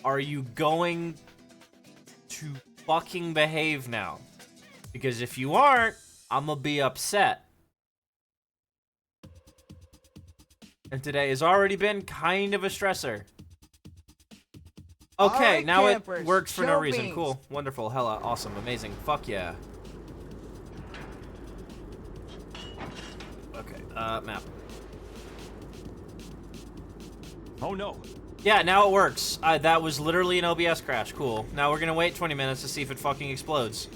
are you going to fucking behave now? Because if you aren't, I'm gonna be upset. And today has already been kind of a stressor. Okay, right, now campers, it works for no show reason. beans. Cool, wonderful, hella, awesome, amazing. Fuck yeah. Okay, map. Oh no. Yeah, now it works. That was literally an OBS crash. Cool. Now we're gonna wait 20 minutes to see if it fucking explodes.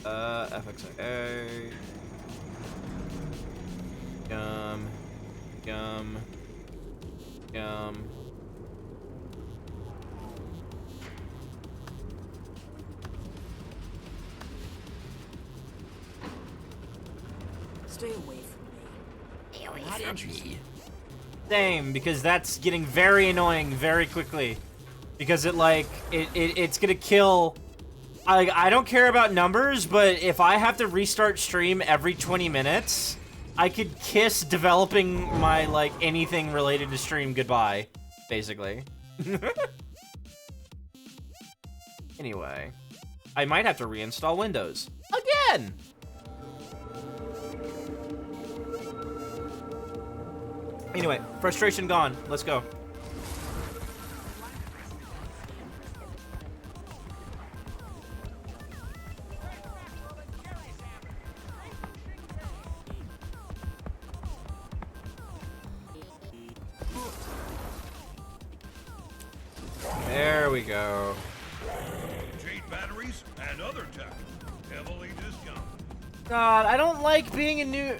FXA. Yum. Stay away from me. Stay away Not from interested. me. Same, because that's getting very annoying very quickly. Because it's gonna kill. I don't care about numbers, but if I have to restart stream every 20 minutes, I could kiss developing my, like, anything related to stream goodbye, basically. Anyway, I might have to reinstall Windows. Again! Anyway, frustration gone. Let's go. There we go. Jade batteries and other tech. Heavily discounted. God, I don't like being a new...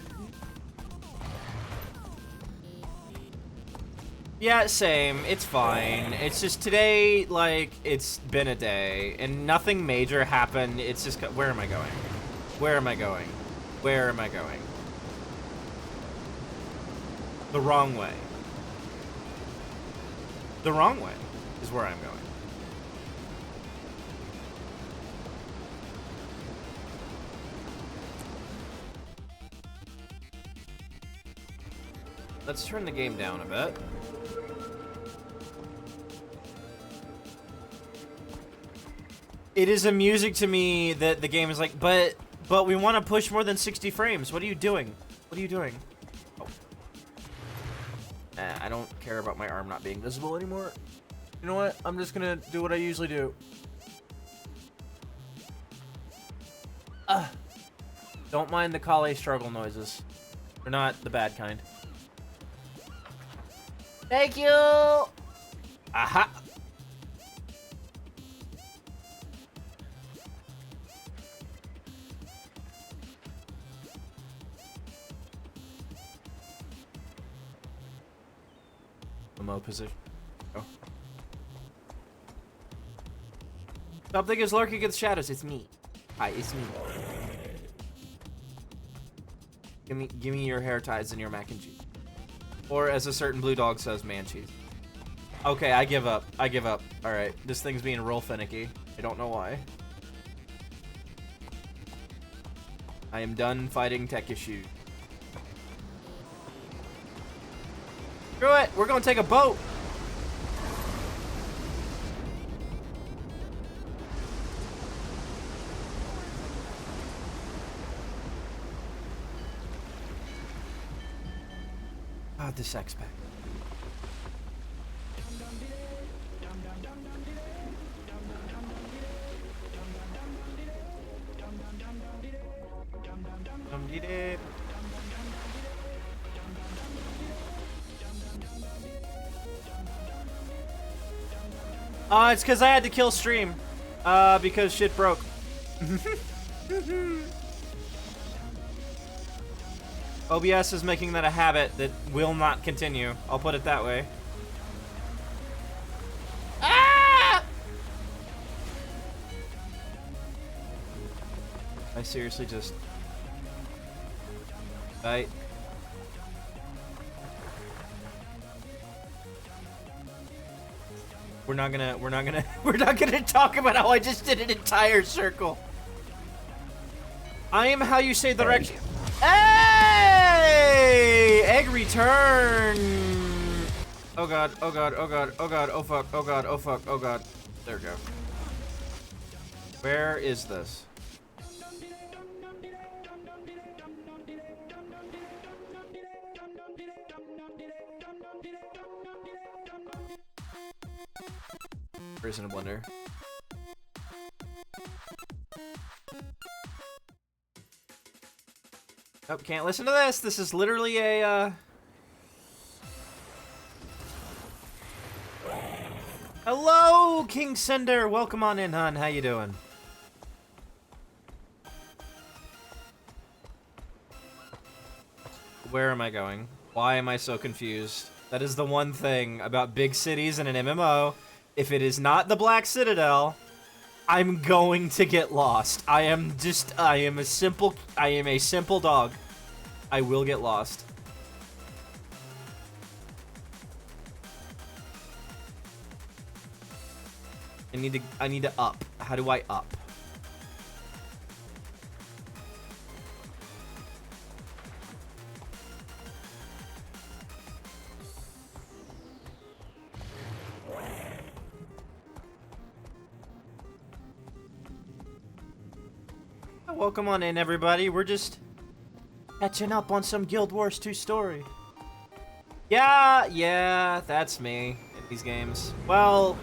Yeah, same. It's fine. It's just today, like, it's been a day, and nothing major happened. It's just... Where am I going? Where am I going? Where am I going? The wrong way. The wrong way is where I'm going. Let's turn the game down a bit. It is amusing to me that the game is like, but we want to push more than 60 frames. What are you doing? What are you doing? Oh. I don't care about my arm not being visible anymore. You know what? I'm just gonna do what I usually do. Don't mind the Kale struggle noises. They're not the bad kind. Thank you! Aha! Remote position. Oh. Something is lurking in the shadows. It's me. Hi, it's me. Give me your hair ties and your mac and cheese. Or as a certain blue dog says, man cheese. Okay, I give up. I give up. Alright, this thing's being real finicky. I don't know why. I am done fighting tech issues. Screw it! We're gonna take a boat! Ah, this sex pack. It's because I had to kill stream. Because shit broke. OBS is making that a habit that will not continue. I'll put it that way. Ah! I seriously just... Right? We're not gonna talk about how I just did an entire circle. I am how you say the direction. Hey! Egg return! Oh god, oh god, oh god, oh god, oh fuck, oh god, oh fuck, oh god. There we go. Where is this? Prison a blender. Nope, can't listen to this. This is literally a, Hello, King Cinder. Welcome on in, hon. How you doing? Where am I going? Why am I so confused? That is the one thing about big cities in an MMO. If it is not the Black Citadel, I'm going to get lost. I am a simple dog. I will get lost. I need to up. How do I up? Welcome on in, everybody. We're just catching up on some Guild Wars 2 story. Yeah, that's me in these games. Well,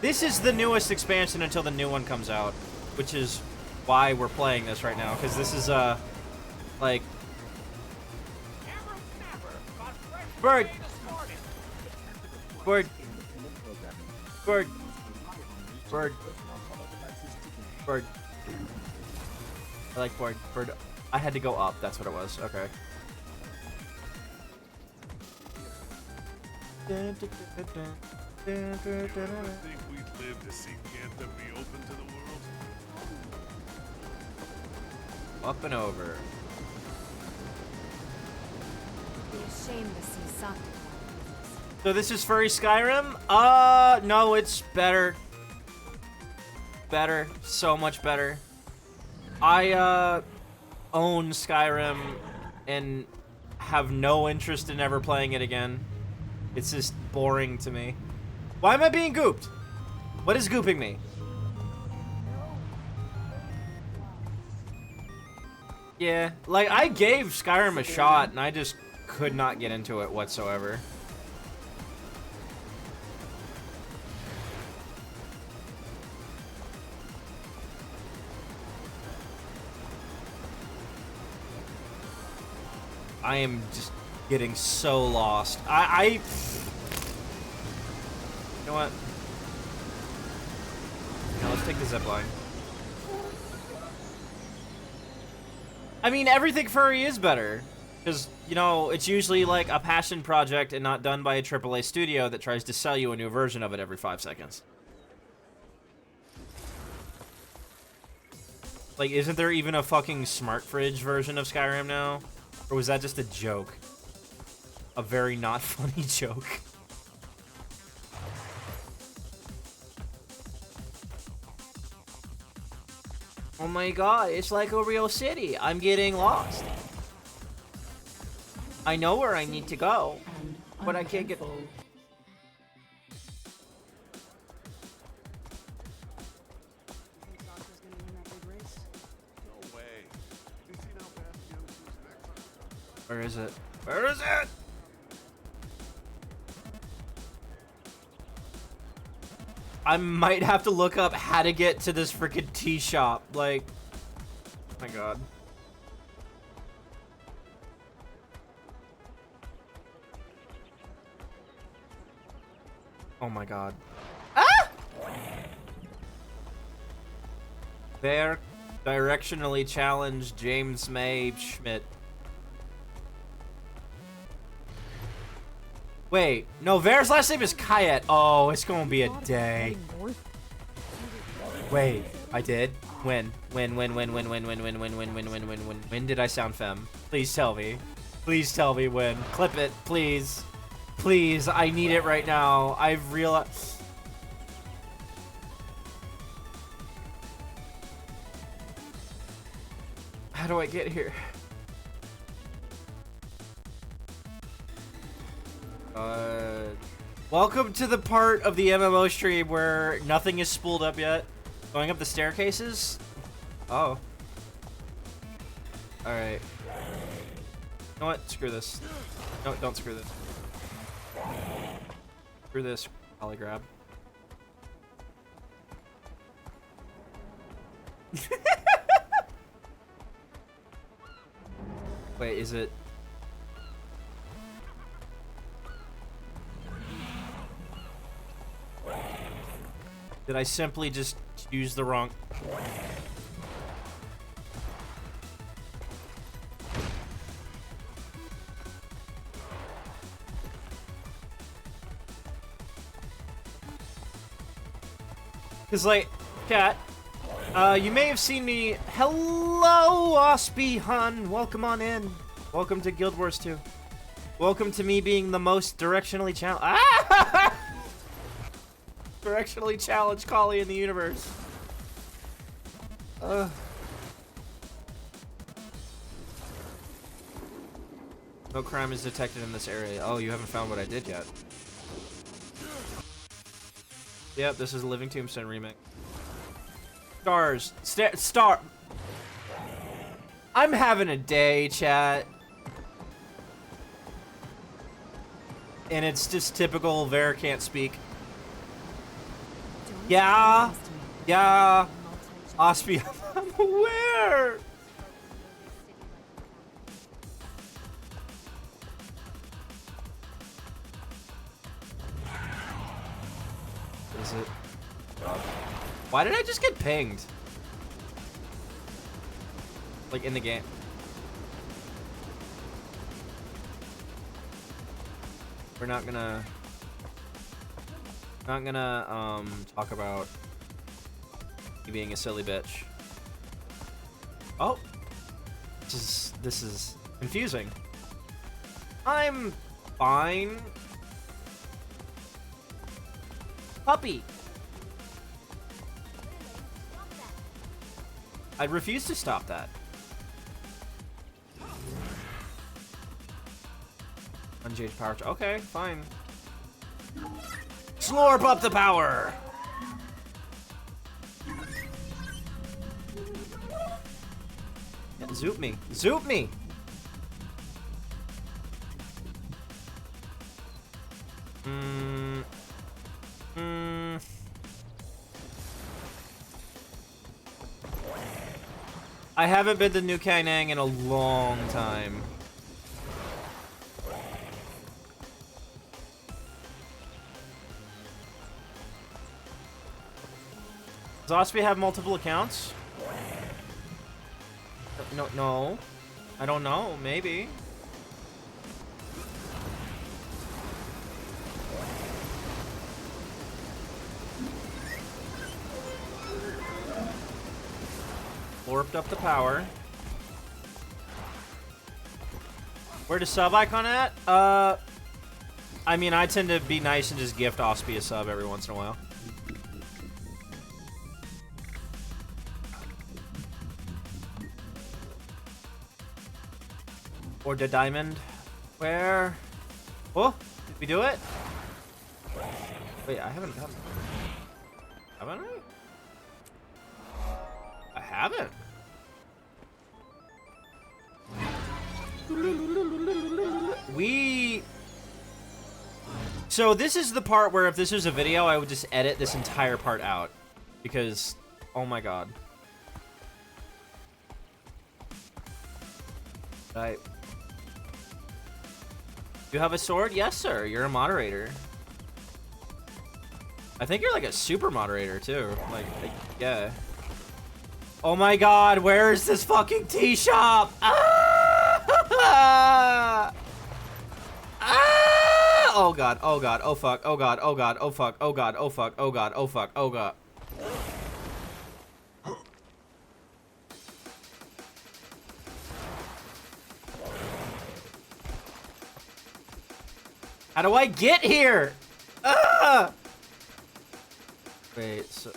this is the newest expansion until the new one comes out, which is why we're playing this right now, because this is, like... Bird! Bird! Bird! Bird! Bird. I like Bird. Bird. I had to go up, that's what it was. Okay. You ever think we'd live to see Ganthem reopen to the world? Up and over. Be ashamed to see something. So this is furry Skyrim? No, it's better. Better. So much better. I, own Skyrim and have no interest in ever playing it again. It's just boring to me. Why am I being gooped? What is gooping me? Yeah, like, I gave Skyrim a shot, and I just could not get into it whatsoever. I am just getting so lost. You know what? Now let's take the zipline. I mean, everything furry is better. Because, you know, it's usually like a passion project and not done by a AAA studio that tries to sell you a new version of it every 5 seconds. Like, isn't there even a fucking smart fridge version of Skyrim now? Or was that just a joke? A very not funny joke. Oh my god, it's like a real city. I'm getting lost. I know where I need to go, but I can't get... Where is it? Where is it? I might have to look up how to get to this freaking tea shop. Like, oh my god. Oh my god. Ah! There, directionally challenged James May Schmidt. Wait, no, Vera's last name is Kayet. Oh, it's gonna be a day. Wait, I did? When did I sound femme? Please tell me. Please tell me when. Clip it, please. Please, I need it right now. I've realized... How do I get here? Welcome to the part of the MMO stream where nothing is spooled up yet. Going up the staircases? Oh. Alright. You know what? Screw this. No, don't screw this. Screw this. Polygrab. Wait, is it... Did I simply just use the wrong... Cause like, chat, you may have seen me. Hello, Ospie Hun. Welcome on in. Welcome to Guild Wars 2. Welcome to me being the most directionally challenged. Ah! Directionally challenged collie in the universe. No crime is detected in this area. Oh, you haven't found what I did yet. Yep, this is a Living Tombstone remake. Stars. Star. I'm having a day, chat. And it's just typical Ver can't speak. Yeah. Yeah. Ospie, I'm aware. Is it? Why did I just get pinged? Like in the game. We're not gonna talk about me being a silly bitch. Oh, this is confusing. I'm fine. Puppy. I refuse to stop that. Ungauge power. Okay, fine. Slurp up the power. Yeah, zoop me. Zoop me. I haven't been to New Canaan in a long time. Does Ospie have multiple accounts? No. I don't know. Maybe. Warped up the power. Where the sub icon at? I mean, I tend to be nice and just gift Ospie a sub every once in a while. Or the diamond. Where? Oh, did we do it? Wait, I haven't done. Haven't I? I haven't. So this is the part where if this was a video, I would just edit this entire part out. Because, oh my god. Right. You have a sword? Yes, sir. You're a moderator. I think you're like a super moderator, too. Like yeah. Oh my god, where is this fucking tea shop? Ah! Ah! Oh god, oh god, oh fuck, oh god, oh god, oh fuck, oh god, oh fuck, oh god, oh fuck, oh god. How do I get here? Ah! Wait, so...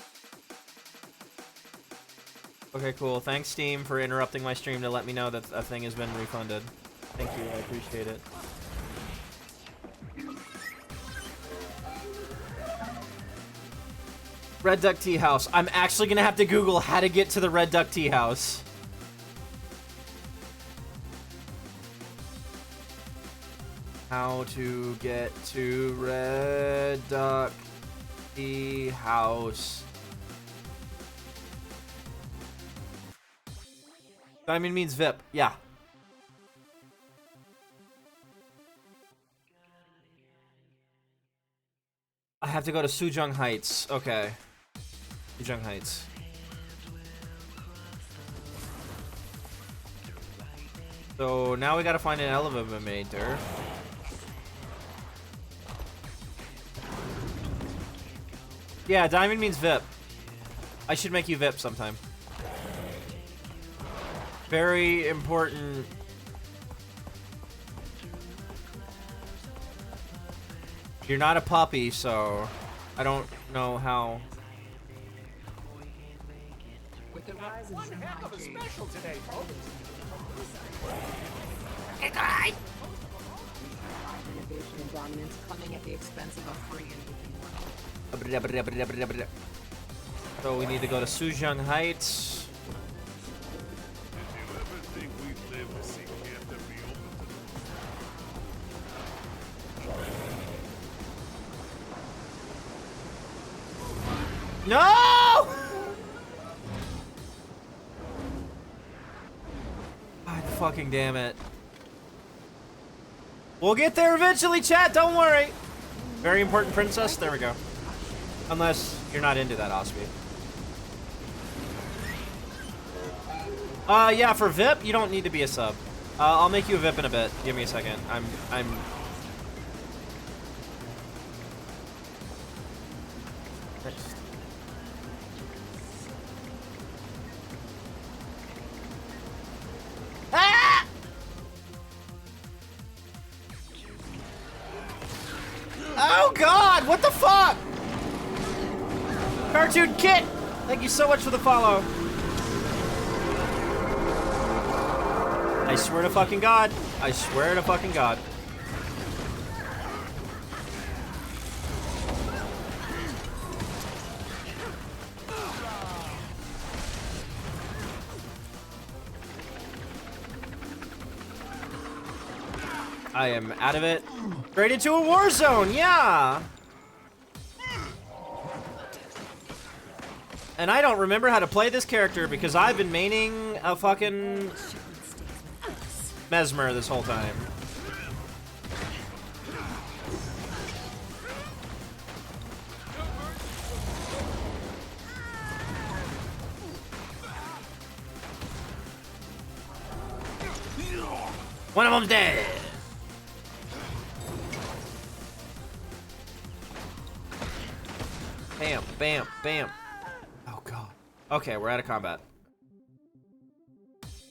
Okay, cool. Thanks, Steam, for interrupting my stream to let me know that a thing has been refunded. Thank you, I appreciate it. Red Duck Tea House. I'm actually gonna have to Google how to get to the Red Duck Tea House. How to get to Red Duck Tea House. Diamond means VIP. Yeah. I have to go to Sujung Heights. Okay. Sujung Heights. So now we gotta find an elevator. Yeah, diamond means VIP. I should make you VIP sometime. Very important. You're not a puppy, so I don't know how. With the rise One heck of a special today, folks. innovation and dominance coming at the expense of a free and So we need to go to Sujung Heights. Did you ever think we'd live to see Canterbury open to No! God fucking damn it. We'll get there eventually, chat, don't worry. Very important princess, there we go. Unless you're not into that, Osby. Yeah, for VIP, you don't need to be a sub. I'll make you a VIP in a bit. Give me a second. I'm... Next. Ah! Oh God! What the fuck? Cartoon Kit! Thank you so much for the follow. I swear to fucking God. I swear to fucking God. I am out of it. Straight into a war zone, yeah! And I don't remember how to play this character because I've been maining a fucking Mesmer this whole time. One of them's dead. Bam, bam, bam. Oh God. Okay, we're out of combat.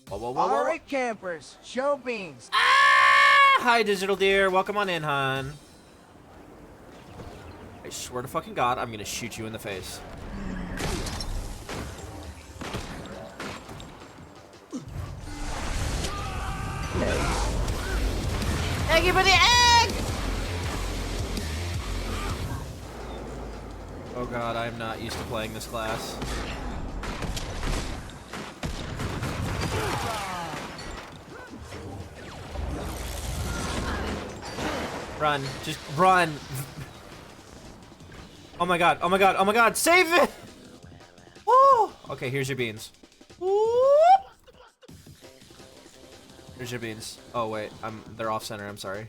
Whoa, whoa, whoa, whoa. All right, campers, show beans. Ah! Hi, Digital Deer. Welcome on in, hon. I swear to fucking God, I'm gonna shoot you in the face. Thank you for the egg! Oh God, I'm not used to playing this class. Run. Just run. Oh my God. Oh my God. Oh my God. Save it! Woo! Okay, here's your beans. Whoop! Here's your beans. Oh wait, they're off center, I'm sorry.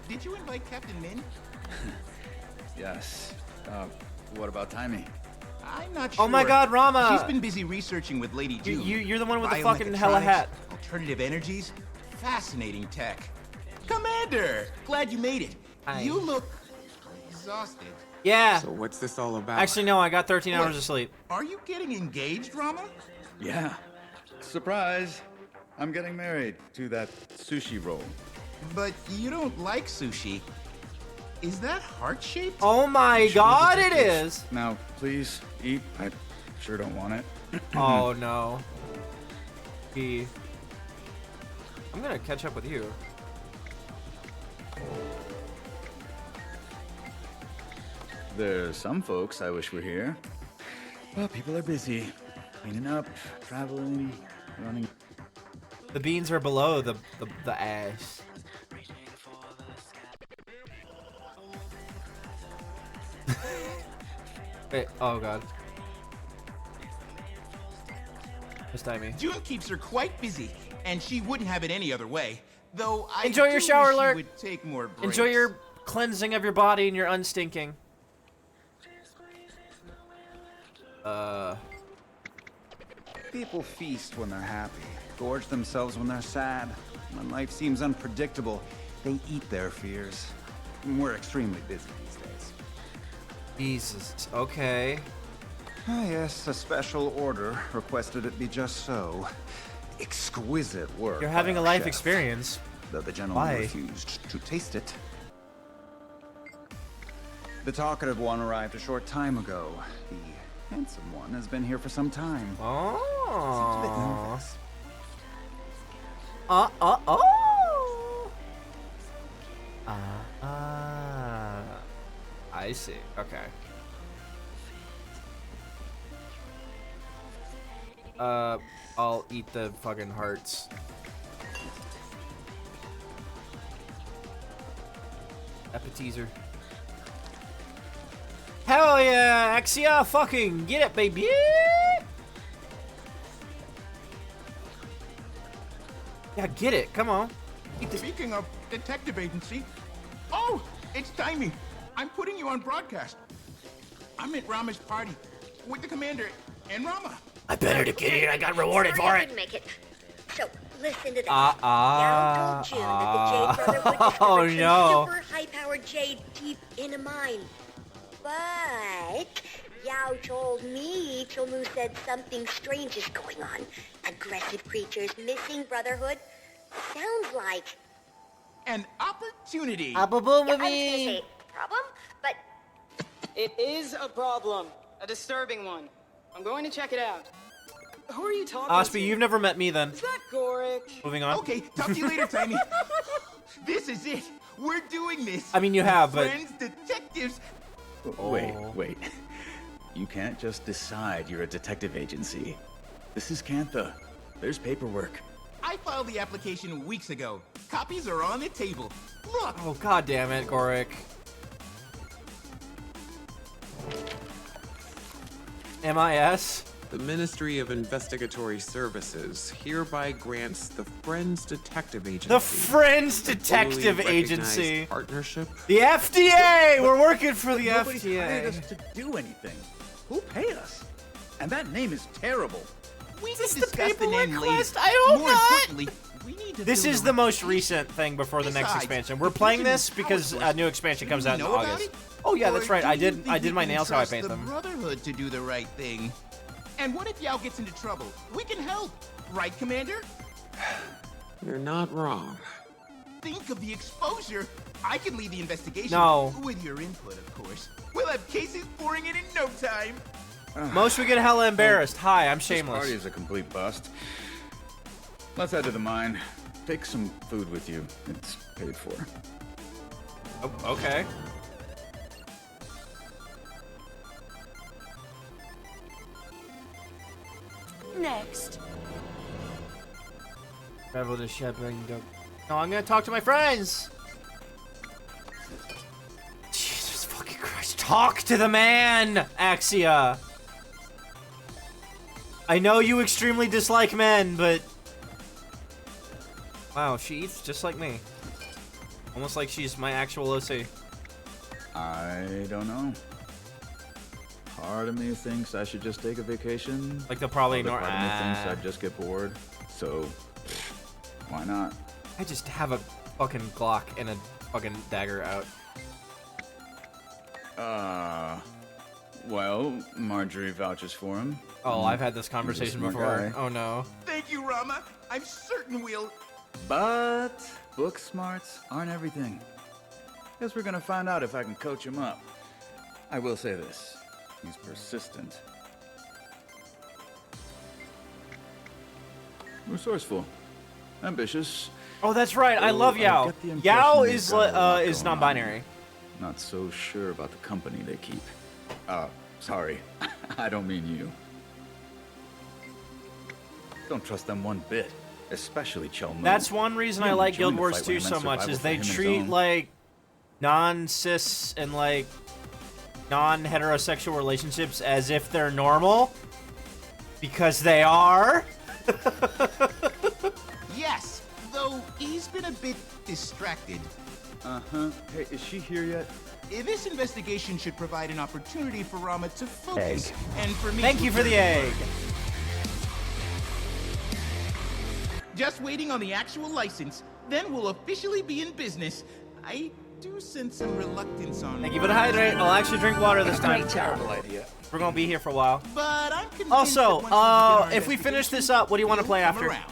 Did you invite Captain Min? Yes. What about timing? I'm not sure. Oh my God, Rama! She's been busy researching with Lady June. You're the one with the fucking hella Biomechatronics, hat. Alternative energies. Fascinating tech. Commander! Glad you made it. Hi. You look exhausted. Yeah. So what's this all about? Actually, no, I got 13 hours of sleep. Are you getting engaged, Rama? Yeah. Surprise! I'm getting married to that sushi roll. But you don't like sushi. Is that heart-shaped? Oh my God, it is! Now, please eat. Sure don't want it. Oh no. I'm gonna catch up with you. There's some folks I wish were here. Well, people are busy. Cleaning up, traveling, running. The beans are below the ash. Wait, oh god. Just time me. June keeps her quite busy, and she wouldn't have it any other way. Though I Enjoy your do shower, wish she Lurk. would take more breaks. Enjoy your cleansing of your body and your unstinking. People feast when they're happy, gorge themselves when they're sad. When life seems unpredictable, they eat their fears. We're extremely busy these days. Jesus. Okay. Ah, yes, a special order requested it be just so. Exquisite work. You're by having a our life chef, experience. though the gentleman Why? refused to taste it. The talkative one arrived a short time ago. The handsome one has been here for some time. Seems a bit Oh. nervous. Oh. I see. Okay. I'll eat the fucking hearts. Appetizer. Hell yeah, Axia, fucking get it, baby. Yeah, get it. Come on. Eat this. Speaking of detective agency, oh, it's timing. I'm putting you on broadcast. I'm at Rama's party with the commander and Rama. I better to get it. I got rewarded Sorry for I it. couldn't make it. So, listen to this. Ah, Yao told June that the Jade Brotherhood oh, discovered no. some super high-powered jade deep in a mine. But Yao told me Chomu said something strange is going on. Aggressive creatures missing Brotherhood. Sounds like... An opportunity. I was gonna say problem, but It is a problem. A disturbing one. I'm going to check it out. Who are you talking Osby, to? you've never met me then. Is that Gorik? Moving on. Okay, talk to you later, Tiny. This is it. We're doing this. I mean, you have, but... Friends, detectives. Wait. You can't just decide you're a detective agency. This is Cantha. There's paperwork. I filed the application weeks ago. Copies are on the table. Look. Oh, god damn it, Gorik. MIS? The Ministry of Investigatory Services hereby grants the Friends Detective Agency. The Friends a Detective fully recognized Agency. Partnership. The FDA! We're working for the Nobody's hired us FDA. to do anything. Who paid us? And that name is terrible. We Is this can the discuss the paperwork name quest? later. I hope More not. importantly, we need to This build is a the most reputation. recent thing before the next Besides, expansion. We're the playing fusion this is because power a new expansion comes Should out we in know about August. it? Oh yeah, Or that's right. do I you did think we my can nails how I trust paint the them. Brotherhood to do the right thing. And what if Yao gets into trouble? We can help, right, Commander? You're not wrong. Think of the exposure. I can lead the investigation. No. With your input, of course. We'll have cases pouring in no time. Most we get hella embarrassed. Hi, I'm This party shameless. is a complete bust. Let's head to the mine. Take some food with you. It's paid for. Oh, okay. Next. Travel to Shepherding Dog. No, I'm gonna talk to my friends. Jesus fucking Christ. Talk to the man, Axia. I know you extremely dislike men, but... Wow, she eats just like me. Almost like she's my actual OC. I don't know. Part of me thinks I should just take a vacation. Like they'll probably Other ignore... part of me thinks Ah. I'd just get bored. So, why not? I just have a fucking Glock and a fucking dagger out. Well, Marjorie vouches for him. Oh, I've had this conversation smart before. guy. Oh no. Thank you, Rama. I'm certain we'll... But book smarts aren't everything. Guess we're gonna find out if I can coach him up. I will say this. He's persistent. Resourceful. Ambitious. Oh, that's right. I love Yao. get the impression Yao they've is got a lot is going on. non-binary. Not so sure about the company they keep. Sorry. I don't mean you. Don't trust them one bit. Especially Chelmo. That's one reason I He like joined Guild the Wars fight 2 when it so meant much, survival is for they him and his treat own. like non-cis and like non-heterosexual relationships as if they're normal, because they are. Yes, though he's been a bit distracted. Uh-huh. Hey, is she here yet? This investigation should provide an opportunity for Rama to focus, and for me. Thank to you for the observe egg. Just waiting on the actual license, then we'll officially be in business. I do sense some reluctance on. Thank you for the hydrate. I'll actually drink water this time. Great terrible idea. We're gonna be here for a while. But I'm convinced Also, that once we begin our if we finish this up, what do you want to we'll play come after? around.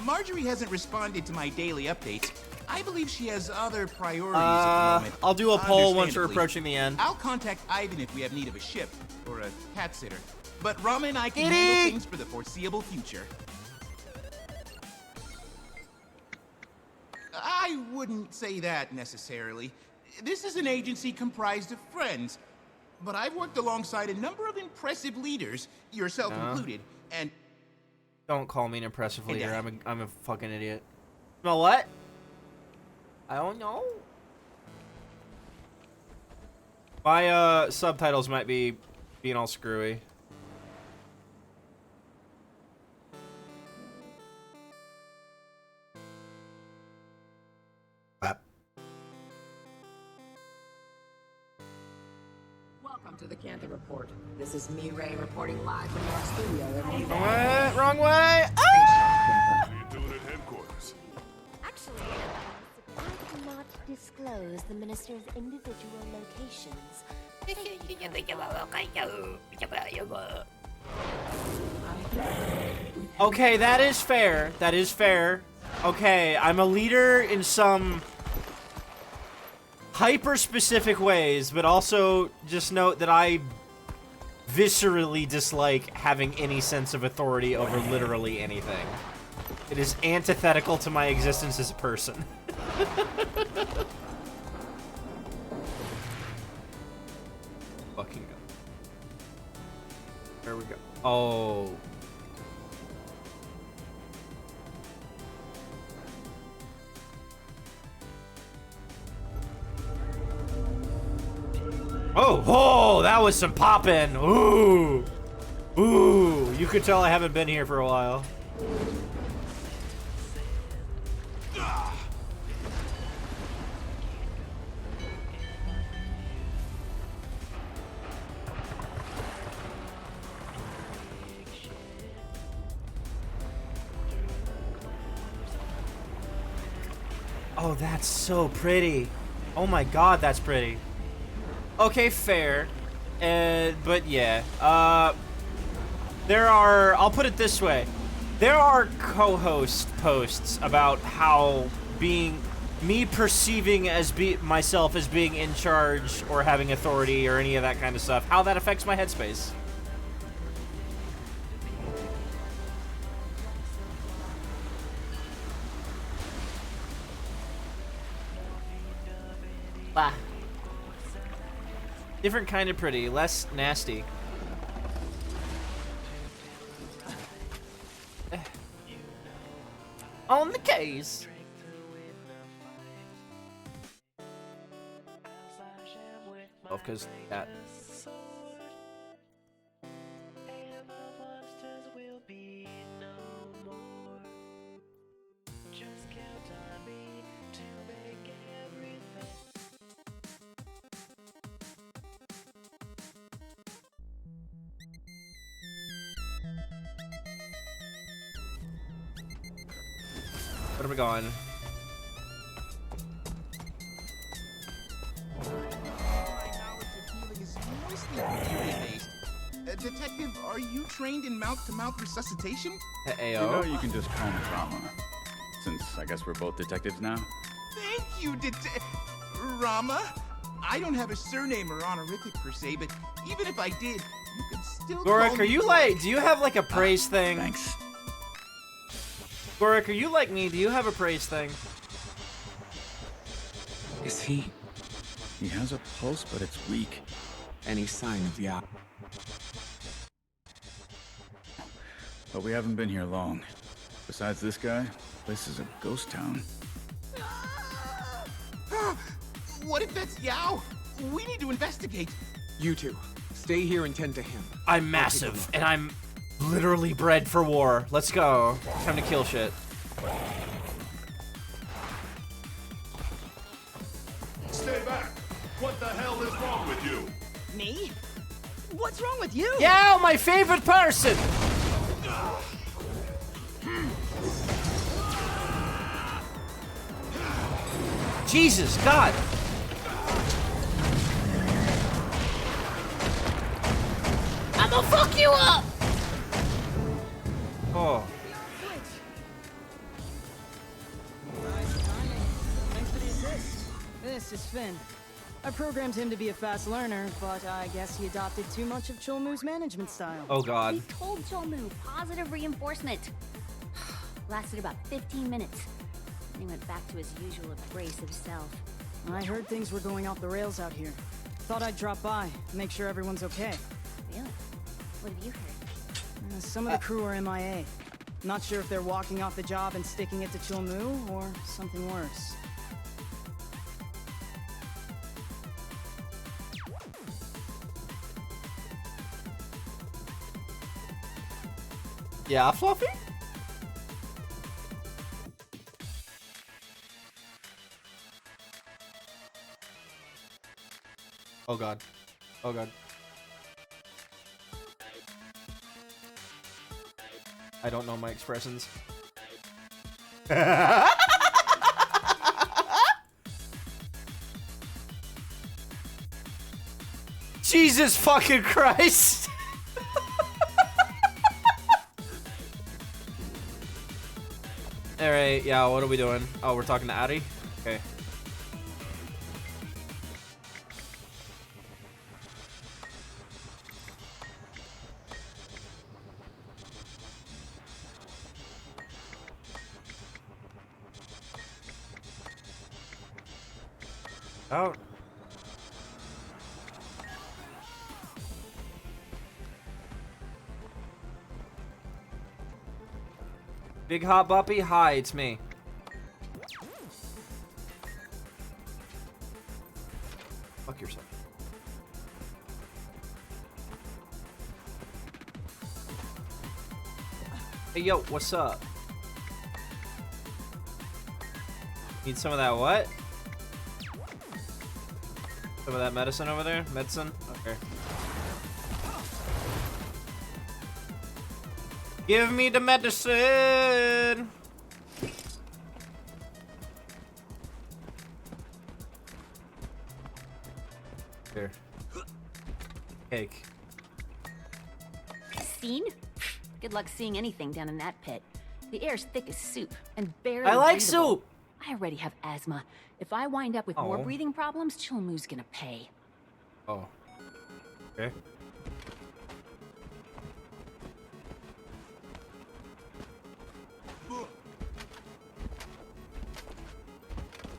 Marjorie hasn't responded to my daily updates. I believe she has other priorities at the moment. I'll do a poll once we're Understandably. approaching the end. I'll contact Ivan if we have need of a ship or a cat sitter. But Rama and I can Kitty! handle things for the foreseeable future. I wouldn't say that necessarily. This is an agency comprised of friends. But I've worked alongside a number of impressive leaders, yourself included, and Don't call me an impressive Hey, leader. Dad. I'm a fucking idiot. Smell what? I don't know. My subtitles might be being all screwy. Welcome to the Cantor Report. This is me, Ray, reporting live from our studio every Wrong way! Wrong way! Ah! What are you doing at headquarters? Actually, I cannot disclose the minister's individual locations. Okay, that is fair. That is fair. Okay, I'm a leader in some hyper-specific ways, but also just note that I viscerally dislike having any sense of authority over literally anything. It is antithetical to my existence as a person. Fucking go. There we go. Oh. Oh, oh, that was some poppin'. Ooh. Ooh, you could tell I haven't been here for a while. Oh, that's so pretty. Oh my god, that's pretty. Okay, fair. But yeah. There are, I'll put it this way. There are co-host posts about how me perceiving as myself as being in charge or having authority or any of that kind of stuff, how that affects my headspace. Bah. Different kind of pretty, less nasty. On the case. Oh, because that. Where are we going? Detective, are you trained in mouth-to-mouth resuscitation? You know you can just call me Rama. Since I guess we're both detectives now. Thank you, Rama. I don't have a surname or honorific per se, but even if I did, you could still call Gorak, me are you Gorak. like, do you have like a praise thing? Thanks. Gorik, are you like me? Do you have a praise thing? Is he? He has a pulse, but it's weak. Any sign of Yao? But we haven't been here long. Besides this guy, this is a ghost town. What if that's Yao? We need to investigate. You two, stay here and tend to him. I'm massive, and I'm literally bred for war. Let's go. Time to kill shit. Stay back! What the hell is wrong with you? Me? What's wrong with you? Yeah, my favorite person! Jesus, God! I'ma fuck you up! Oh. Thanks for the assist. This is Finn. I programmed him to be a fast learner, but I guess he adopted too much of Chulmu's management style. Oh, God. We told Chulmu positive reinforcement. Lasted about 15 minutes. Then he went back to his usual abrasive self. I heard things were going off the rails out here. Thought I'd drop by, make sure everyone's okay. Really? What have you heard? Some of the crew are MIA. Not sure if they're walking off the job and sticking it to Chulmu, or something worse. Yeah, Fluffy? Oh, God. Oh, God. I don't know my expressions. Jesus fucking Christ! Alright, yeah, what are we doing? Oh, we're talking to Addy? Okay. Out. Big Hot Buppy, hi, it's me. Fuck yourself. Hey, yo, what's up? Need some of that what? Some of that medicine over there? Medicine? Okay. Give me the medicine! Here. Cake. Seen? Good luck seeing anything down in that pit. The air's thick as soup and barely I like breathable. soup! I already have asthma. If I wind up with more Oh. breathing problems, Chulmu's gonna pay. Oh. Okay.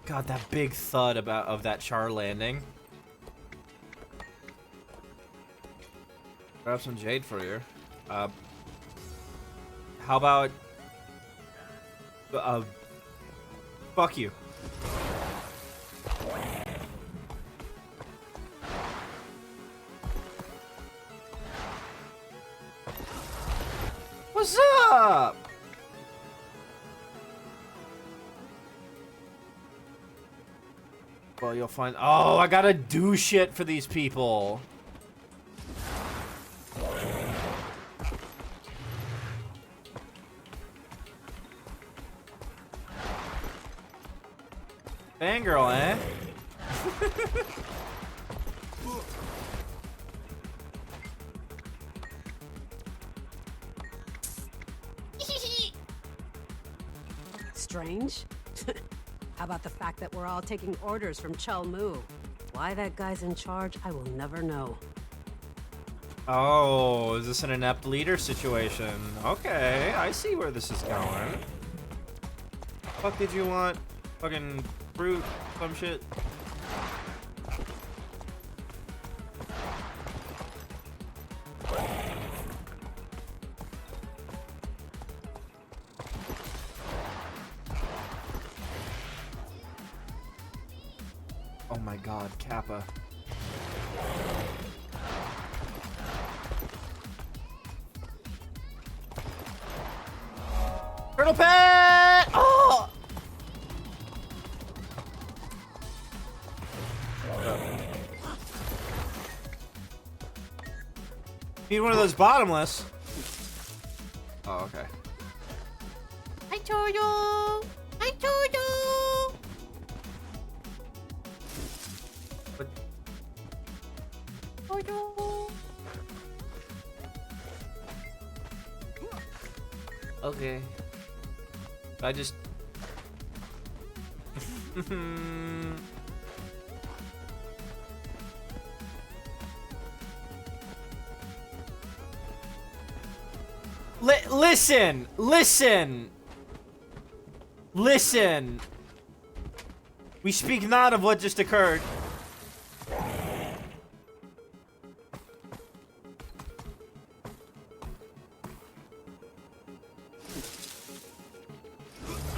God, that big thud of that char landing. Grab some jade for you. How about fuck you. What's up? Well, you'll find. Oh, I gotta do shit for these people. Fangirl, eh? Strange? How about the fact that we're all taking orders from Chulmu? Why that guy's in charge, I will never know. Oh, is this an inept leader situation? Okay, I see where this is going. Fuck did you want? Fucking fruit, some shit. Oh my god, Kappa. Turtle pet! Oh! Need one of those bottomless. Oh, okay. I told you! I told you! What? Told you! Okay. I just... Listen! Listen! Listen! We speak not of what just occurred. I'm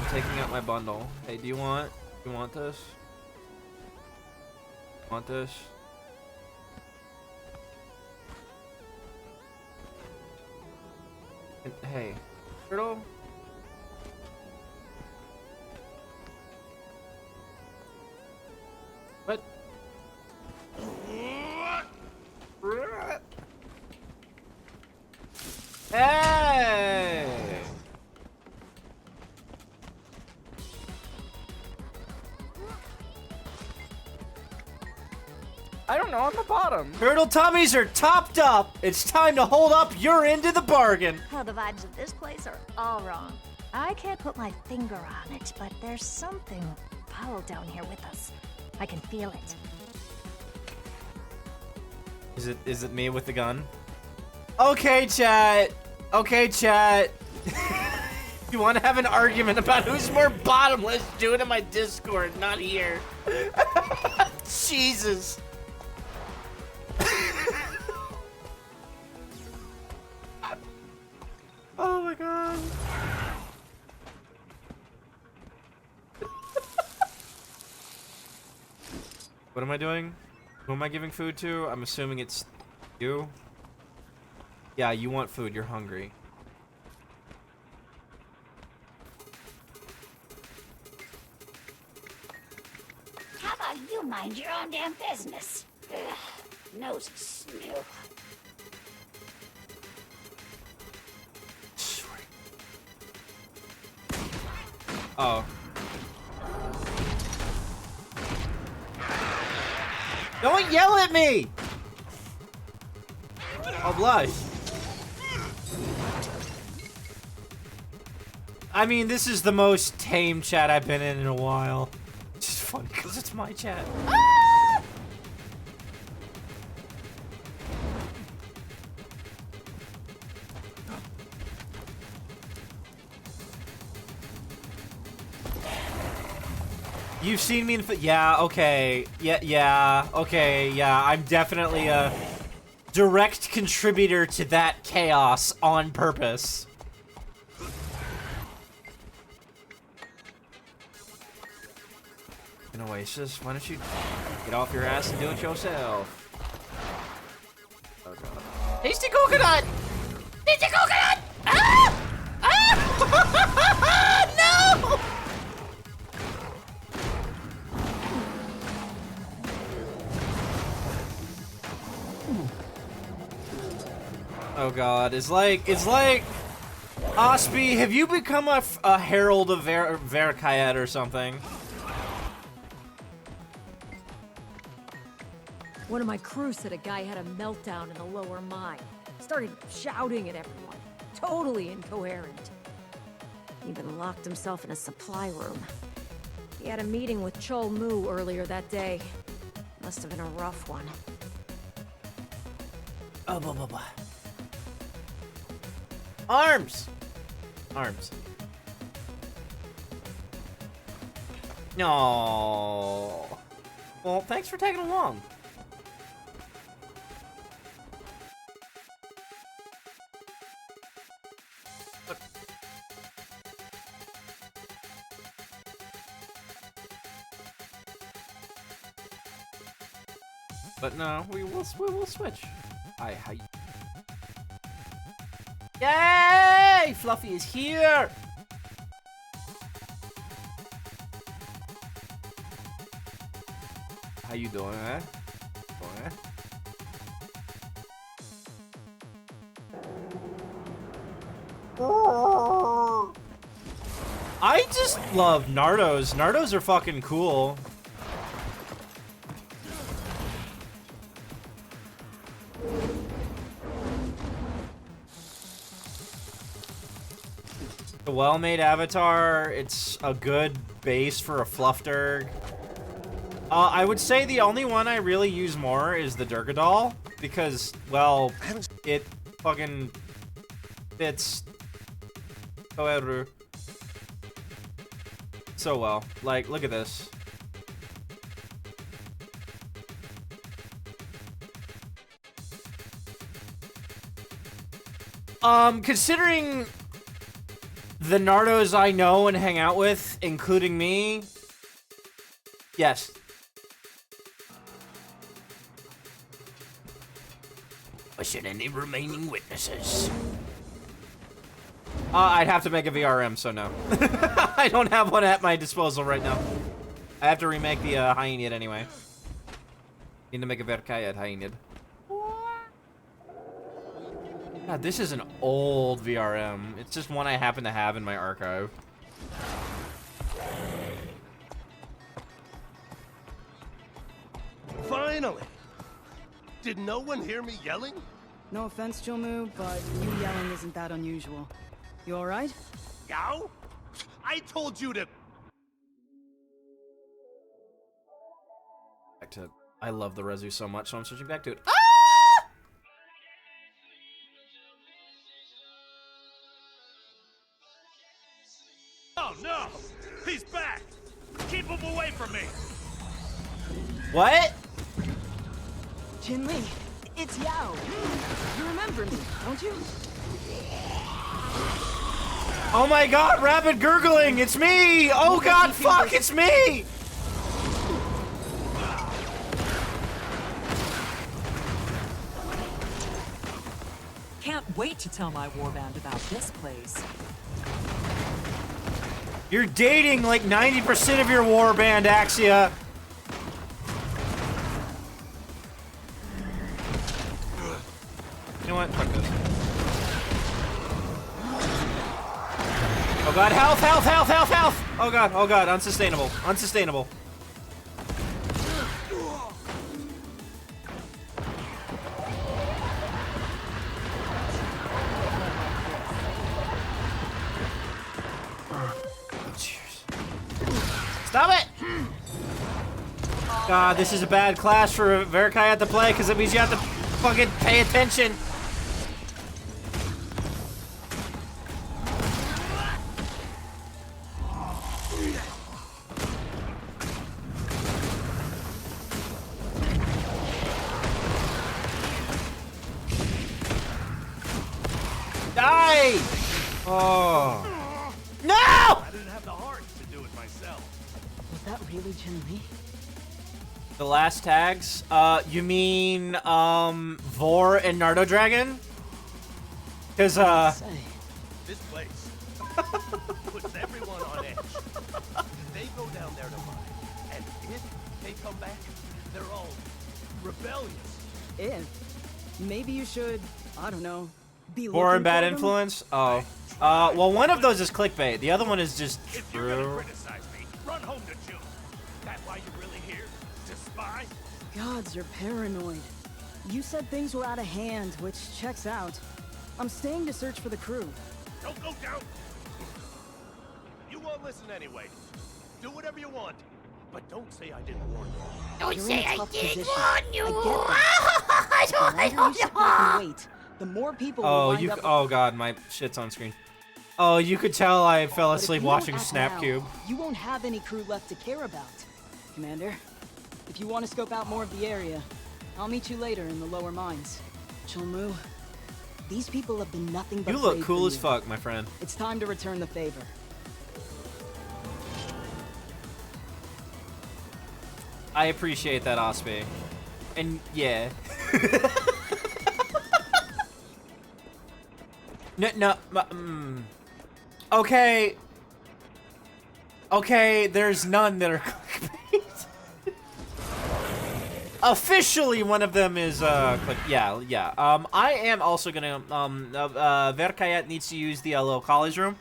taking out my bundle. Hey, do you want this? Want this? Hey, turtle. What? Hey! I don't know, on the bottom. Turtle tummies are topped up. It's time to hold up your end of the bargain. Oh, the vibes of this place are all wrong. I can't put my finger on it, but there's something foul down here with us. I can feel it. Is it me with the gun? Okay, chat. Okay, chat. You want to have an argument about who's more bottomless? Do it in my Discord, not here. Jesus. Oh my god. What am I doing? Who am I giving food to? I'm assuming it's you. Yeah, you want food. You're hungry. How about you mind your own damn business? Ugh, nose snoop. Oh. Don't yell at me! I'll blush. I mean, this is the most tame chat I've been in a while. It's just funny because it's my chat. You've seen me in... Yeah, okay. Yeah, okay, yeah. I'm definitely a direct contributor to that chaos on purpose. An Oasis, why don't you get off your ass and do it yourself? Oh god. Tasty coconut! Tasty coconut! Ah! Ah! No! Oh god, it's like, Osby, have you become a herald of Verkayet or something? One of my crew said a guy had a meltdown in the lower mine. Started shouting at everyone. Totally incoherent. Even locked himself in a supply room. He had a meeting with Chol Mu earlier that day. Must have been a rough one. Oh, blah, blah, blah. Arms! Arms. No. Well, thanks for tagging along. But no, we will switch. Hi. Yay! Fluffy is here. How you doing, eh? I just love Nardos. Nardos are fucking cool. A well-made avatar. It's a good base for a Fluffderg. I would say the only one I really use more is the Durgadol, because, well, it fucking fits so well. Like, look at this. Considering the Nardos I know and hang out with, including me, yes. Question any remaining witnesses? I'd have to make a VRM, so no. I don't have one at my disposal right now. I have to remake the Hyanid anyway. Need to make a Verkaya Hyanid. God, this is an old VRM. It's just one I happen to have in my archive. Finally! Did no one hear me yelling? No offense, Chilmu, but you yelling isn't that unusual. You alright? Yow? I told you to... Back to... I love the Rezu so much, so I'm switching back to it. Oh no! He's back! Keep him away from me! What? Jinli, it's Yao. You remember me, don't you? Oh my god, rapid gurgling! It's me! Oh god, fuck, it's me! Can't wait to tell my warband about this place. You're dating like 90% of your warband, Axia. You know what? Fuck this. Oh god, health, health, health, health, health! Oh god, unsustainable, unsustainable. Stop it! God, this is a bad class for Verkaya to play, because it means you have to fucking pay attention. Die! Oh. No! I didn't have the heart to do it myself. Was that really Jinli? The last tags? You mean, Vor and Nardo Dragon? Cause, This place puts everyone on edge. They go down there to mine, and if they come back, they're all rebellious. If. Maybe you should, I don't know, be Vor and looking Bad for them? Influence? Oh. Well, one of those is clickbait. The other one is just If you're gonna true. criticize me, run home to June. That why you're really here? To spy? Gods, you're paranoid. You said things were out of hand, which checks out. I'm staying to search for the crew. Don't go down. You won't listen anyway. Do whatever you want, but don't say I didn't warn you. Don't You're say in a I tough didn't position. warn you. I get that. The longer you sit back and wait, the more people will Oh, wind you. up. Oh god, my shit's on screen. Oh, you could tell I fell But if asleep you don't watching act Snap now, Cube. You won't have any crew left to care about. Commander, if you want to scope out more of the area, I'll meet you later in the lower mines. Chulmu, these people have been nothing but You look brave cool for as you. fuck, my friend. It's time to return the favor. I appreciate that, Osby. And yeah. Okay. Okay, there's none that are clickbait. Officially, one of them is click. Yeah. I am also gonna Verkayet needs to use the little college room.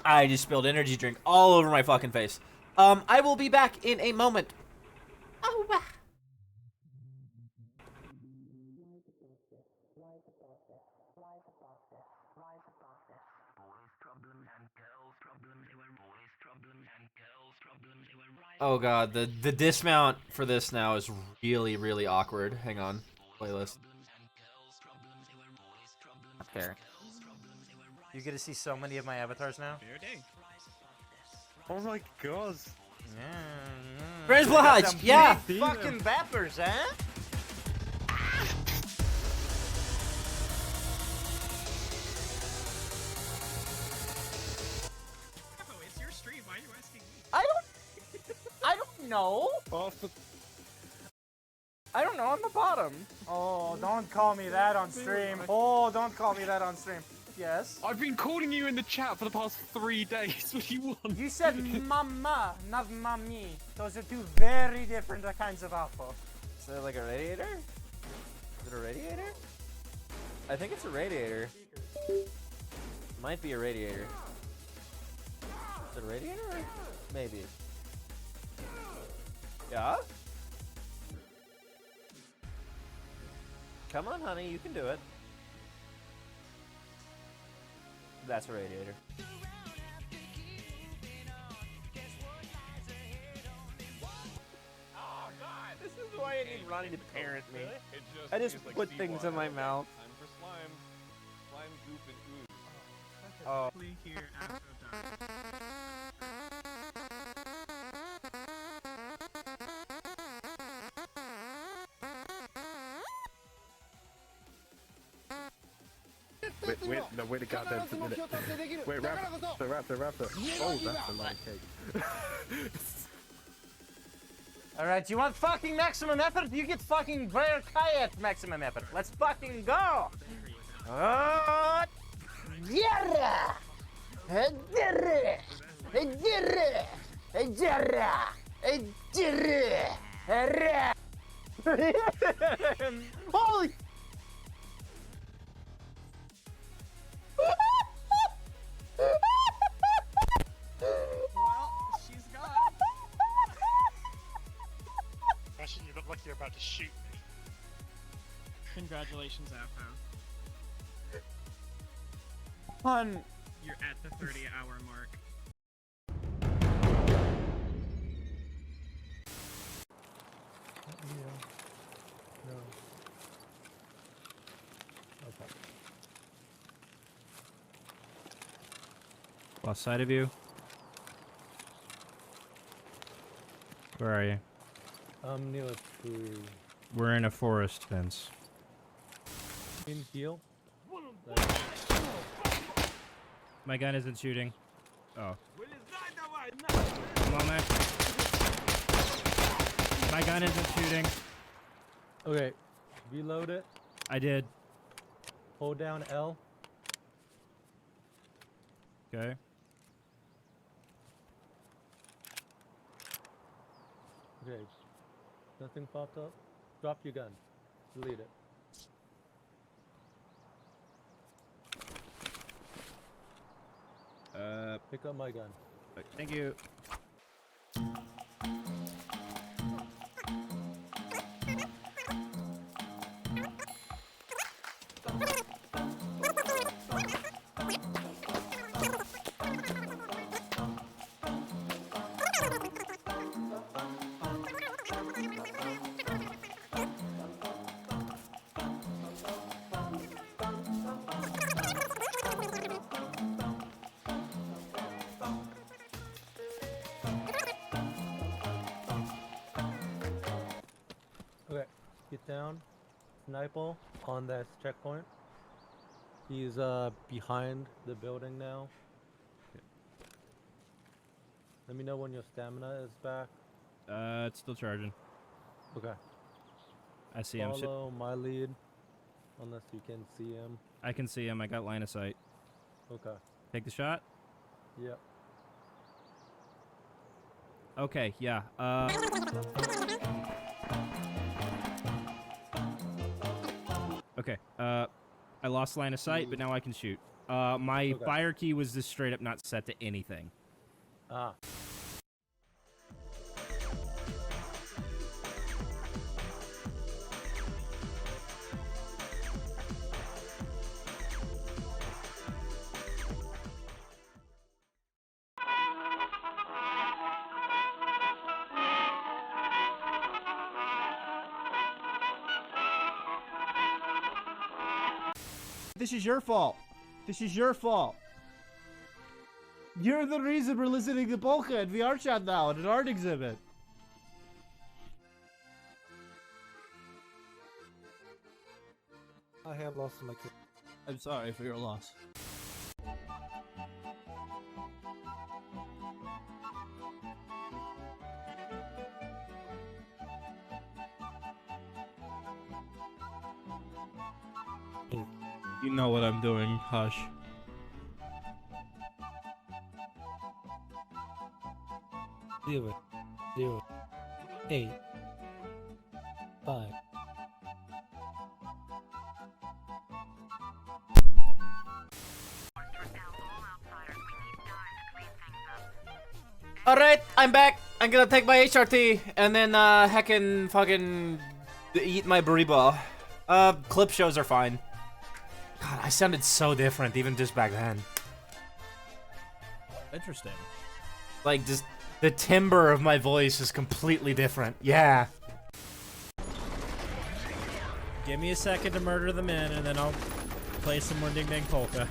I just spilled energy drink all over my fucking face. I will be back in a moment. Oh, wow. Oh god, the dismount for this now is really, really awkward. Hang on. Playlist. Okay. You get to see so many of my avatars now? Oh my god. Friends Blahaj, yeah! Fucking bappers, huh? It's your stream. Why are you asking me? I don't know. I don't know. I'm the bottom. Oh, don't call me that on stream. Oh, don't call me that on stream. Yes. I've been calling you in the chat for the past 3 days. What do you want? You said mama, not mommy. Those are two very different kinds of alpha. Is that like a radiator? Is it a radiator? I think it's a radiator. Might be a radiator. Is it a radiator? Maybe. Yeah? Come on, honey, you can do it. That's a radiator. Oh god, this is why I need Ronnie to parent me. I just put things in my mouth. Time for slime. Slime, goop, and ooze. Oh. Here after dark. Wait a goddamn minute. Wait, Raptor. Oh, that's a lot of cake. Alright, you want fucking maximum effort? You get fucking very quiet maximum effort. Let's fucking go! Holy! Well, she's gone. Actually, you look like you're about to shoot me. Congratulations, Afro. Hun. You're at the 30-hour mark. Lost sight of you. Where are you? I'm near a tree. We're in a forest fence. In heal. My gun isn't shooting. Oh. Come on, man. My gun isn't shooting. Okay, reload it. I did. Hold down L. Okay. Okay, nothing popped up. Drop your gun. Delete it. Pick up my gun. Thank you. sniper on that checkpoint. He's behind the building now. Let me know when your stamina is back. It's still charging. Okay. I see him. Follow my lead, unless you can see him. I can see him. I got line of sight. Okay. Take the shot. Yep. Okay. Yeah. Okay. I lost line of sight, but now I can shoot. My fire key was just straight up not set to anything. Ah. This is your fault. This is your fault. You're the reason we're listening to Polka and VR chat now at an art exhibit. I have lost my kid. I'm sorry for your loss. You know what I'm doing, hush. Zero, 8, 5. Alright, I'm back. I'm gonna take my HRT and then heckin' fucking eat my burrito. Clip shows are fine. God, I sounded so different even just back then. Interesting. Like, just the timbre of my voice is completely different. Yeah. Give me a second to murder the men, and then I'll play some more Ding Dang Polka.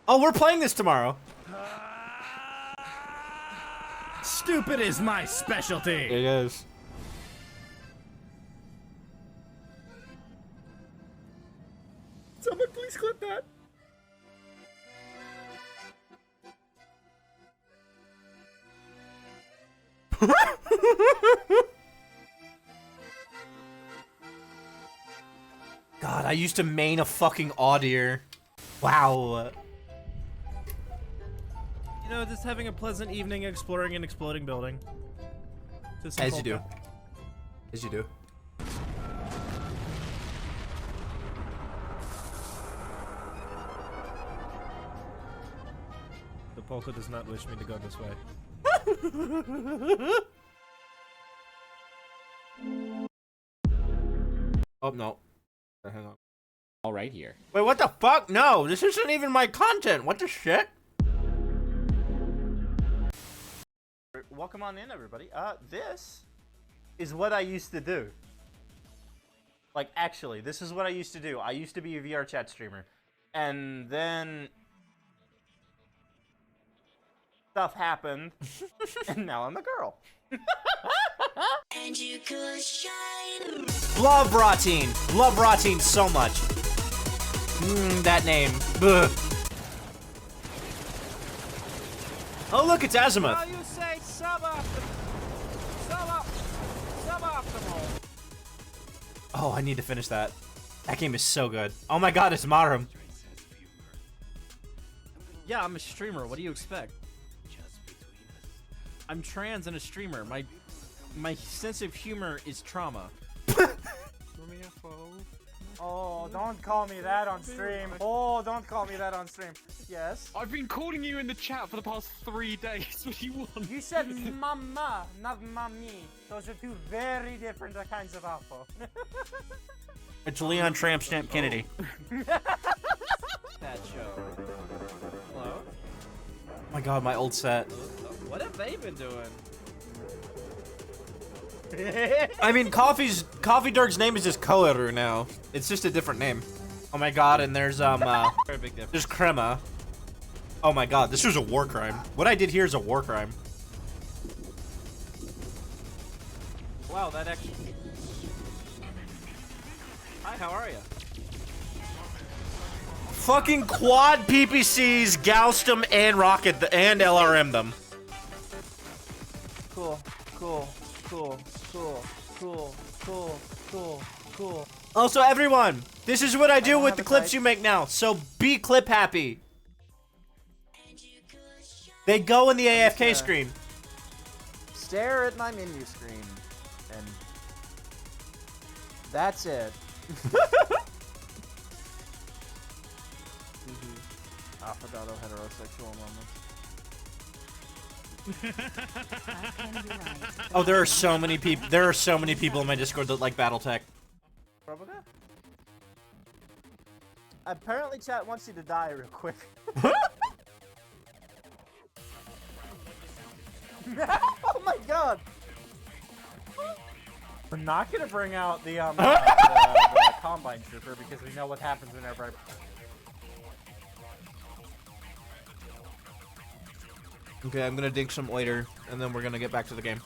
Oh, we're playing this tomorrow. Stupid is my specialty. It is. Someone please clip that. God, I used to main a fucking Audier. Wow. You know, just having a pleasant evening exploring an exploding building. Just As you do. As you do. The polka does not wish me to go this way. Oh, no. Hang on. All right here. Wait, what the fuck? No, this isn't even my content. What the shit? Welcome on in, everybody. This is what I used to do. Like, actually, this is what I used to do. I used to be a VR chat streamer. And then stuff happened. And now I'm a girl. And you could shine. Love Rotine. Love Rotine so much. That name. Ugh. Oh, look, it's Azimuth. How you say suboptimal? Suboptimal. Oh, I need to finish that. That game is so good. Oh my god, it's Marum. Yeah, I'm a streamer. What do you expect? I'm trans and a streamer. My sense of humor is trauma. Oh, don't call me that on stream. Oh, don't call me that on stream. Yes? I've been calling you in the chat for the past 3 days. What do you want? You said mama, not mommy. Those are two very different kinds of alpha. It's Leon Tramp Stamp Kennedy. That show. Hello? Oh my god, my old set. What have they been doing? I mean, Coffee Dirk's name is just Koharu now. It's just a different name. Oh my god, and there's Very big difference. there's Crema. Oh my god, this was a war crime. What I did here is a war crime. Wow, that actually... Hi, how are you? Fucking quad PPCs, goused them, and rocket and LRM them. Cool, cool, cool, cool, cool, cool, cool, cool. Also, everyone, this is what I do don't with have the a clips type. you make now, so be clip happy. They go in the AFK screen. Stare at my menu screen, and that's it. Affidado heterosexual moments. Oh, there are so many people. There are so many people in my Discord that like BattleTech. Provoca? Apparently, chat wants you to die real quick. Oh my god! We're not gonna bring out the the Combine Trooper because we know what happens whenever I... Okay, I'm gonna dink some later, and then we're gonna get back to the game.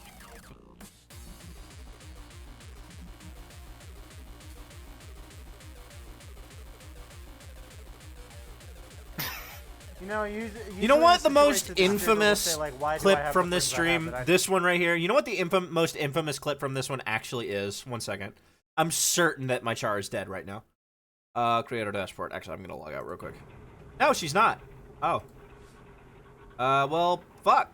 You know, You know what? The most infamous clip from this stream, this one right here. You know what the most infamous clip from this one actually is? 1 second. I'm certain that my char is dead right now. Creator dashboard. Actually, I'm gonna log out real quick. No, she's not. Oh. Well, fuck.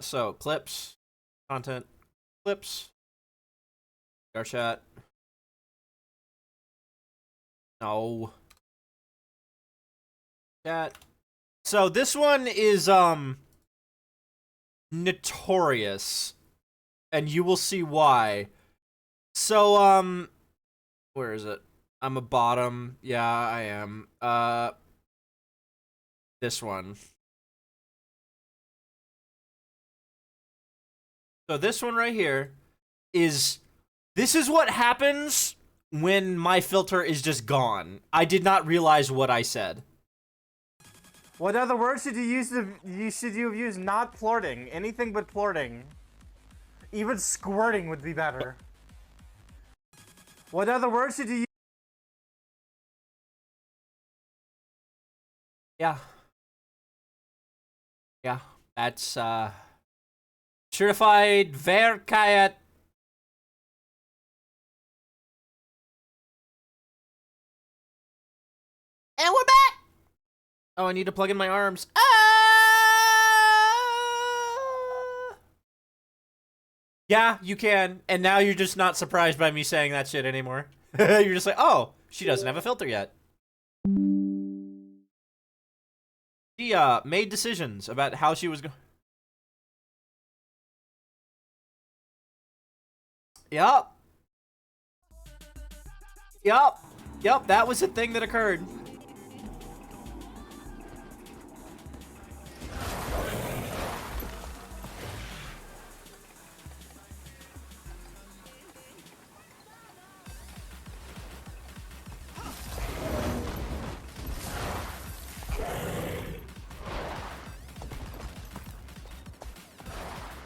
So clips, content, clips, our chat. No. Chat. So this one is, notorious. And you will see why. So, where is it? I'm a bottom. Yeah, I am. This one. So this one right here is, this is what happens when my filter is just gone. I did not realize what I said. What other word should you use? Should you have used not plorting? Anything but plorting. Even squirting would be better. What other word should you use? Yeah. Yeah, that's, certified Verkayat. And we're back! Oh, I need to plug in my arms. Yeah, you can. And now you're just not surprised by me saying that shit anymore. You're just like, oh, she doesn't have a filter yet. She, made decisions about how she was going. Yup. Yup. Yup, that was a thing that occurred.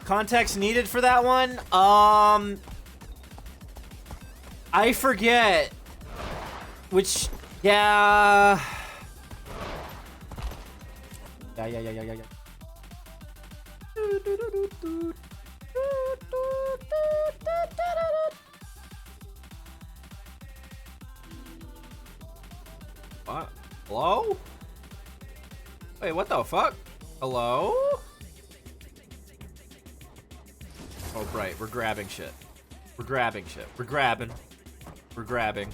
Context needed for that one? I forget. Which, yeah. Yeah. What? Hello? Wait, what the fuck? Hello? Oh, right, we're grabbing shit. We're grabbing shit. We're grabbing. We're grabbing.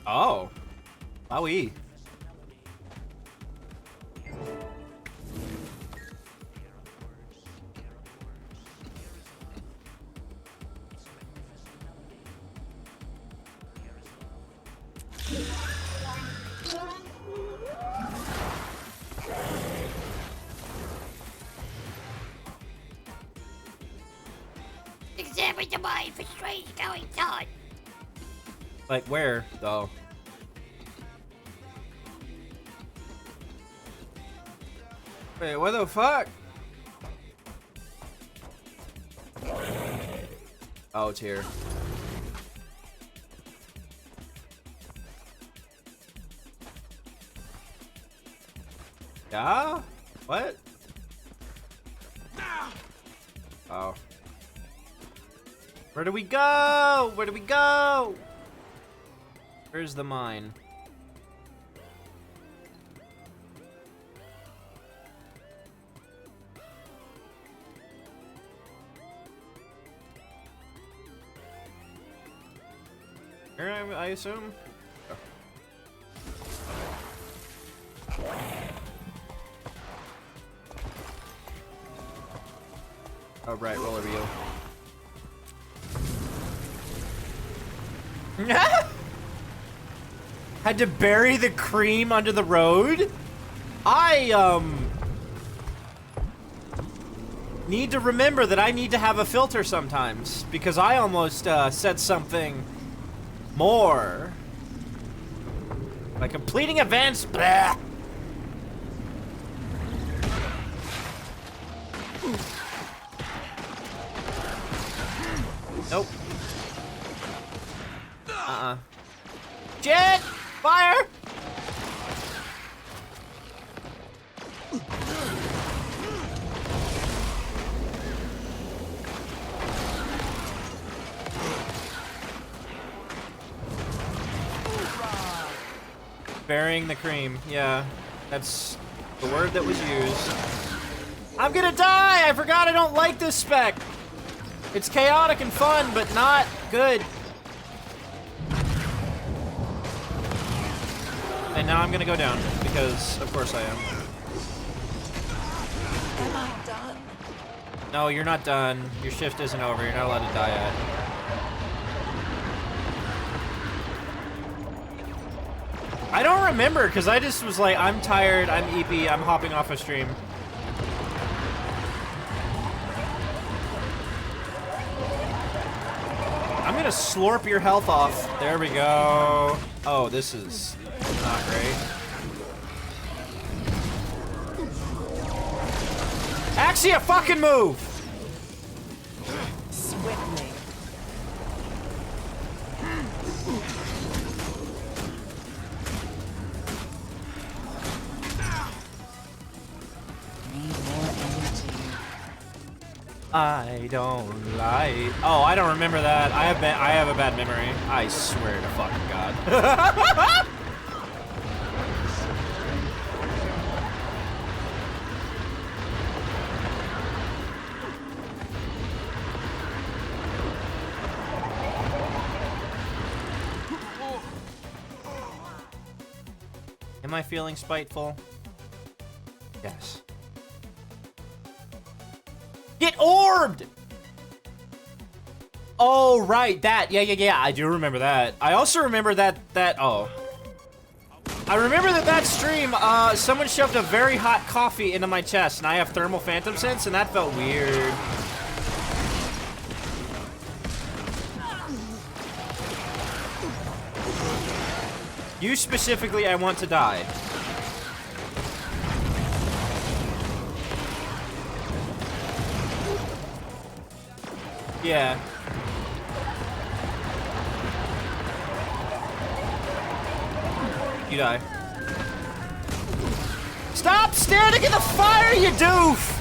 Oh. Wowie. way going on. Like where, though? Wait, what the fuck? Oh, it's here. Yeah? What? Oh. Where do we go? Where do we go? Where's the mine? Here, I assume? Oh, right, roller wheel. Had to bury the cream under the road? I, need to remember that I need to have a filter sometimes, because I almost, said something more. By completing events, blah. Nope. Jet! Fire! Burying the cream. Yeah, that's the word that was used. I'm gonna die! I forgot I don't like this spec. It's chaotic and fun, but not good. And now I'm gonna go down, because of course I am. Am I done? No, you're not done. Your shift isn't over. You're not allowed to die yet. I don't remember, because I just was like, I'm tired, I'm EP, I'm hopping off a stream. I'm gonna slurp your health off. There we go. Oh, this is not great. Axia, fucking move! Swiftly. I don't like. Oh, I don't remember that. I have a bad memory. I swear to fucking God. Am I feeling spiteful? Yes. Get orbed! Oh, right, that. Yeah. I do remember that. I also remember that, oh. I remember that stream, someone shoved a very hot coffee into my chest, and I have thermal phantom sense, and that felt weird. You specifically, I want to die. Yeah. You die. Stop standing in the fire, you doof!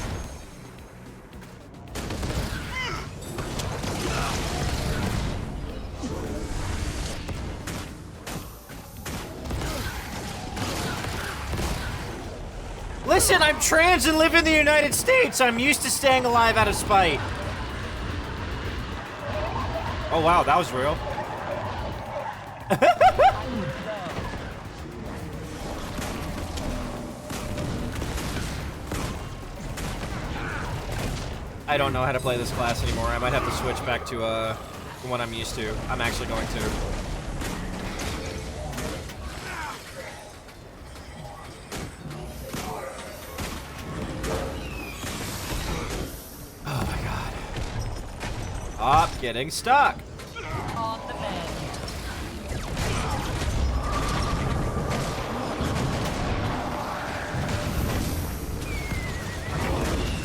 Listen, I'm trans and live in the United States. I'm used to staying alive out of spite. Oh wow, that was real. I don't know how to play this class anymore. I might have to switch back to what I'm used to. I'm actually going to. Oh my God. Stop getting stuck.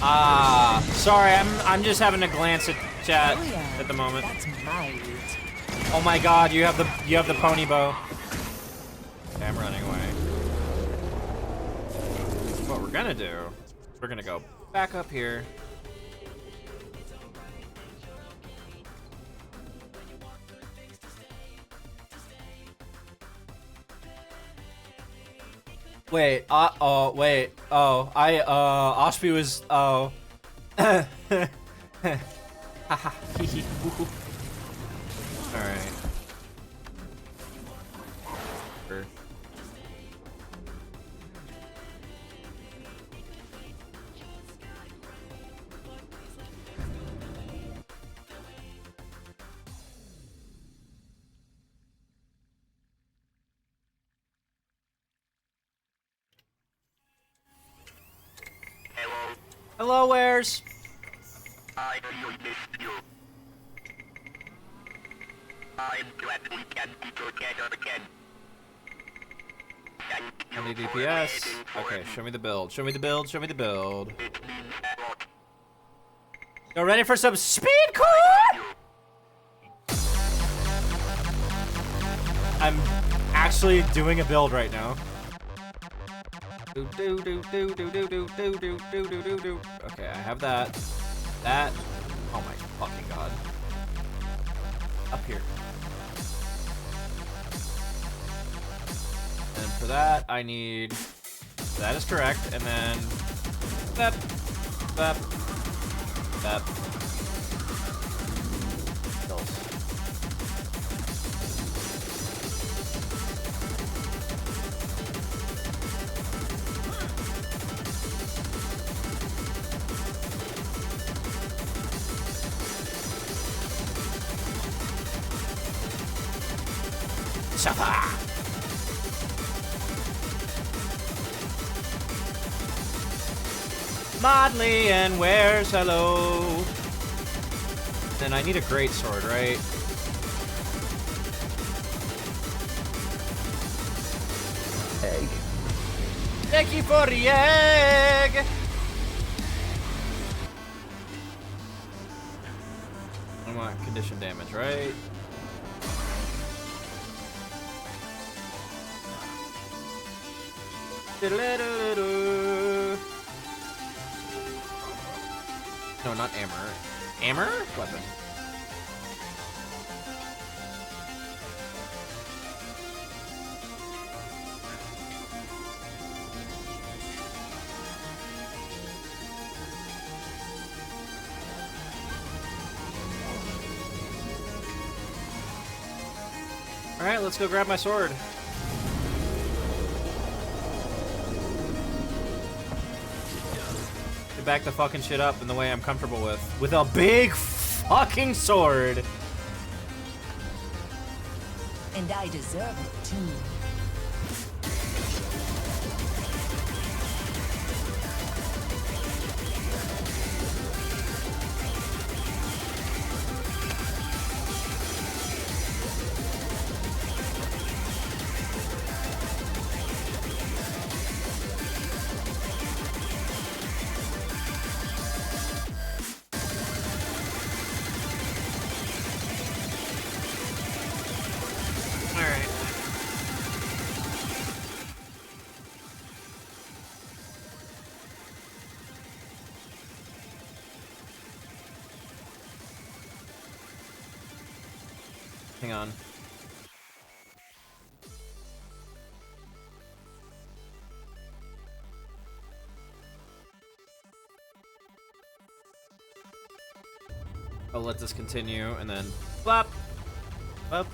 Sorry, I'm just having to glance at chat at the moment. That's my route. Oh my god, you have the pony bow. Okay, I'm running away. What we're gonna do, we're gonna go back up here. Wait, Oshby was, Alright. Sure. Hello, Wares. I missed you. I'm glad we can be together again. How many DPS? Okay, show me the build. Show me the build. Show me the build. Y'all ready for some speed core? I'm actually doing a build right now. Okay, I have that. That. Oh my fucking god. Up here. And for that, I need. That is correct. And then. That. That. That. Modley and Wares, hello. Then I need a great sword, right? Egg. Thank you for the egg. I want condition damage, right? No, not Amber. Amber? Weapon. Alright, let's go grab my sword. Back the fucking shit up in the way I'm comfortable with a big fucking sword. And I deserve it too. Hang on. I'll let this continue and then flop. What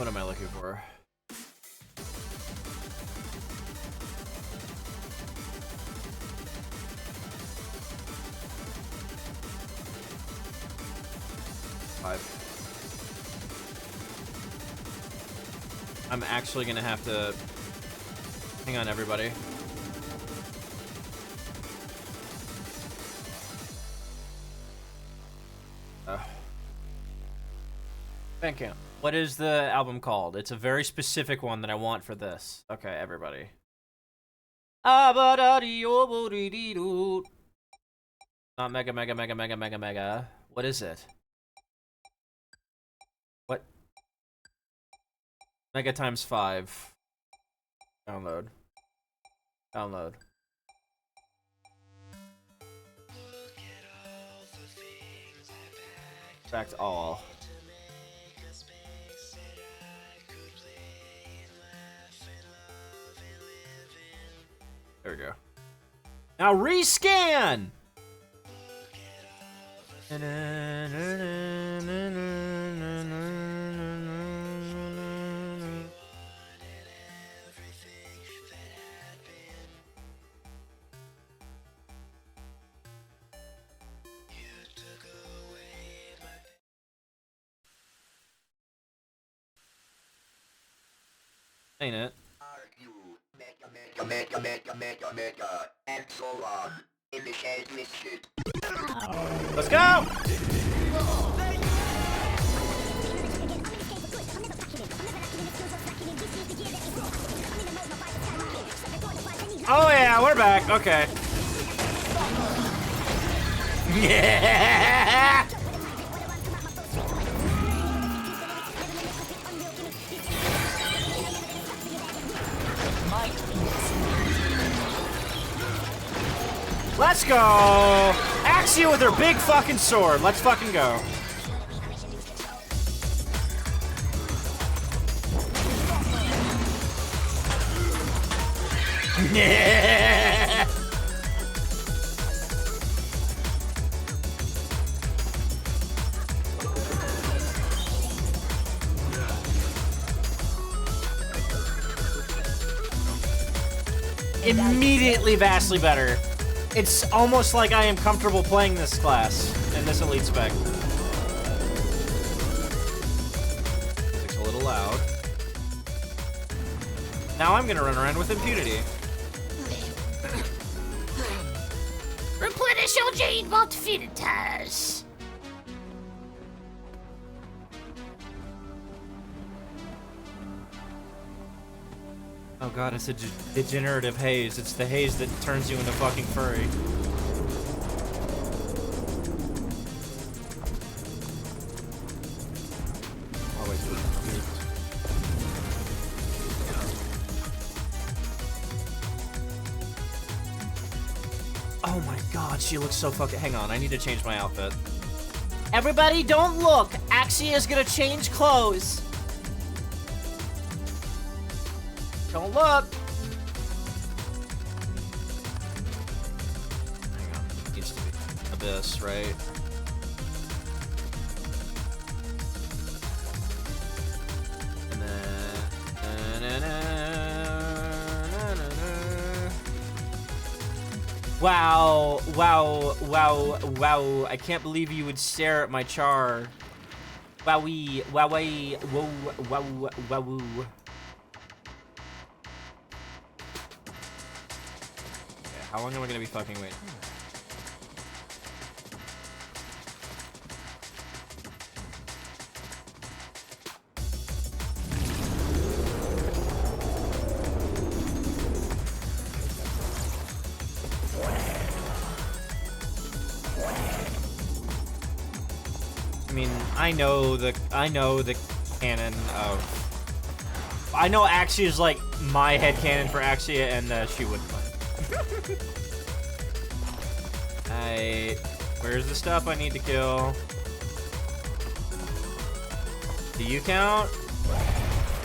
am I looking for? I'm actually gonna have to. Hang on, everybody. Thank you. What is the album called? It's a very specific one that I want for this. Okay, everybody. Not mega, mega, mega, mega, mega, mega. What is it? What? Mega times 5. Download. Download. Back to all. There we go. Now rescan! Ain't it? And so on. Initiate mission. Let's go! Oh yeah, we're back. Okay. Yeah! Let's go! Axia with her big fucking sword. Let's fucking go. Yeah! Immediately vastly better. It's almost like I am comfortable playing this class and this elite spec. Music's a little loud. Now I'm gonna run around with impunity. Replenish your Jade Vault filters. Oh god, it's a degenerative haze. It's the haze that turns you into fucking furry. Always good. Oh my god, she looks so fucking... Hang on, I need to change my outfit. Everybody don't look! Axia is gonna change clothes! Don't look! Hang on, it needs to be Abyss, right? And then... Wow, wow, wow, wow. I can't believe you would stare at my char. Wowie, wowie, whoa, wow, wow. How long am I gonna be fucking waiting? I mean, I know the canon of... I know Axia is like my headcanon for Axia, and she wouldn't mind. Where's the stuff I need to kill? Do you count?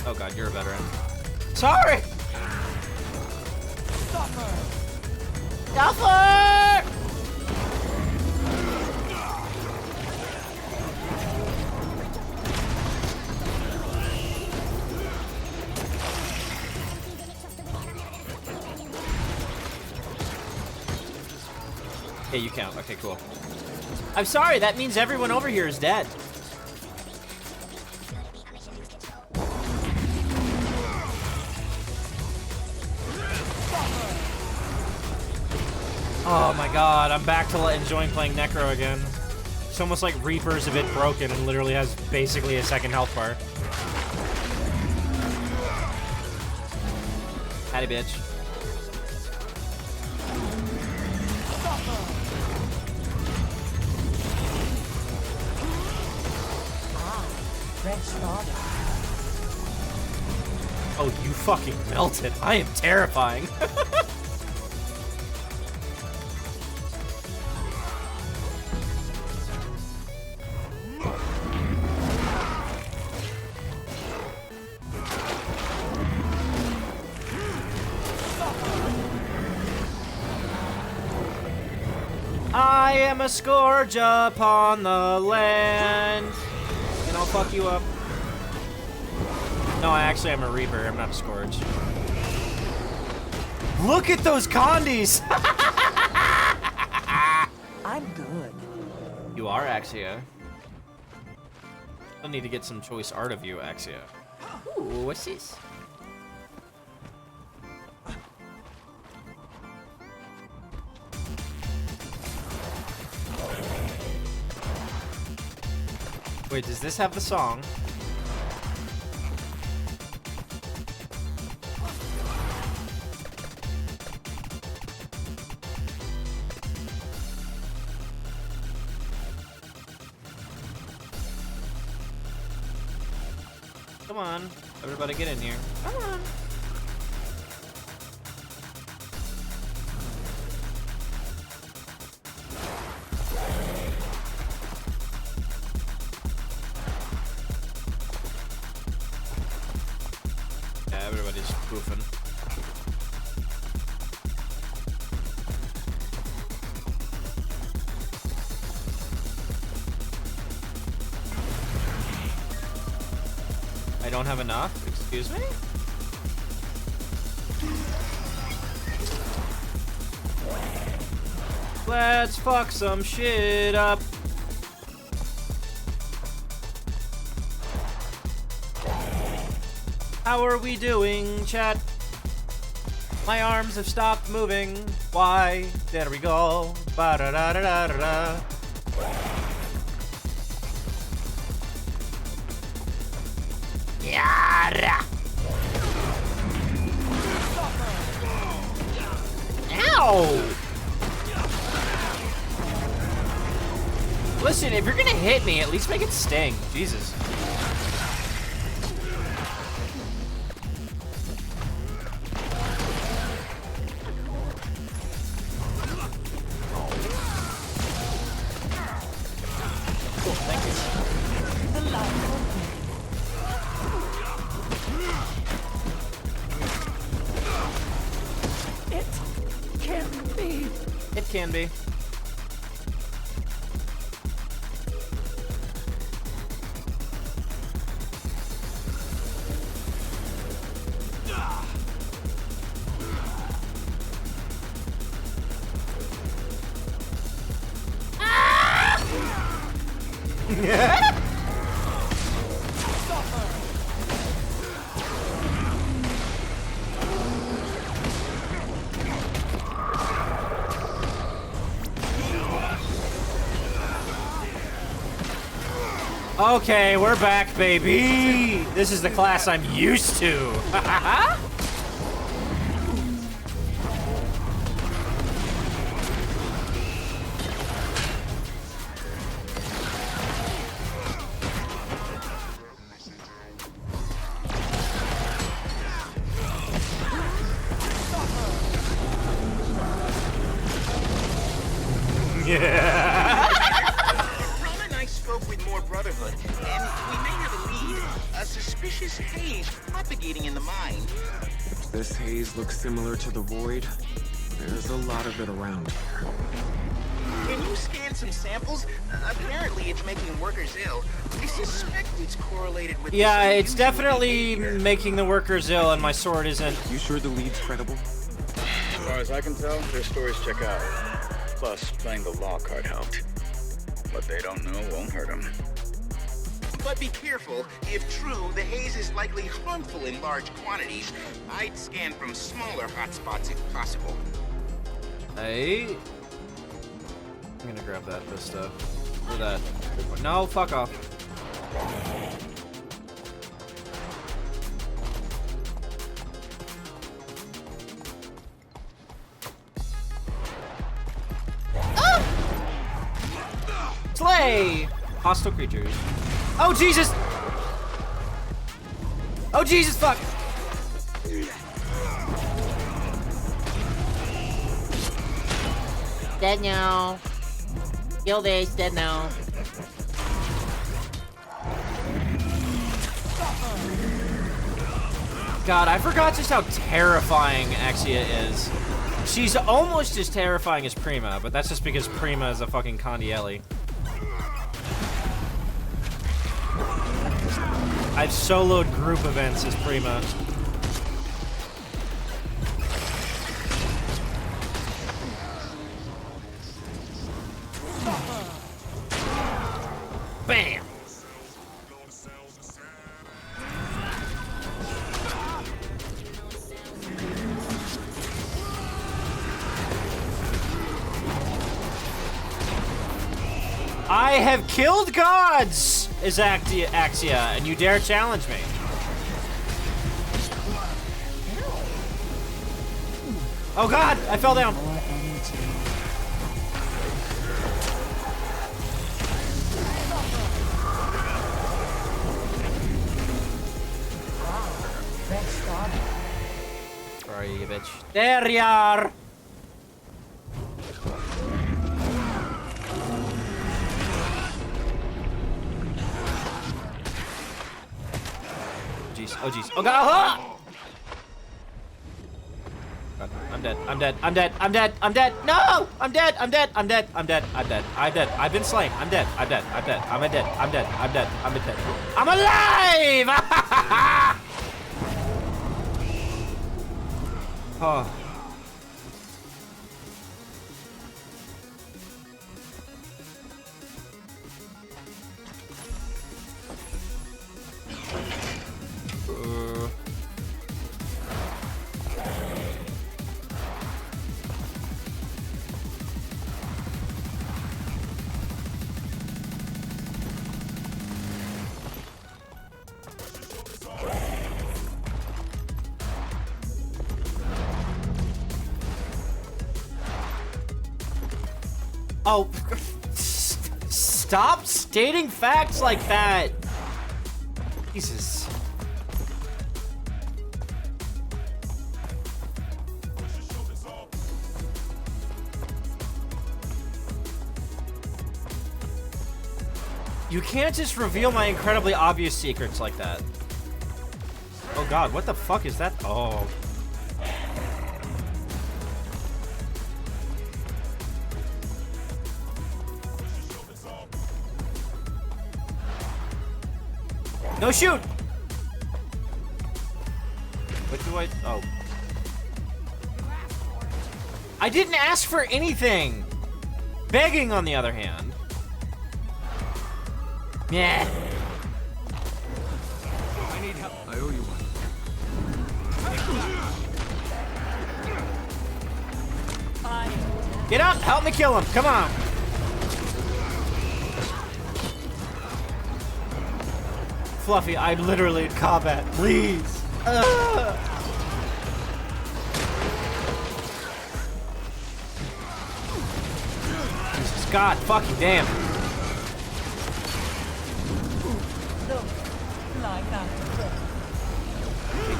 Oh god, you're a veteran. Sorry! Duffer! Yeah, you count. Okay, cool. I'm sorry, that means everyone over here is dead. Oh my god, I'm back to enjoying playing Necro again. It's almost like Reaper's a bit broken and literally has basically a second health bar. Hattie, bitch. Oh, you fucking melted. I am terrifying. I am a scourge upon the land. And I'll fuck you up. No, I actually am a Reaper. I'm not a Scourge. Look at those condies! I'm good. You are, Axia. I'll need to get some choice art of you, Axia. Ooh, what's this? Wait, does this have the song? Come on, everybody get in here. Come on. Yeah, everybody's poofing. I don't have enough? Excuse me? Let's fuck some shit up. How are we doing, chat? My arms have stopped moving. Why? There we go. Ba-da-da-da-da-da. Yara. Ow! Listen, if you're gonna hit me, at least make it sting. Jesus. Cool, thank you. It can be. Okay, we're back, baby. This is the class I'm used to. Yeah. Ron and I spoke with more Brotherhood, and we may have a lead. A suspicious haze propagating in the mine. If this haze looks similar to the void, there's a lot of it around here. Can you scan some samples? Apparently it's making workers ill. I suspect it's correlated with... Yeah, it's definitely making the workers ill, and my sword isn't. You sure the lead's credible? As far as I can tell, their stories check out. Plus, playing the law card helped. What they don't know won't hurt them. But be careful. If true, the haze is likely harmful in large quantities. I'd scan from smaller hotspots if possible. Hey. I'm gonna grab that Vista. For that. No, fuck off. Slay! Hostile creatures. Oh, Jesus! Oh, Jesus, fuck! Dead now. Kill this, dead now. God, I forgot just how terrifying Axia is. She's almost as terrifying as Prima, but that's just because Prima is a fucking Condielli. I've soloed group events as Prima. Bam! I have killed gods, is Axia, and you dare challenge me. Oh God, I fell down. Where are you, bitch? There you are. Oh jeez. Oh God. Ah! God, I'm dead. I'm dead. I'm dead. I'm dead. I'm dead. No! I'm dead. I'm dead. I'm dead. I'm dead. I'm dead. I'm dead. I've been slain. I'm dead. I'm dead. I'm dead. I'm dead. I'm dead. I'm dead. I'm dead. I'm alive! Oh. Oh, stop stating facts like that. Jesus. You can't just reveal my incredibly obvious secrets like that. Oh God, what the fuck is that? Oh. No, shoot! What do I... Oh. I didn't ask for anything! Begging, on the other hand. Yeah. I need help. I owe you one. Get up! Help me kill him! Come on! Fluffy, I'm literally in combat. Please! Jesus, God fucking damn.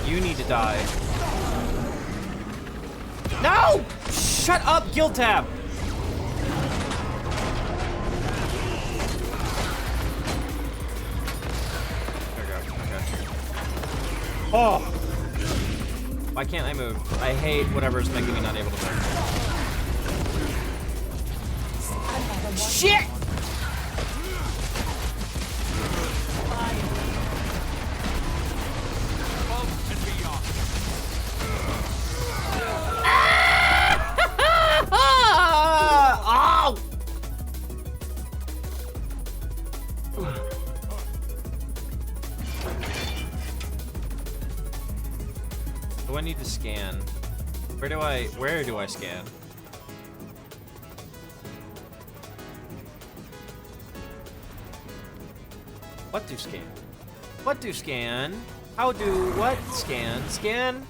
You need to die. No! Shut up, Guild Tab! Oh! Why can't I move? I hate whatever's making me not able to move. Shit! Oh! Do I need to scan? Where do I scan? What do scan? What do scan? How do what scan? Scan?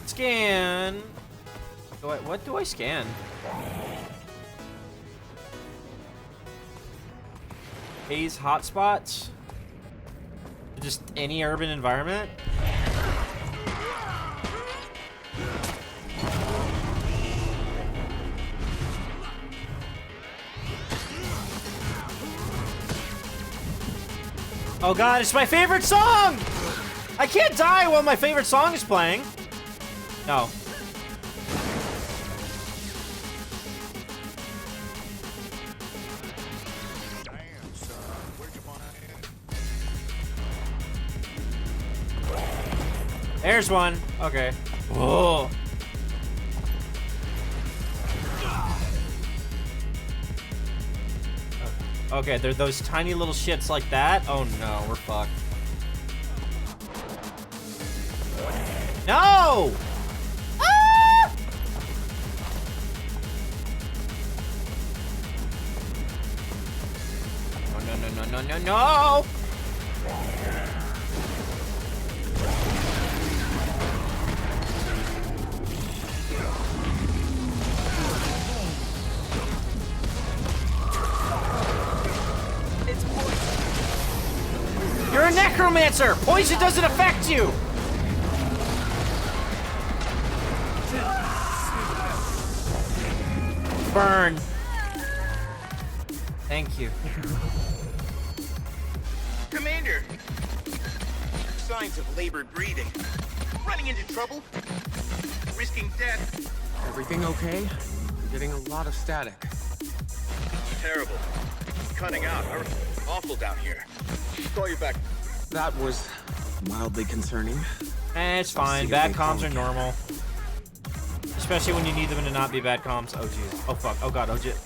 Scan? What do I scan? Haze hotspots? Just any urban environment? Oh god, it's my favorite song! I can't die while my favorite song is playing. No. There's one. Okay. Whoa. Okay, they're those tiny little shits like that. Oh no, we're fucked. No! Ah! No! You're a necromancer! Poison doesn't affect you! Burn. Thank you. Commander! Signs of labored breathing. Running into trouble? Risking death? Everything okay? We're getting a lot of static. Terrible. Cutting out. Awful down here. Call you back. That was mildly concerning. It's fine. Bad comms are normal. Especially when you need them to not be bad comms. Oh, jeez. Oh, fuck. Oh, God. Oh, shit.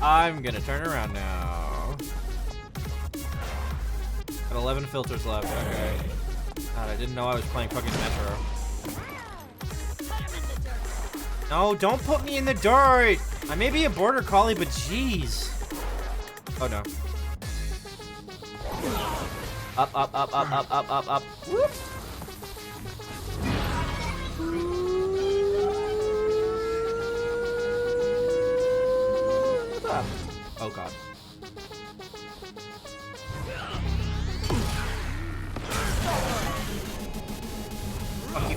I'm gonna turn around now. Got 11 filters left. Okay. God, I didn't know I was playing fucking Metro. No, don't put me in the dirt! I may be a border collie, but jeez. Oh, no. Up, up, up, up, up, up, up, up. Whoop. Up. Oh, God.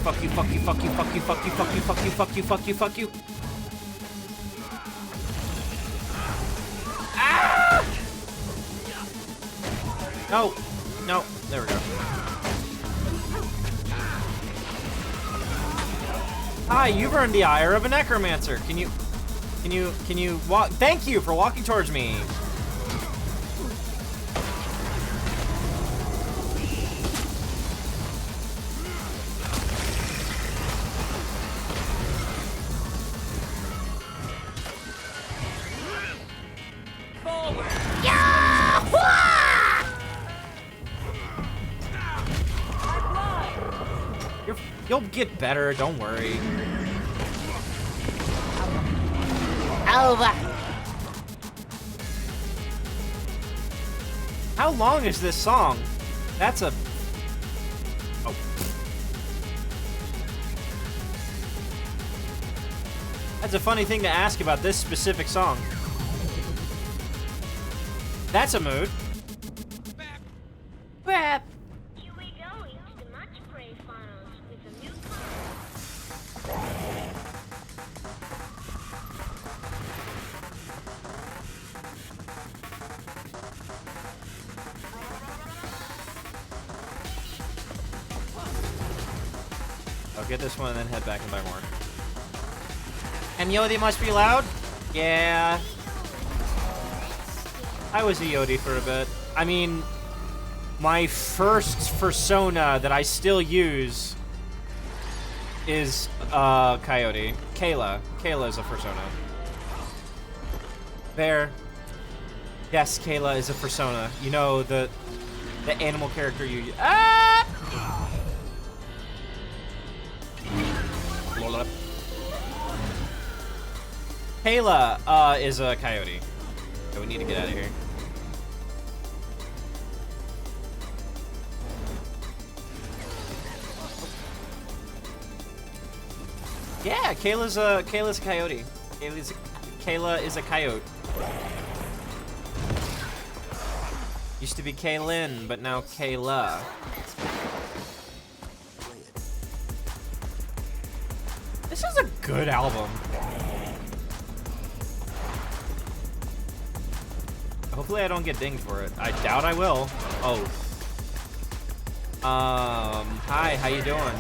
Fuck you, fuck you, fuck you, fuck you, fuck you, fuck you, fuck you, fuck you, fuck you, fuck you. Ah! No, no, there we go. Hi, you've earned the ire of a necromancer. Can you walk? Thank you for walking towards me. You'll get better, don't worry. Over. How long is this song? That's a... Oh. That's a funny thing to ask about this specific song. That's a mood. Crap. I'll get this one and then head back and buy more. And Yodi must be loud? Yeah. I was a Yodi for a bit. I mean, my first persona that I still use is Coyote. Kayla. Kayla is a persona. There. Yes, Kayla is a persona. You know, the animal character you... Ah! Kayla is a coyote. So we need to get out of here. Yeah, Kayla's a coyote. Kayla is a coyote. Used to be Kaylin, but now Kayla. This is a good album. Hopefully I don't get dinged for it. I doubt I will. Oh. Hi, how you doing?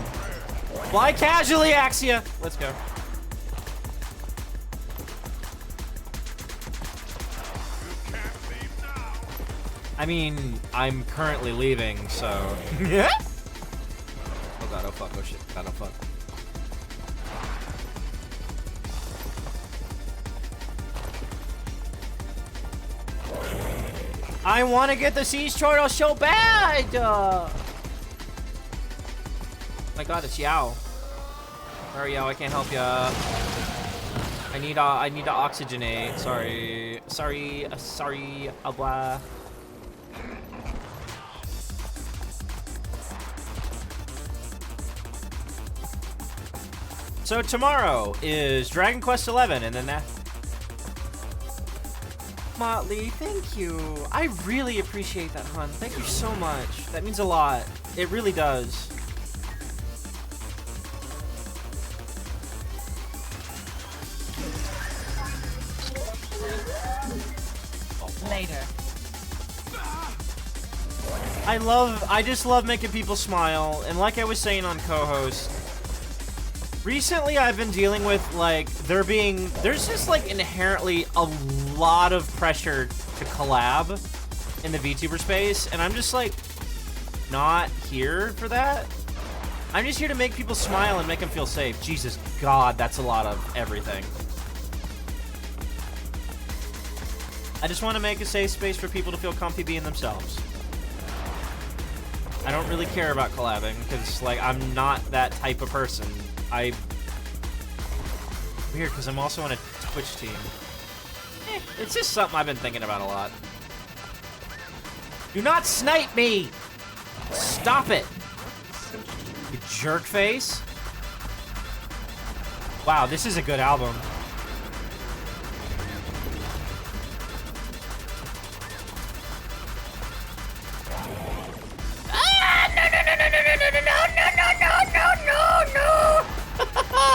Fly casually, Axia! Let's go. I mean, I'm currently leaving, so... Yeah? Oh god, oh fuck, oh shit, god, oh fuck. I want to get the siege turtle so bad! Oh my god, it's Yao. Sorry, Yao, I can't help ya. I need to oxygenate. Sorry, blah. So tomorrow is Dragon Quest XI, and then that... Motley, thank you. I really appreciate that, hun. Thank you so much. That means a lot. It really does. Later. I just love making people smile, and like I was saying on co-host, recently I've been dealing with, like, there's just, like, inherently a lot of pressure to collab in the VTuber space, and I'm just, like, not here for that. I'm just here to make people smile and make them feel safe. Jesus God, that's a lot of everything. I just want to make a safe space for people to feel comfy being themselves. I don't really care about collabing, because, like, I'm not that type of person. Weird, because I'm also on a Twitch team. It's just something I've been thinking about a lot. Do not snipe me! Stop it! You jerk face. Wow, this is a good album.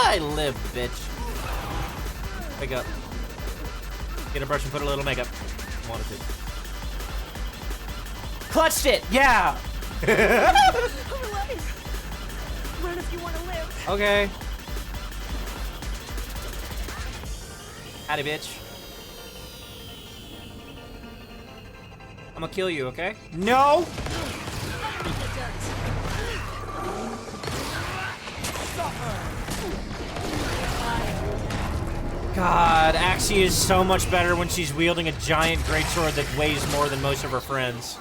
I lived, bitch. Wake up. Get a brush and put a little makeup. Wanted to. Clutched it! Yeah! Run if you want to live. Okay. Howdy, bitch. I'm gonna kill you, okay? No! God, Axie is so much better when she's wielding a giant greatsword that weighs more than most of her friends.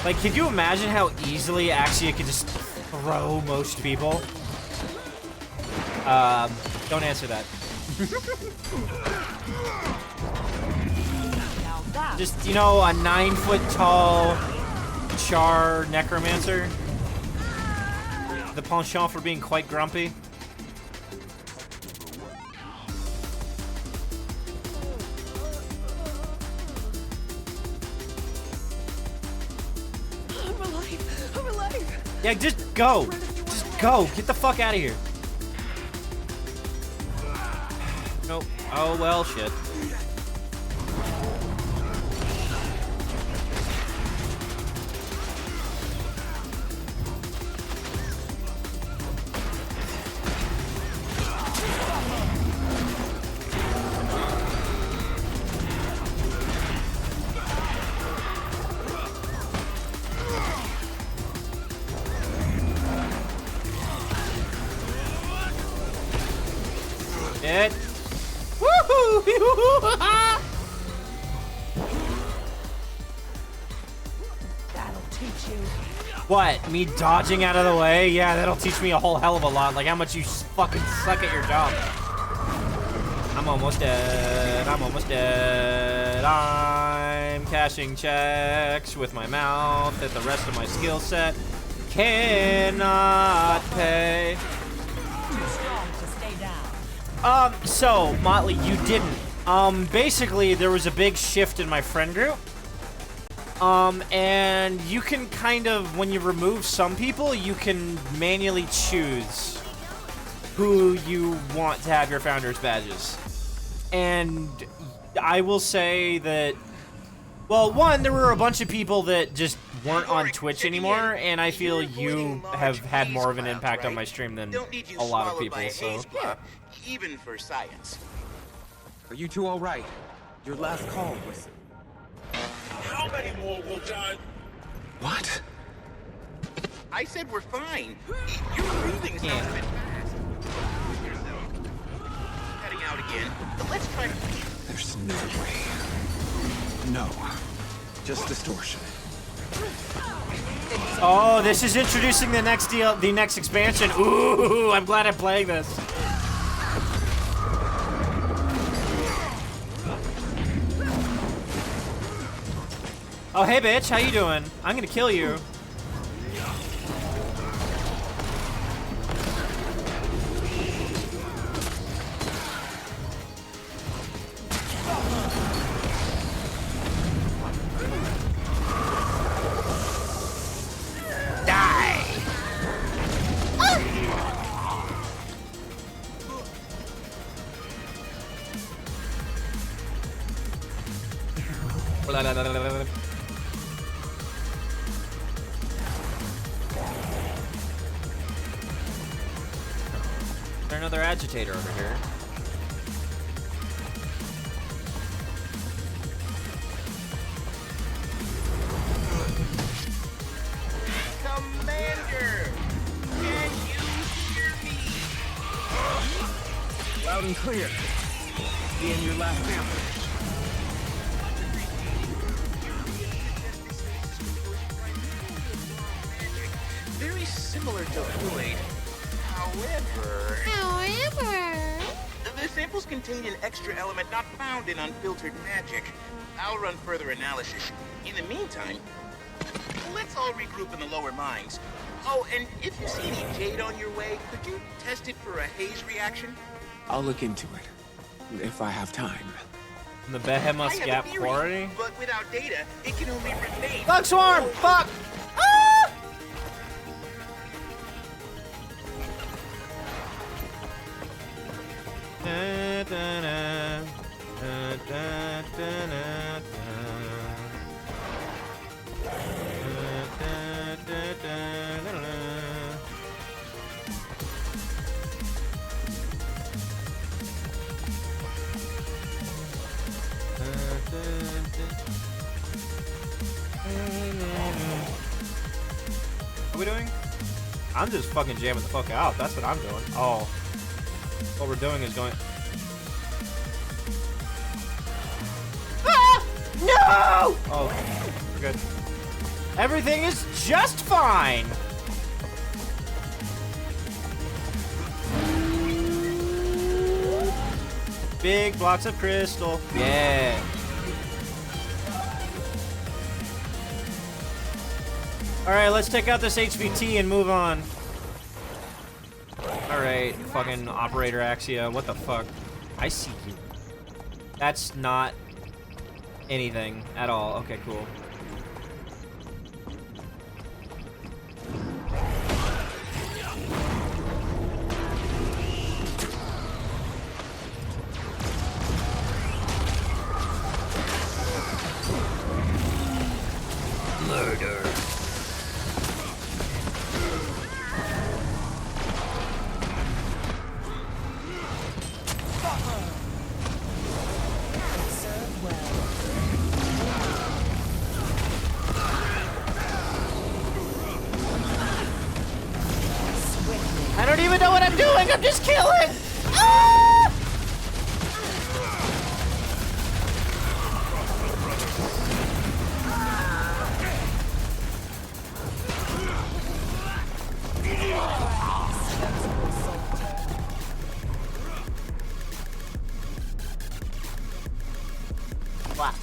Like, could you imagine how easily Axia could just throw most people? Don't answer that. Just, you know, a 9-foot-tall Char necromancer. The penchant for being quite grumpy. I'm alive. Yeah, just go. Just go. Get the fuck out of here. Nope. Oh, well, shit. It. Woohoo! That'll teach you. What? Me dodging out of the way? Yeah, that'll teach me a whole hell of a lot. Like how much you fucking suck at your job. I'm almost dead. I'm almost dead. I'm cashing checks with my mouth that the rest of my skill set cannot pay. Too strong to stay down. So, Motley, you didn't. Basically, there was a big shift in my friend group. And you can kind of, when you remove some people, you can manually choose who you want to have your founders badges. And I will say that, well, one, there were a bunch of people that just weren't on Twitch anymore, and I feel you have had more of an impact on my stream than a lot of people, so. Even for science. Are you two all right? Your last call was... How many more will die? What? I said we're fine. You're breathing sounds a bit fast. Heading out again. But let's try to... There's no way. No. Just distortion. Oh, this is introducing the next expansion. Ooh, I'm glad I'm playing this. Oh, hey, bitch, how you doing? I'm gonna kill you. Die! Blah, blah, blah, blah, blah. There's another agitator over here. Commander! Can you hear me? Loud and clear. Be in your last sample. Very similar to Kool-Aid. However, the samples contain an extra element not found in unfiltered magic. I'll run further analysis. In the meantime, let's all regroup in the lower mines. Oh, and if you see any jade on your way, could you test it for a haze reaction? I'll look into it. If I have time. The Behemoth I Gap have a theory, Quarry? but without data, it can only remain. Bug Swarm! Fuck! Ah! Da, da, da. Da, da, da, da, What are we doing? I'm just fucking jamming the fuck out. That's what I'm doing. Oh. What we're doing is going... Ah! No! Oh, we're good. Everything is just fine. Big blocks of crystal. Yeah. Alright, let's take out this HVT and move on. Alright, fucking Operator Axia. What the fuck? I see you. That's not anything at all. Okay, cool. Murder. I don't even know what I'm doing. I'm just killing. Ah! Fuck.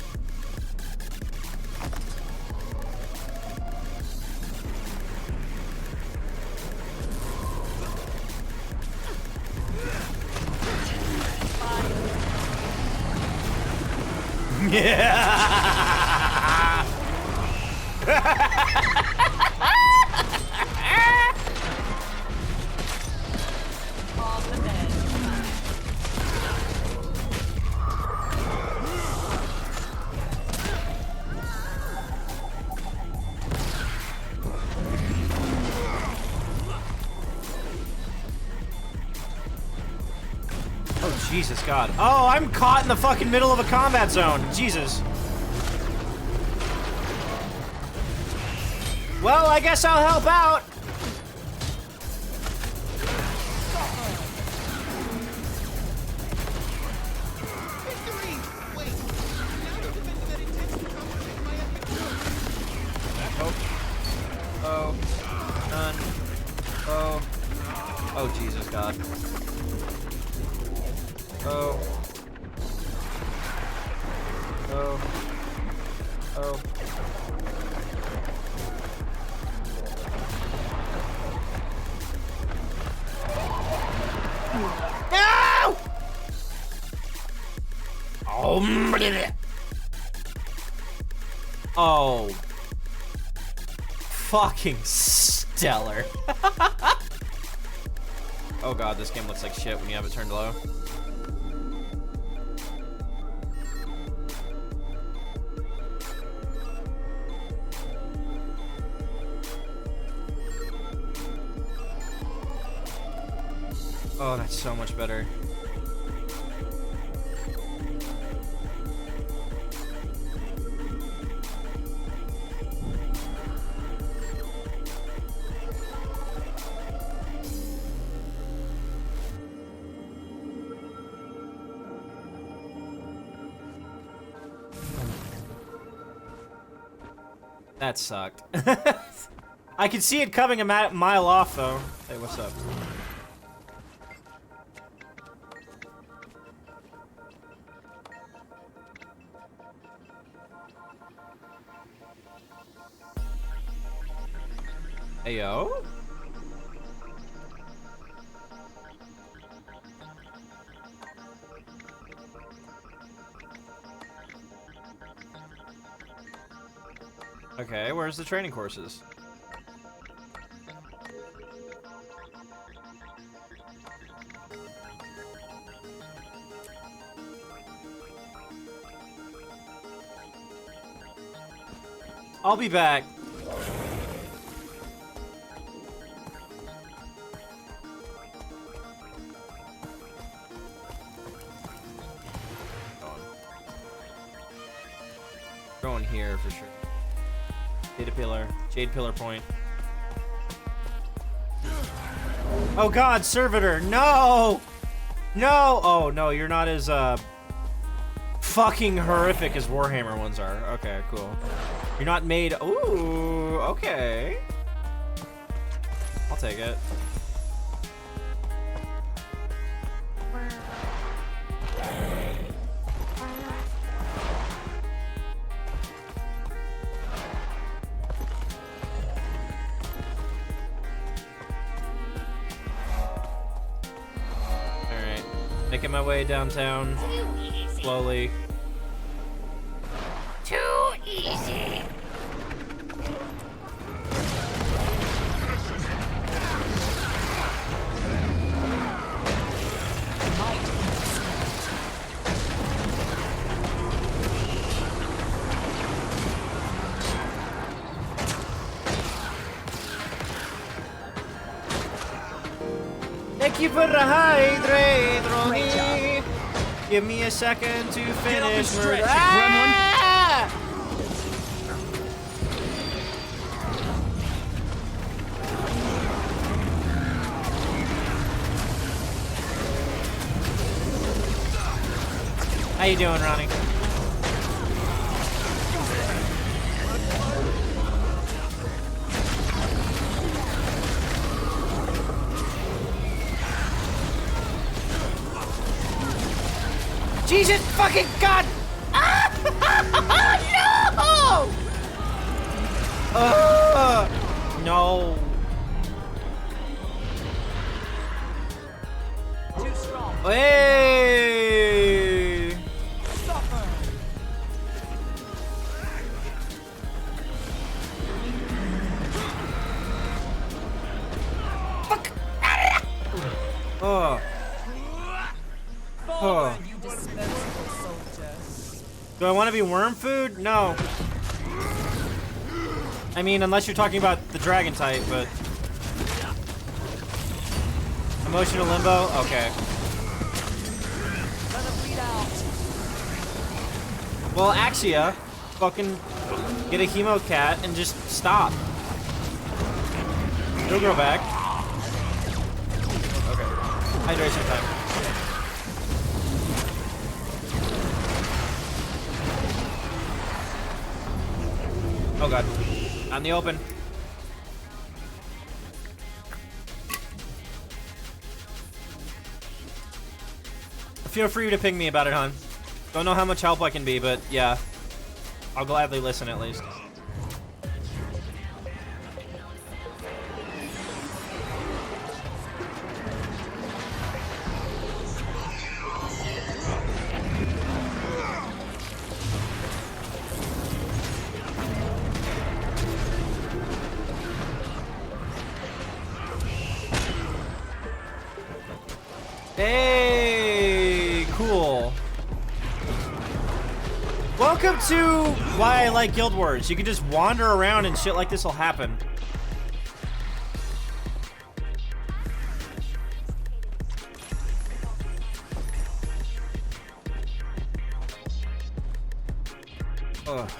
Oh, Jesus God. Oh, I'm caught in the fucking middle of a combat zone. Jesus. Well, I guess I'll help out. Oh. None. Oh. Oh, Jesus God. Oh. Oh. Oh. No! Oh. Oh. Fucking stellar. Oh God, this game looks like shit when you have it turned low. Oh, that's so much better. That sucked. I could see it coming a mile off, though. Hey, what's up? Ayo? Okay, where's the training courses? I'll be back. Going here for sure. Jade Pillar Point. Oh God, Servitor, no! No! Oh no, you're not as fucking horrific as Warhammer ones are. Okay, cool. You're not made. Ooh, okay. I'll take it. Alright. Making my way downtown. Slowly. Too easy. Thank you for the hydrate, Ronnie. Give me a second to finish murder. Ah! How you doing, Ronnie? Jesus fucking God! Ah! No. Too strong. Hey. Suffer. Oh. Forward, you dispensable soldier. Do I want to be worm food? No. I mean, unless you're talking about the dragon type, but... Emotional limbo? Okay. Let him bleed out. Well, Axia, fucking get a hemo cat and just stop. He'll grow back. Okay. Hydration time. Oh god. Out in the open. Feel free to ping me about it, hon. Don't know how much help I can be, but yeah. I'll gladly listen at least. Hey, cool. Welcome to why I like Guild Wars. You can just wander around and shit like this will happen. Ugh.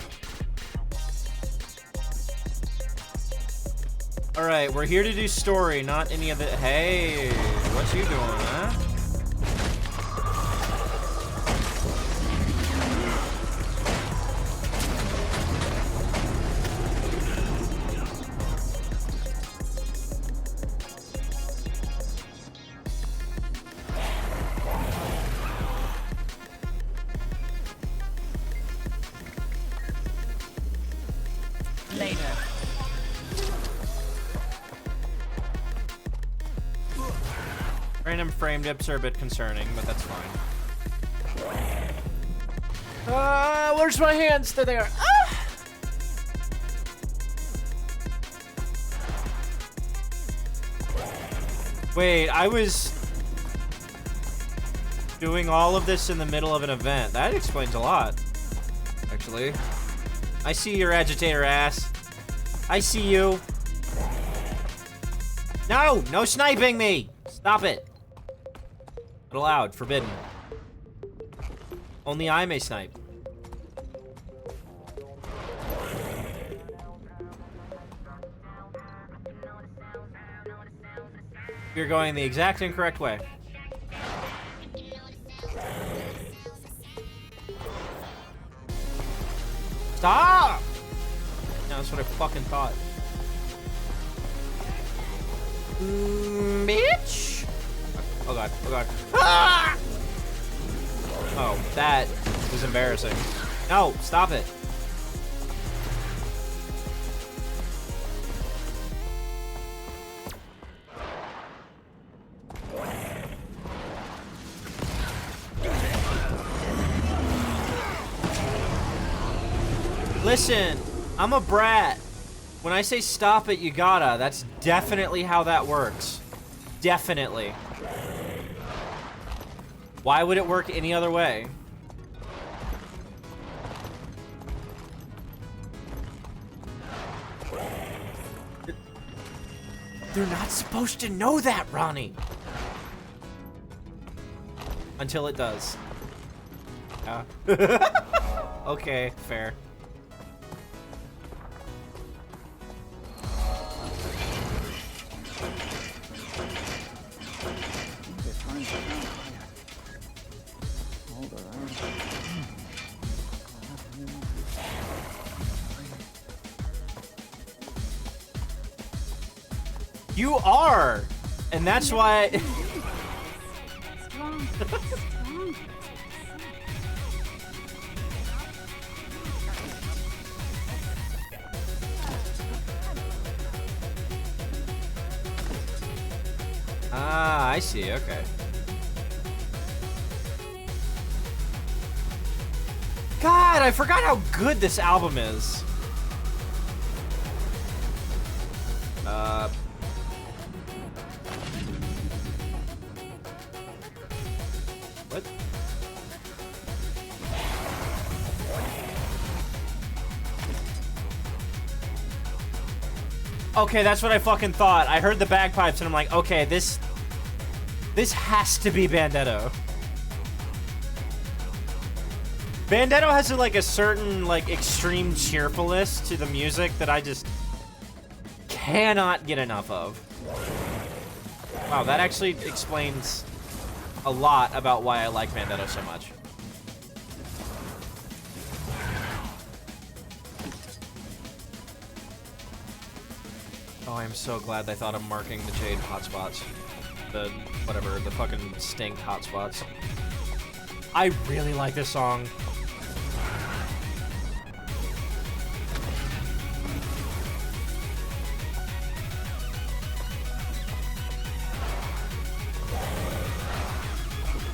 All right, we're here to do story, not any of the. Hey, what you doing, huh? Later. Random frame dips are a bit concerning, but that's fine. Where's my hands? There they are. Ah! Wait, I was doing all of this in the middle of an event. That explains a lot, actually. I see your agitator ass. I see you. No! No sniping me! Stop it. Not allowed. Forbidden. Only I may snipe. You're going the exact incorrect way. Stop! No, that's what I fucking thought. Bitch! Oh god, oh god. Ah! Oh, that was embarrassing. No, stop it. Listen, I'm a brat. When I say stop it, you gotta. That's definitely how that works. Definitely. Why would it work any other way? They're not supposed to know that, Ronnie. Until it does. Yeah. Okay, fair. You are, and that's why. Ah, I see. Okay. God, I forgot how good this album is. What? Okay, that's what I fucking thought. I heard the bagpipes and I'm like, okay, this has to be Bandetto. Bandetto has like a certain like extreme cheerfulness to the music that I just cannot get enough of. Wow, that actually explains a lot about why I like Bandetto so much. Oh, I am so glad they thought of marking the Jade hotspots. The, whatever, the fucking stink hotspots. I really like this song.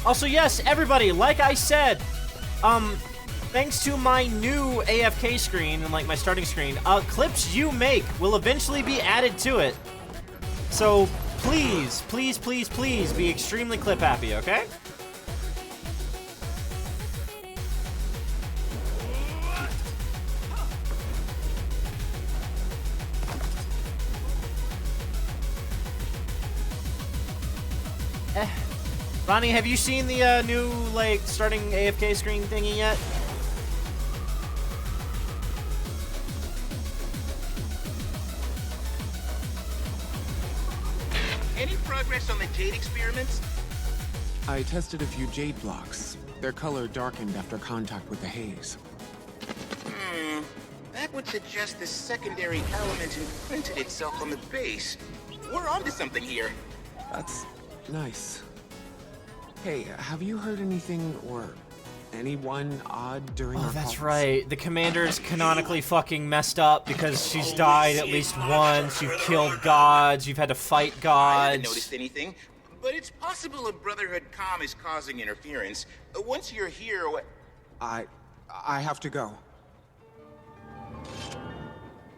Also, yes, everybody, like I said, thanks to my new AFK screen and like my starting screen, clips you make will eventually be added to it. So please, please, please, please be extremely clip happy, okay? Ronnie, have you seen the new, like, starting AFK screen thingy yet? Any progress on the Jade experiments? I tested a few jade blocks. Their color darkened after contact with the haze. That would suggest the secondary element imprinted itself on the base. We're onto something here. That's nice. Hey, have you heard anything or anyone odd during our That's calls? right. The commander's canonically fucking messed up because she's died at least once. You've killed gods. You've had to fight I gods. haven't noticed anything, but it's possible a Brotherhood comm is causing interference. Once you're here, I have to go.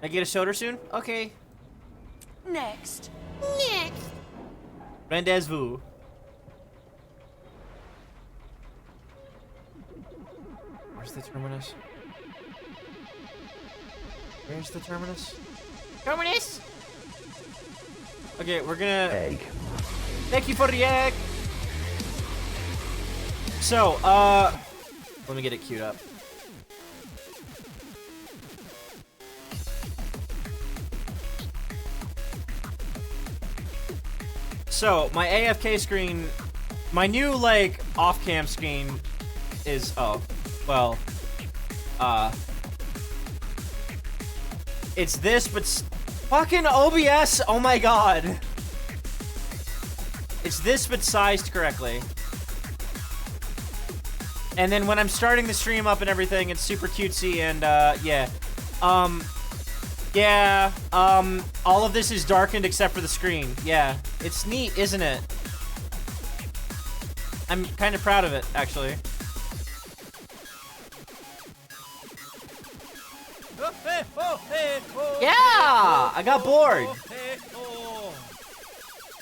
I get a soda soon? Okay. Next. Rendezvous. Where's the terminus? Where's the terminus? Terminus! Okay, we're gonna... Egg. Thank you for the egg! So, let me get it queued up. So, my AFK screen, my new, like, off-cam screen is, it's this, but fucking OBS, oh my god. It's this, but sized correctly. And then when I'm starting the stream up and everything, it's super cutesy and, yeah. All of this is darkened except for the screen. Yeah, it's neat, isn't it? I'm kind of proud of it, actually. Yeah! I got bored.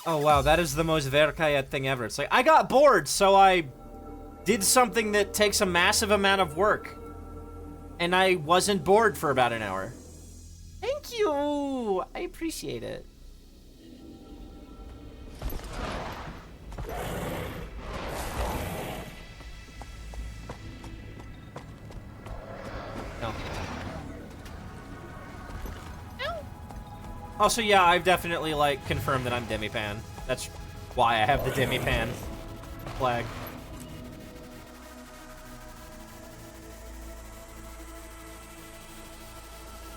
Oh, wow, that is the most Verkayet thing ever. It's like, I got bored, so I did something that takes a massive amount of work. And I wasn't bored for about an hour. Thank you! I appreciate it. No. Also, yeah, I've definitely, like, confirmed that I'm Demipan. That's why I have the Demipan flag.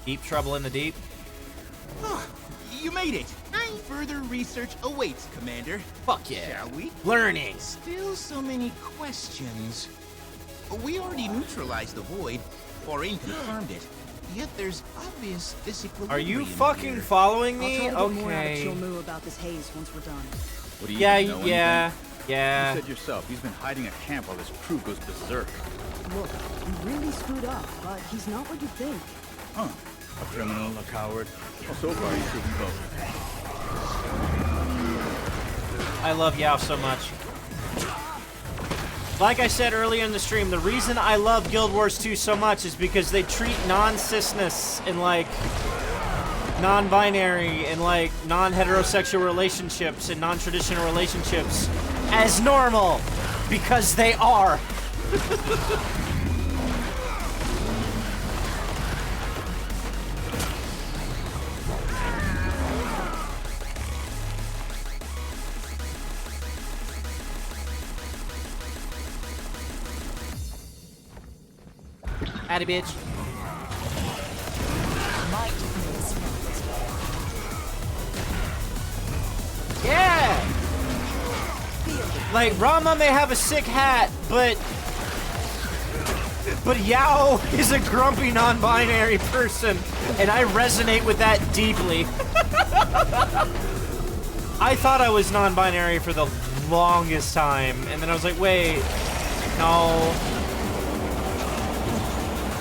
Deep trouble in the deep. You made it! Further research awaits, Commander. Fuck yeah. Shall we? Learning. Still so many questions. We already neutralized the void, or confirmed it. Yet there's obvious disequilibrium. Are you fucking following me? I'll try to get more out of Okay. Chilmu about this haze once we're done. What do you Yeah, know yeah, anything? yeah. You said yourself, he's been hiding at camp while his crew goes berserk. Look, he really screwed up, but he's not what you think. Huh. A criminal, a coward. Well, so far he's proven both. I love Yao so much. Like I said earlier in the stream, the reason I love Guild Wars 2 so much is because they treat non-cisness and, like, non-binary and, like, non-heterosexual relationships and non-traditional relationships as normal. Because they are. Addy bitch. Yeah! Like, Rama may have a sick hat, but Yao is a grumpy non-binary person, and I resonate with that deeply. I thought I was non-binary for the longest time, and then I was like, wait, no.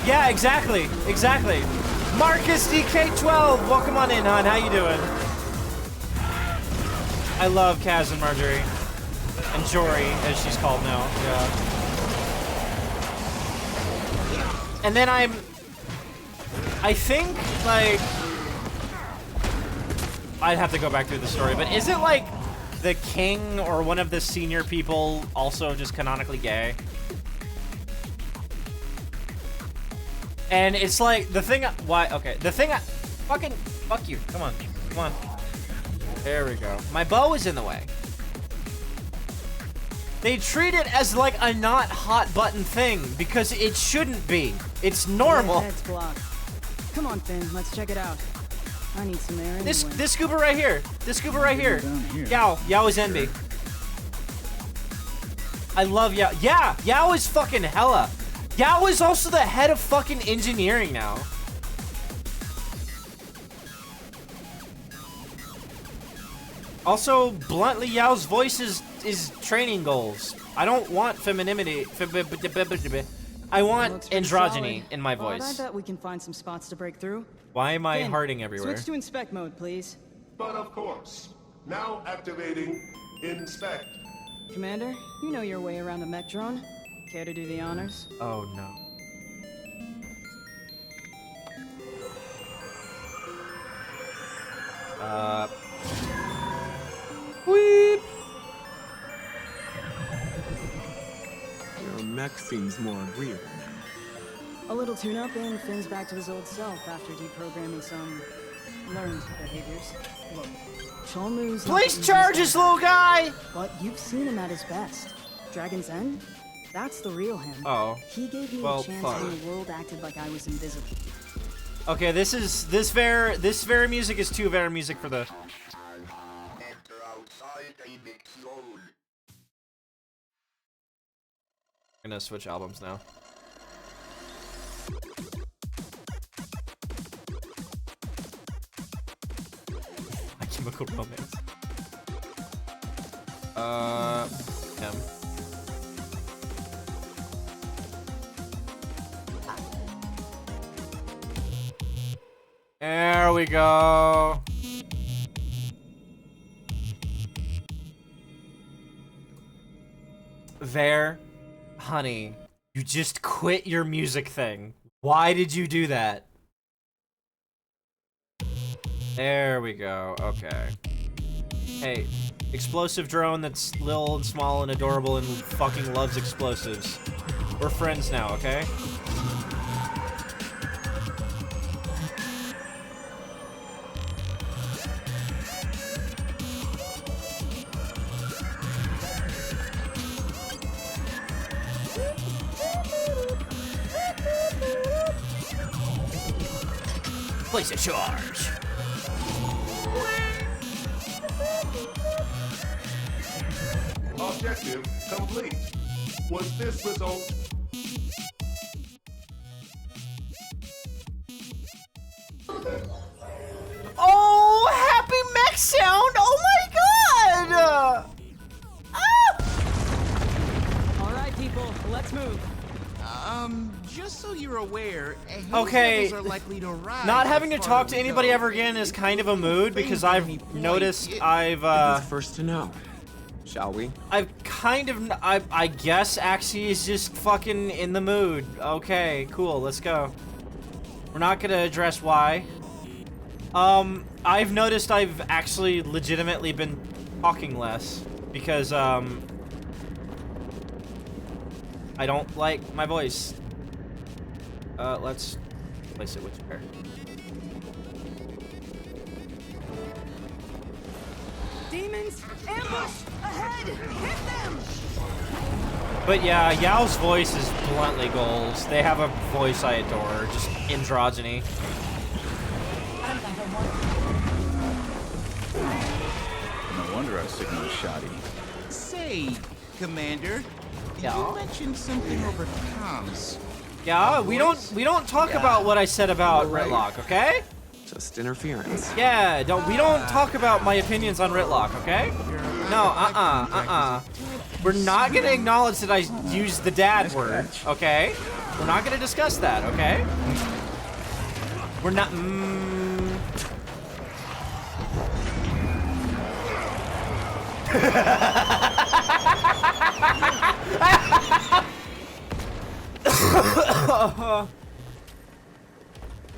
Yeah, exactly, exactly. Marcus DK12, welcome on in, hon. How you doing? I love Kaz and Marjorie. And Jory, as she's called now. Yeah. And then I think, like, I'd have to go back through the story, but is it like the king or one of the senior people also just canonically gay? And it's like, the thing, fucking, fuck you, come on, come on. There we go. My bow is in the way. They treat it as like a not hot button thing because it shouldn't be. It's normal. Head's blocked. Come on, Finn, let's check it out. I need some air anyway. This scuba right here. This scuba right here. Yao is NB. I love Yao. Yeah, Yao is fucking hella. Yao is also the head of fucking engineering now. Also, bluntly, Yao's voice is training goals. I don't want femininity. I want androgyny in my voice. I bet we can find some spots to break through. Why am I Finn, hearting everywhere? Switch to inspect mode, please. But of course. Now activating inspect. Commander, you know your way around a mech drone. Care to do the honors? Oh no. Weep. Your mech seems more agreeable now. A little tune-up and Finn's back to his old self after deprogramming some learned behaviors. Look, Cholmu's Please charge this little guy! But you've seen him at his best. Dragon's End? That's the real him. Oh. He gave me Well, a chance fuck. when the world acted like I was invisible. Okay, this very music is too very music for the. I'm gonna switch albums now. My Chemical Romance. M. There we go. There, honey, you just quit your music thing. Why did you do that? There we go. Okay. Hey, explosive drone that's little and small and adorable and fucking loves explosives. We're friends now, okay? Place a charge. Objective complete. Was this result? Oh, happy mech sound! Oh my god! people. Let's move. Just so you're aware, Okay, levels are likely to rise not having the to farther talk to we anybody go. ever again is kind of a mood because I've noticed I've Be the first to know. Shall we? I've kind of I guess Axie is just fucking in the mood. Okay, cool, let's go. We're not gonna address why. I've noticed I've actually legitimately been talking less because I don't like my voice. Let's place it with her. Demons, ambush ahead! Hit them! But yeah, Yao's voice is bluntly goals. They have a voice I adore, just androgyny. No wonder our signal is shoddy. Say, Commander, Yeah? you mentioned something over comms. Yeah, we don't talk about what I said about Ritlock, okay? Just interference. Yeah, we don't talk about my opinions on Ritlock, okay? No, We're not gonna acknowledge that I used the dad word, okay? We're not gonna discuss that, okay? We're not.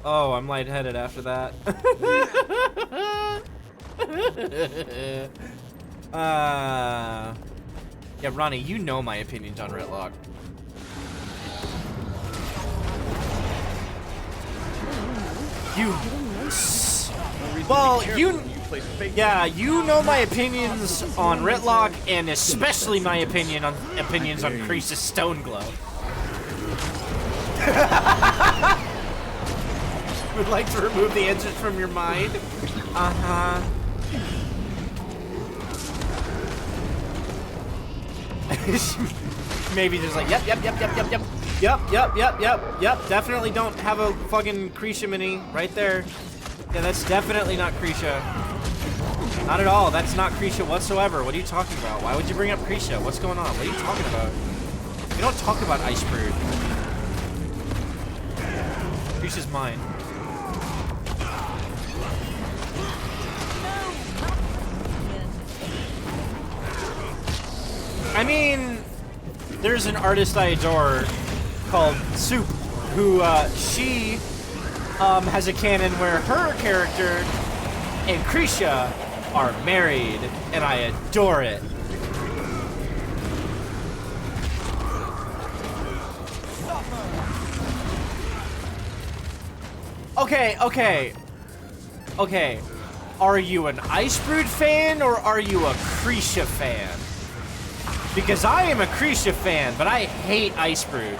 Oh, I'm lightheaded after that. Yeah, Ronnie, you know my opinions on Ritlock. Yeah, you know my opinions on Ritlock, and especially my opinions on Kreese's Stone Glow. Would like to remove the answers from your mind? Uh-huh. Maybe just like, yep, definitely don't have a fucking Kreesha mini right there. Yeah, that's definitely not Kreesha. Not at all, that's not Kreesha whatsoever. What are you talking about? Why would you bring up Kreesha? What's going on? What are you talking about? We don't talk about Ice Brood. Kreesha's mine. I mean, there's an artist I adore called Soup, who, she, has a canon where her character and Kreesha are married, and I adore it. Okay. Are you an Ice Brood fan, or are you a Kreesha fan? Because I am a Kreesha fan, but I hate Ice Brood.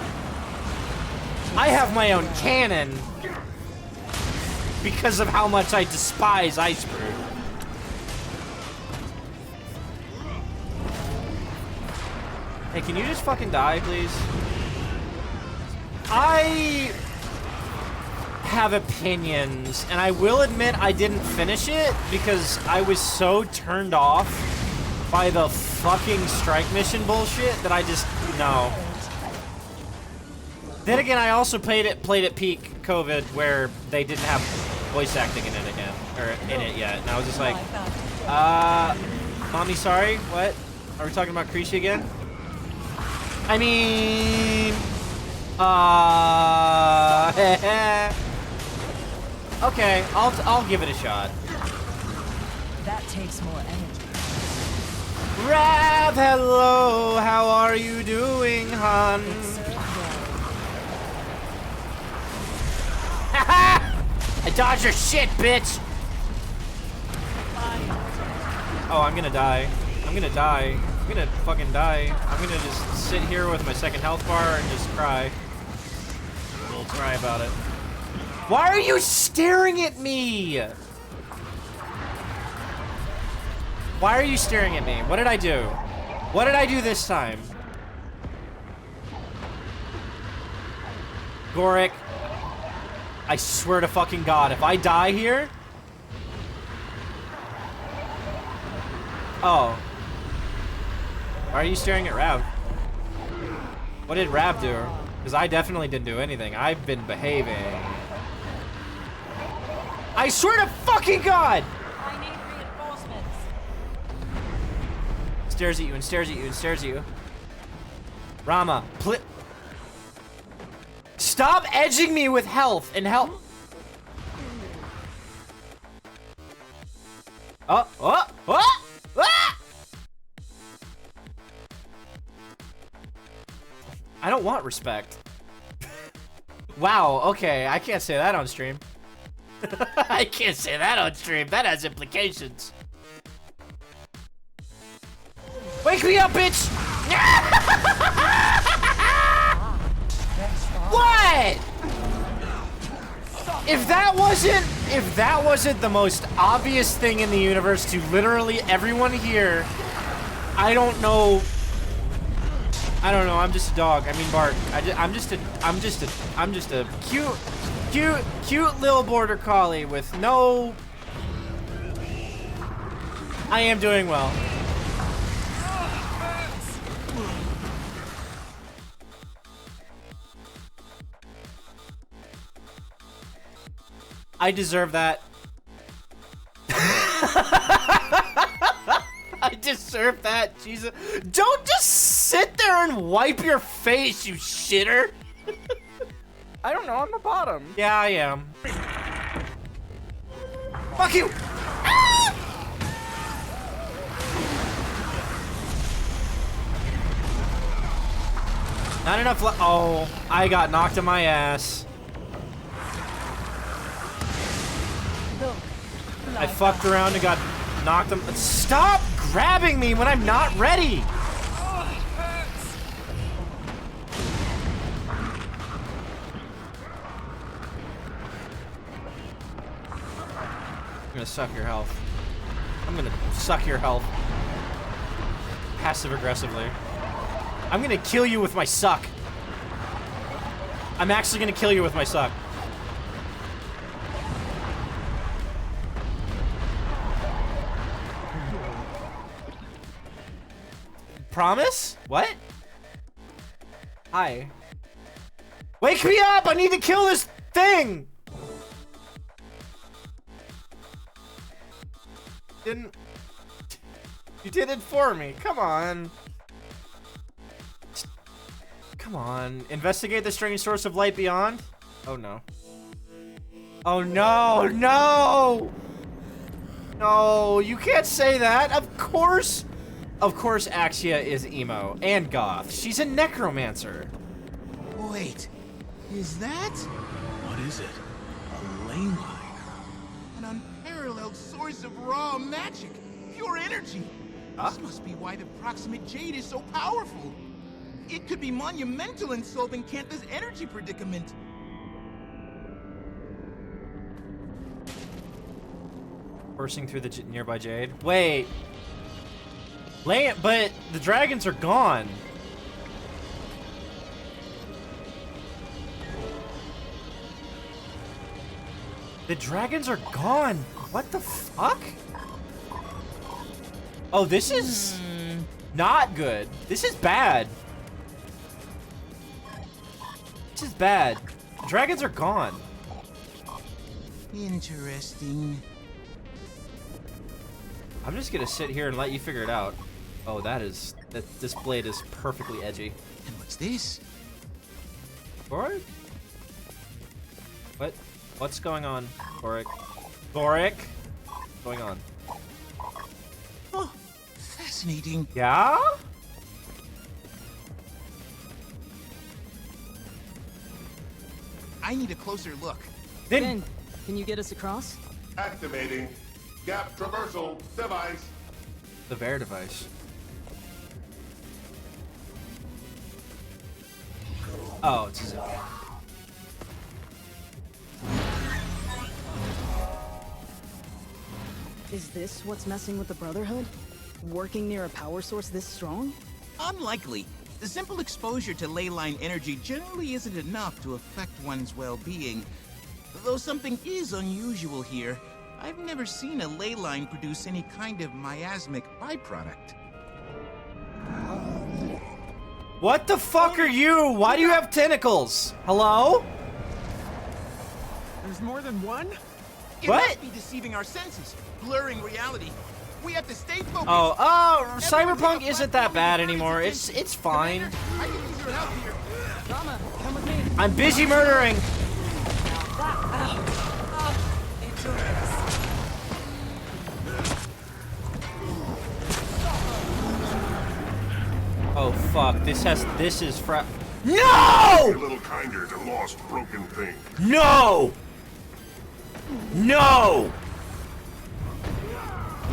I have my own canon because of how much I despise Ice Brood. Hey, can you just fucking die, please? I have opinions, and I will admit I didn't finish it because I was so turned off by the fucking strike mission bullshit that I just, no. Then again, I also played at peak COVID where they didn't have voice acting in it again, or in it yet, and I was just like, mommy, sorry, what? Are we talking about Kreesha again? I mean, okay, I'll give it a shot. That takes more energy. Rav, hello, how are you doing, hon? I dodged your shit, bitch! Oh, I'm gonna die. I'm gonna fucking die. I'm gonna just sit here with my second health bar and just cry. We'll cry about it. Why are you staring at me? Why are you staring at me? What did I do? What did I do this time? Gorik, I swear to fucking God, if I die here... Oh. Why are you staring at Rav? What did Rab do? Because I definitely didn't do anything. I've been behaving. I swear to fucking God! I need reinforcements. Stares at you and stares at you and stares at you. Rama, stop edging me with health and help. Oh, oh, oh, ah! I don't want respect. Wow, okay, I can't say that on stream. I can't say that on stream. That has implications. Wake me up, bitch! What? If that wasn't the most obvious thing in the universe to literally everyone here, I don't know. I'm just a dog. I mean, Bart. I'm just a cute little border collie with no. I am doing well. I deserve that. I deserve that, Jesus. Don't just sit there and wipe your face, you shitter. I don't know, I'm the bottom. Yeah, I am. Fuck you! Ah! Not enough oh, I got knocked in my ass. I fucked around and got knocked him. Stop grabbing me when I'm not ready! I'm gonna suck your health. I'm gonna suck your health. Passive aggressively. I'm gonna kill you with my suck. I'm actually gonna kill you with my suck. Promise? What? Hi. Wake me up! I need to kill this thing! You did it for me. Come on. Come on. Investigate the strange source of light beyond? Oh no. Oh no, no! No, you can't say that. Of course Axia is emo and goth. She's a necromancer. Wait, is that? What is it? A ley line. An unparalleled source of raw magic. Pure energy. This must be why the proximate jade is so powerful. It could be monumental in solving Kantha's energy predicament. Bursting through the nearby jade. Wait. But the dragons are gone. The dragons are gone. What the fuck? Oh, this is not good. This is bad. This is bad. The dragons are gone. Interesting. I'm just gonna sit here and let you figure it out. Oh, this blade is perfectly edgy. And what's this? Boric? What's going on, Boric? Boric? What's going on? Oh, fascinating. Yeah? I need a closer look. Ben, can you get us across? Activating gap traversal device. The bear device. Oh, it's a zip. Is this what's messing with the Brotherhood? Working near a power source this strong? Unlikely. The simple exposure to ley line energy generally isn't enough to affect one's well-being. Though something is unusual here. I've never seen a ley line produce any kind of miasmic byproduct. What the fuck are you? Why do you have tentacles? Hello? There's more than one? It What? must be deceiving our senses, blurring reality. We have to stay focused. Oh, Cyberpunk isn't that bad anymore. It's fine. I can use your help here. Drama, come with me. I'm busy murdering. Oh fuck, this is Be No! a little kinder to lost, broken things. No! No!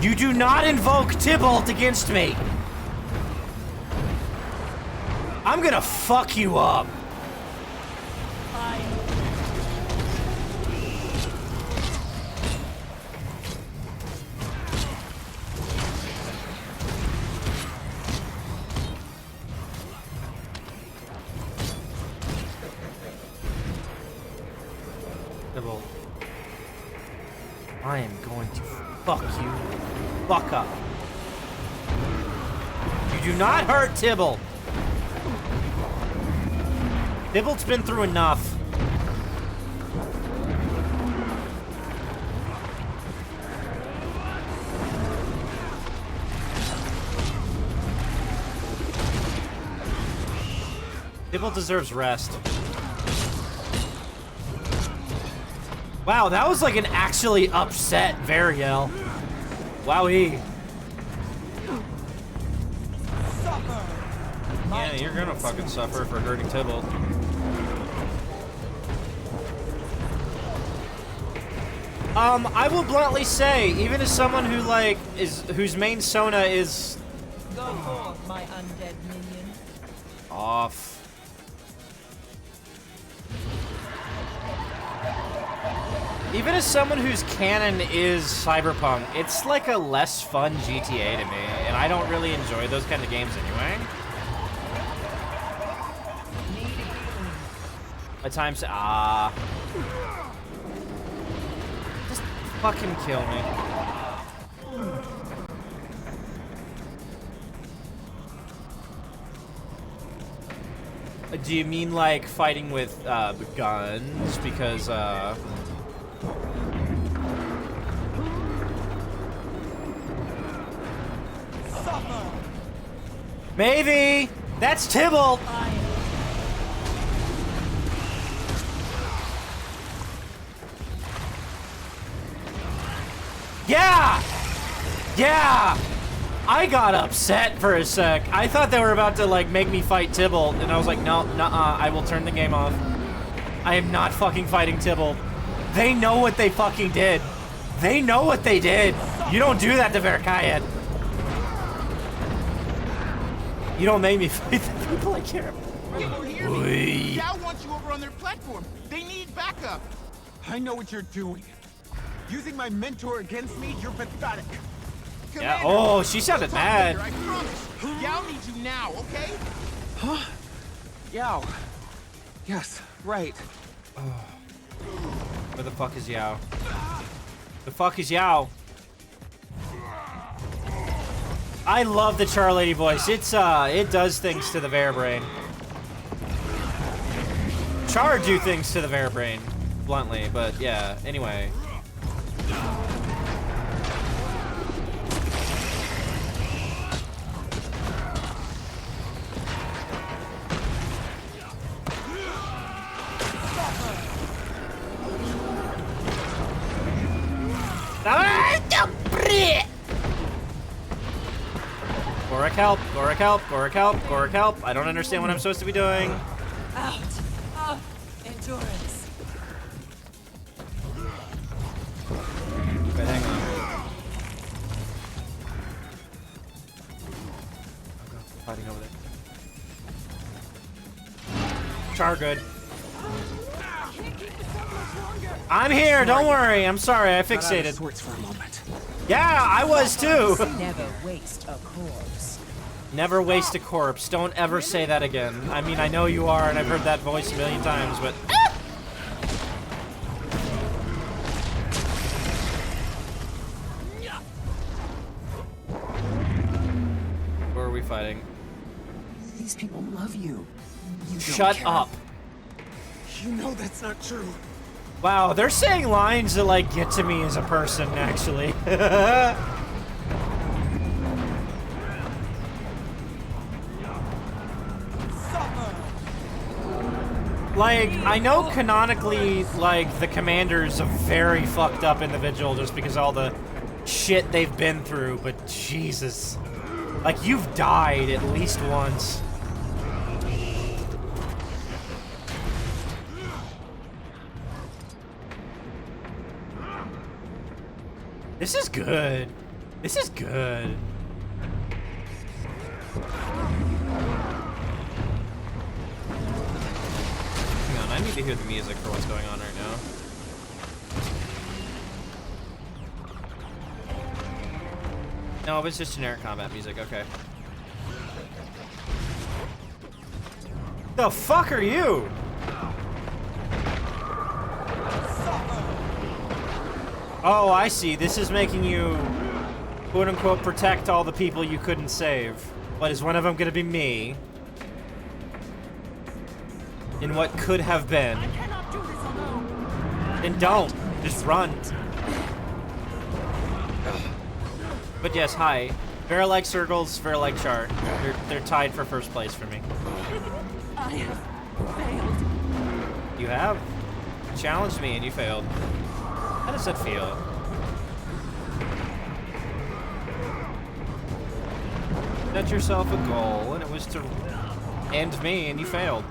You do not invoke Tybalt against me! I'm gonna fuck you up! Tybalt. I am going to fuck you. Fuck up. You do not hurt Tybalt. Tybalt's been through enough. Tybalt deserves rest. Wow, that was like an actually upset Variel. Wowee. Yeah, you're gonna fucking suffer for hurting Tybalt. I will bluntly say, even as someone who like whose main Sona is Go forth, my undead minion. off. Even as someone whose canon is Cyberpunk, it's like a less fun GTA to me, and I don't really enjoy those kind of games anyway. At times, just fucking kill me. Do you mean like fighting with guns? Because maybe that's Tybalt. Yeah! Yeah! I got upset for a sec. I thought they were about to like make me fight Tybalt, and I was like, no, nuh-uh, I will turn the game off. I am not fucking fighting Tybalt. They know what they fucking did. They know what they did. You don't do that to Verkayet. You don't make me fight the people I care about. You hear me? Yao wants you over on their platform. They need backup. I know what you're doing. Using my mentor against me, you're pathetic. Yeah, oh, she sounded mad. I promise. Yao needs you now, okay? Huh? Yao. Yes, right. Where the fuck is Yao? The fuck is Yao? I love the Char Lady voice. It's it does things to the Verabrain. Char do things to the Verabrain, bluntly, but yeah. Anyway. Gorak help, Gorak help, Gorak help, Gorak help. I don't understand what I'm supposed to be doing. Out of endurance. Okay, hang on. Fighting over there. Char good. I'm here, don't worry. I'm sorry, I fixated. For a moment. Yeah, I was too. Never waste a corpse. Never waste a corpse. Don't ever say that again. I mean, I know you are, and I've heard that voice a million times, but... Where are we fighting? These people love you. You don't Shut care. up. You know that's not true. Wow, they're saying lines that, like, get to me as a person, actually. Like, I know canonically, like, the commander's a very fucked up individual just because of all the shit they've been through, but Jesus. Like, you've died at least once. This is good. This is good. Hang on, I need to hear the music for what's going on right now. No, it's just generic combat music, okay. The fuck are you? Oh, I see. This is making you, quote-unquote, protect all the people you couldn't save. But is one of them gonna be me? In what could have been? Then don't. Just run. But yes, hi. Vera like circles, Vera like char. They're tied for first place for me. I have failed. You have? You challenged me and you failed. How does that feel? Set yourself a goal, and it was to end me, and you failed.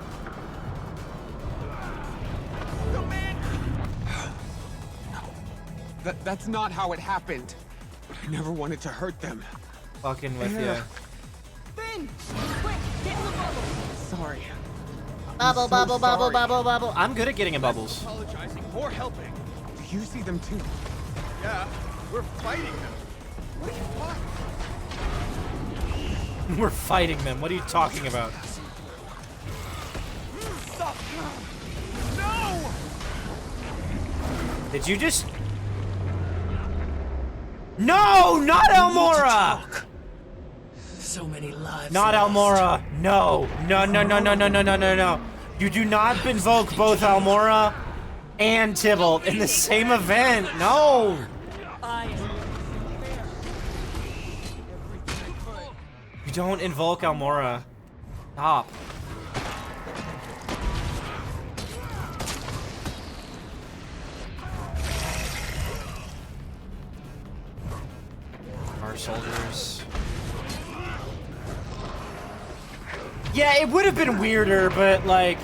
That's not how it happened. I never wanted to hurt them. Fucking with you. Finn! Quick, get in the bubble! Sorry. Bubble, so bubble, bubble, sorry. bubble, bubble. I'm good at getting in bubbles. Apologizing or helping. Do you see them too? Yeah, we're fighting them. What are you fighting? We're fighting them. What are you talking about? Stop! No! Did you just... No! Not Elmora! So many lives. Not Elmora. No. No, no, no, no, no, no, no, no, no. You do not invoke both Elmora and Tybalt in the same event. No. You don't invoke Elmora. Stop. Our soldiers. Yeah, it would have been weirder, but like,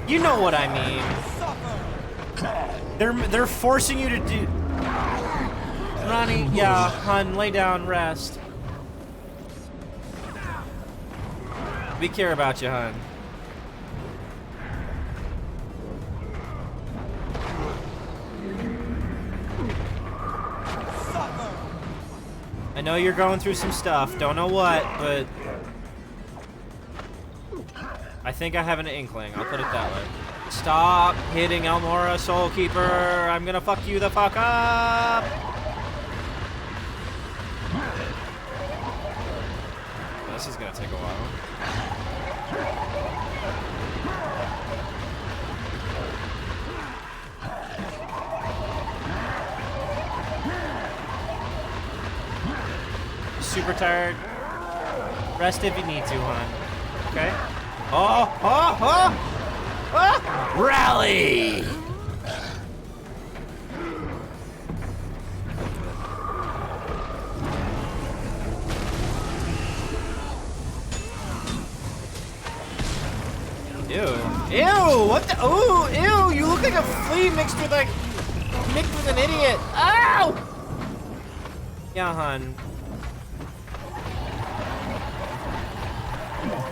you know what I mean. They're forcing you to do. Ronnie, yeah, hun, lay down, rest. We care about you, hun. I know you're going through some stuff. Don't know what, but I think I have an inkling. I'll put it that way. Stop hitting Elmora, Soulkeeper. I'm gonna fuck you the fuck up. This is gonna take a while. Super tired. Rest if you need to, hon. Okay? Oh, oh, oh! Ah! Rally! Ew. Ew! What the? Ooh! Ew! You look like a flea mixed with an idiot. Ow! Yeah, hon.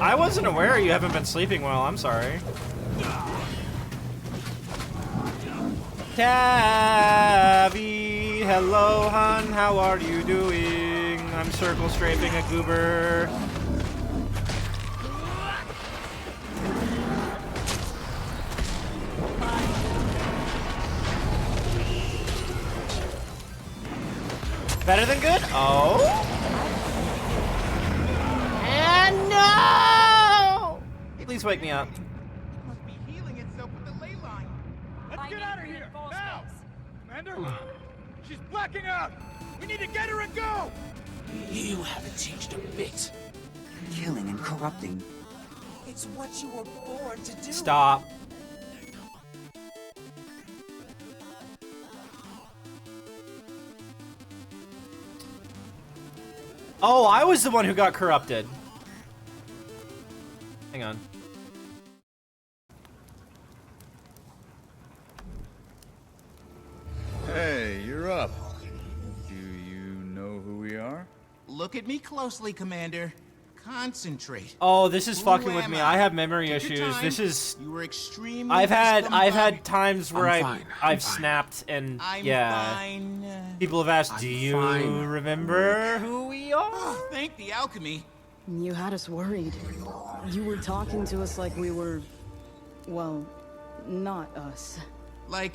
I wasn't aware you haven't been sleeping well. I'm sorry. Tabby, hello, hon. How are you doing? I'm circle strafing a goober. Better than good? Oh. And no! Please wake me up. It must be healing itself with the ley line. Let's get out of here, now! Commander, she's blacking out! We need to get her and go! You haven't changed a bit. Killing and corrupting. It's what you were born to do. Stop. Oh, I was the one who got corrupted. Hang on. Hey, you're up. Do you know who we are? Look at me closely, Commander. Concentrate. Oh, this is Who fucking with am me. I? I have memory Take your issues. time. This is. You were extremely. I've had times where I'm fine. I've snapped and I'm yeah. fine. People have asked, "Do you fine, remember who we are?" Oh, thank the alchemy. You had us worried. You were talking to us like we were, well, not us. Like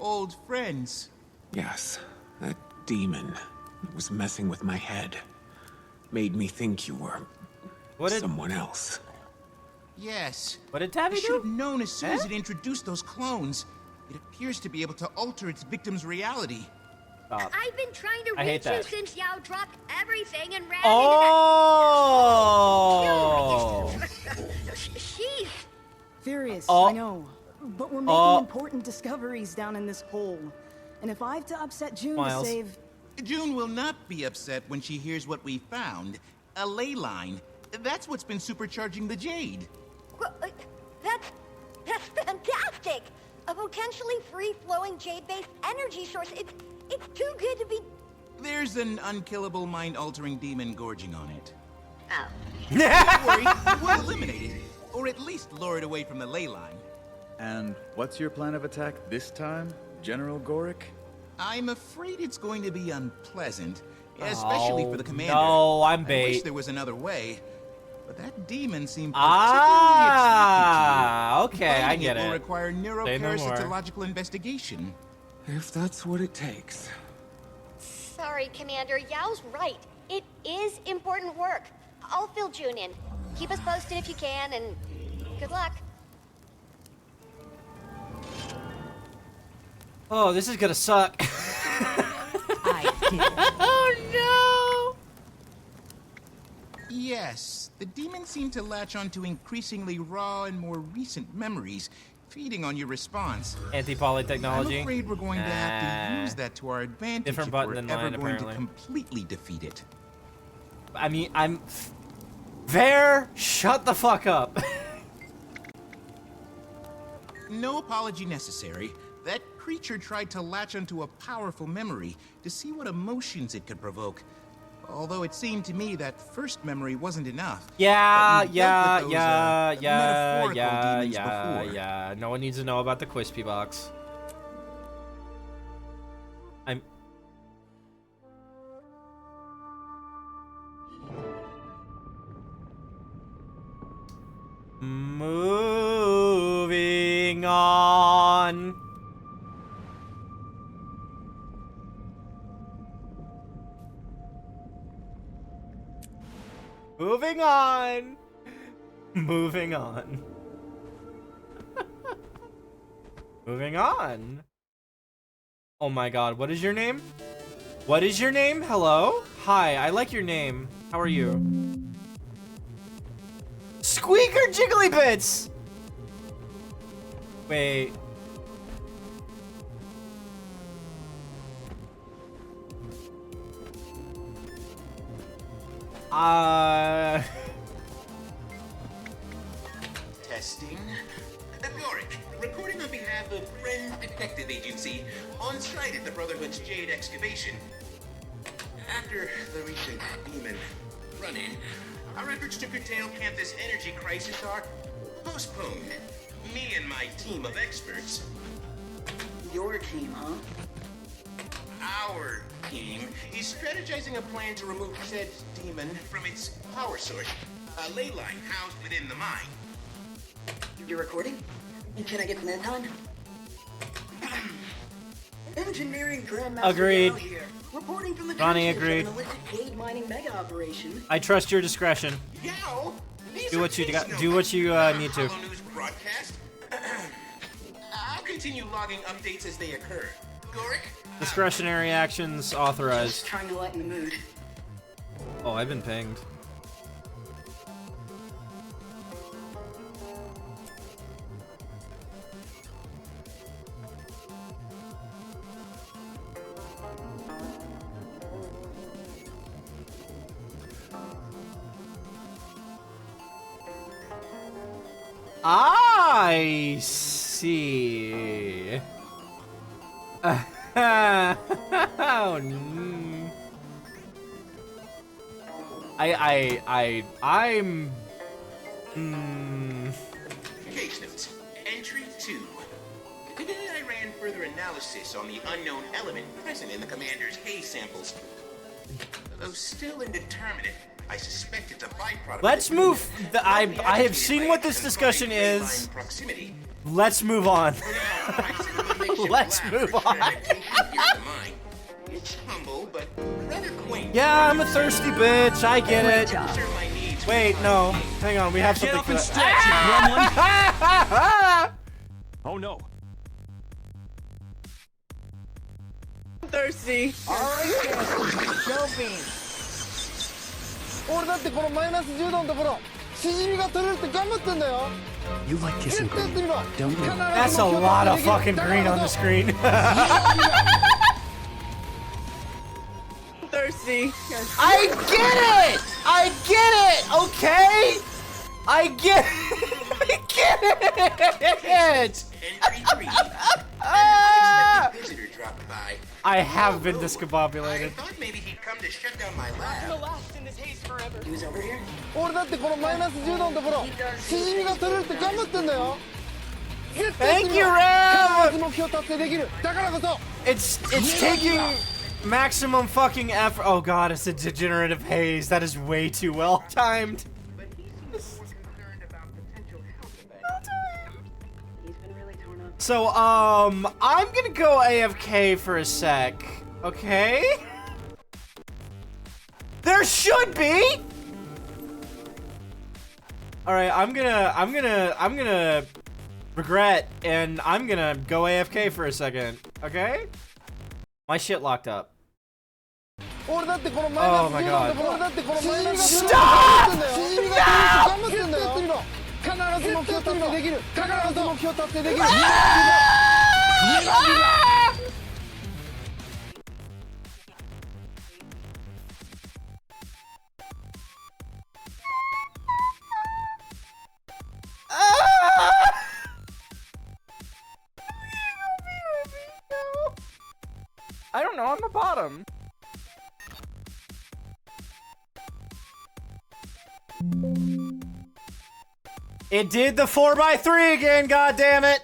old friends. Yes, that demon was messing with my head. Made me think you were someone else. Yes. What did Tabby I do? should have known as soon as it introduced those clones. It appears to be able to alter its victim's reality. Stop. I've been trying to I hate reach you that. since Yao dropped everything and ran Oh! into that... She's... Furious, Oh. I know. But we're making important discoveries down in this hole. And if I have to upset June Miles. to save... June will not be upset when she hears what we found. A ley line. That's what's been supercharging the Jade. Well, that's fantastic! A potentially free-flowing jade-based energy source. It's too good to be... There's an unkillable mind-altering demon gorging on it. Oh. Don't worry, we'll eliminate it. Or at least lure it away from the ley line. And what's your plan of attack this time, General Gorick? I'm afraid it's going to be unpleasant. Especially for the commander. No, I'm I wish bait. there was another way. But that demon seemed Ah, particularly okay, I Finding get it. Will it. require Say no more. neuroparasitological investigation. If that's what it takes. Sorry, Commander. Yao's right. It is important work. I'll fill June in. Keep us posted if you can, and good luck. Oh, this is gonna suck. Oh no! Yes, the demon seemed to latch onto increasingly raw and more recent memories, feeding on your response. Anti-poly technology. I'm afraid we're going to have to use that to our advantage Different if button we're than ever mine, going apparently. to completely defeat it. I mean, I'm... There! Shut the fuck up. No apology necessary. That creature tried to latch onto a powerful memory to see what emotions it could provoke. Although it seemed to me that first memory wasn't enough. Yeah, But you dealt with those, metaphorical demons before. yeah. No one needs to know about the Quispy box. I'm... Moving on. Moving on. Moving on. Moving on. Oh my god, what is your name? What is your name? Hello? Hi, I like your name. How are you? Squeaker Jiggly Bits! Wait. Testing. Gorick, recording on behalf of Friend Detective Agency, on site at the Brotherhood's Jade excavation. After the recent demon run-in, our efforts to curtail Canthus' energy crisis are postponed. Me and my team of experts. Your team, huh? Our team is strategizing a plan to remove said demon from its power source, a ley line housed within the mine. You're recording? Can I get the man on? Engineering Grandmaster Agreed. Yao here. Reporting from the Ronnie trenches of agreed. an illicit jade mining mega operation. I trust your discretion. Yao, Do what you got. Do what you need to. Hollow News broadcast. I'll continue logging updates as they occur. Gorik? Discretionary actions authorized. Just trying to lighten the mood. Oh, I've been pinged. I see. Oh, no. I'm. Case notes. Entry 2. I ran further analysis on the unknown element present in the commander's haze samples. Though still indeterminate, I suspect it's a byproduct. Let's move. I have seen what this discussion is. Let's move on. Let's move on. It's humble, but rather quaint. Yeah, I'm a thirsty bitch. I get it. Wait, no. Hang on. We have something for that. Oh no. Thirsty. Jumping. 俺だってこのマイナス10度のところシジミが取れるって頑張ってんだよ You like kissing green, don't you? That's a lot of fucking green on the screen. Thirsty. I get it! I get it! Okay? I get it! I have been discombobulated. I thought maybe he'd come to shut down my lab. last in this haze forever. He was over here? 俺だってこのマイナス10度のところシジミが取れるって頑張ってんだよ Thank you, Ram! 必ず目標達成できるだからこそ It's taking maximum fucking effort. Oh god, it's a degenerative haze. That is way too well timed. So, I'm gonna go AFK for a sec. Okay? There should be! Alright, I'm gonna regret, and I'm gonna go AFK for a second. Okay? My shit locked up. Oh my god. Stop! No! 必ず目標達成できるだからこそ目標達成できる I don't know, I'm the bottom. It did the 4x3 again, god damn it!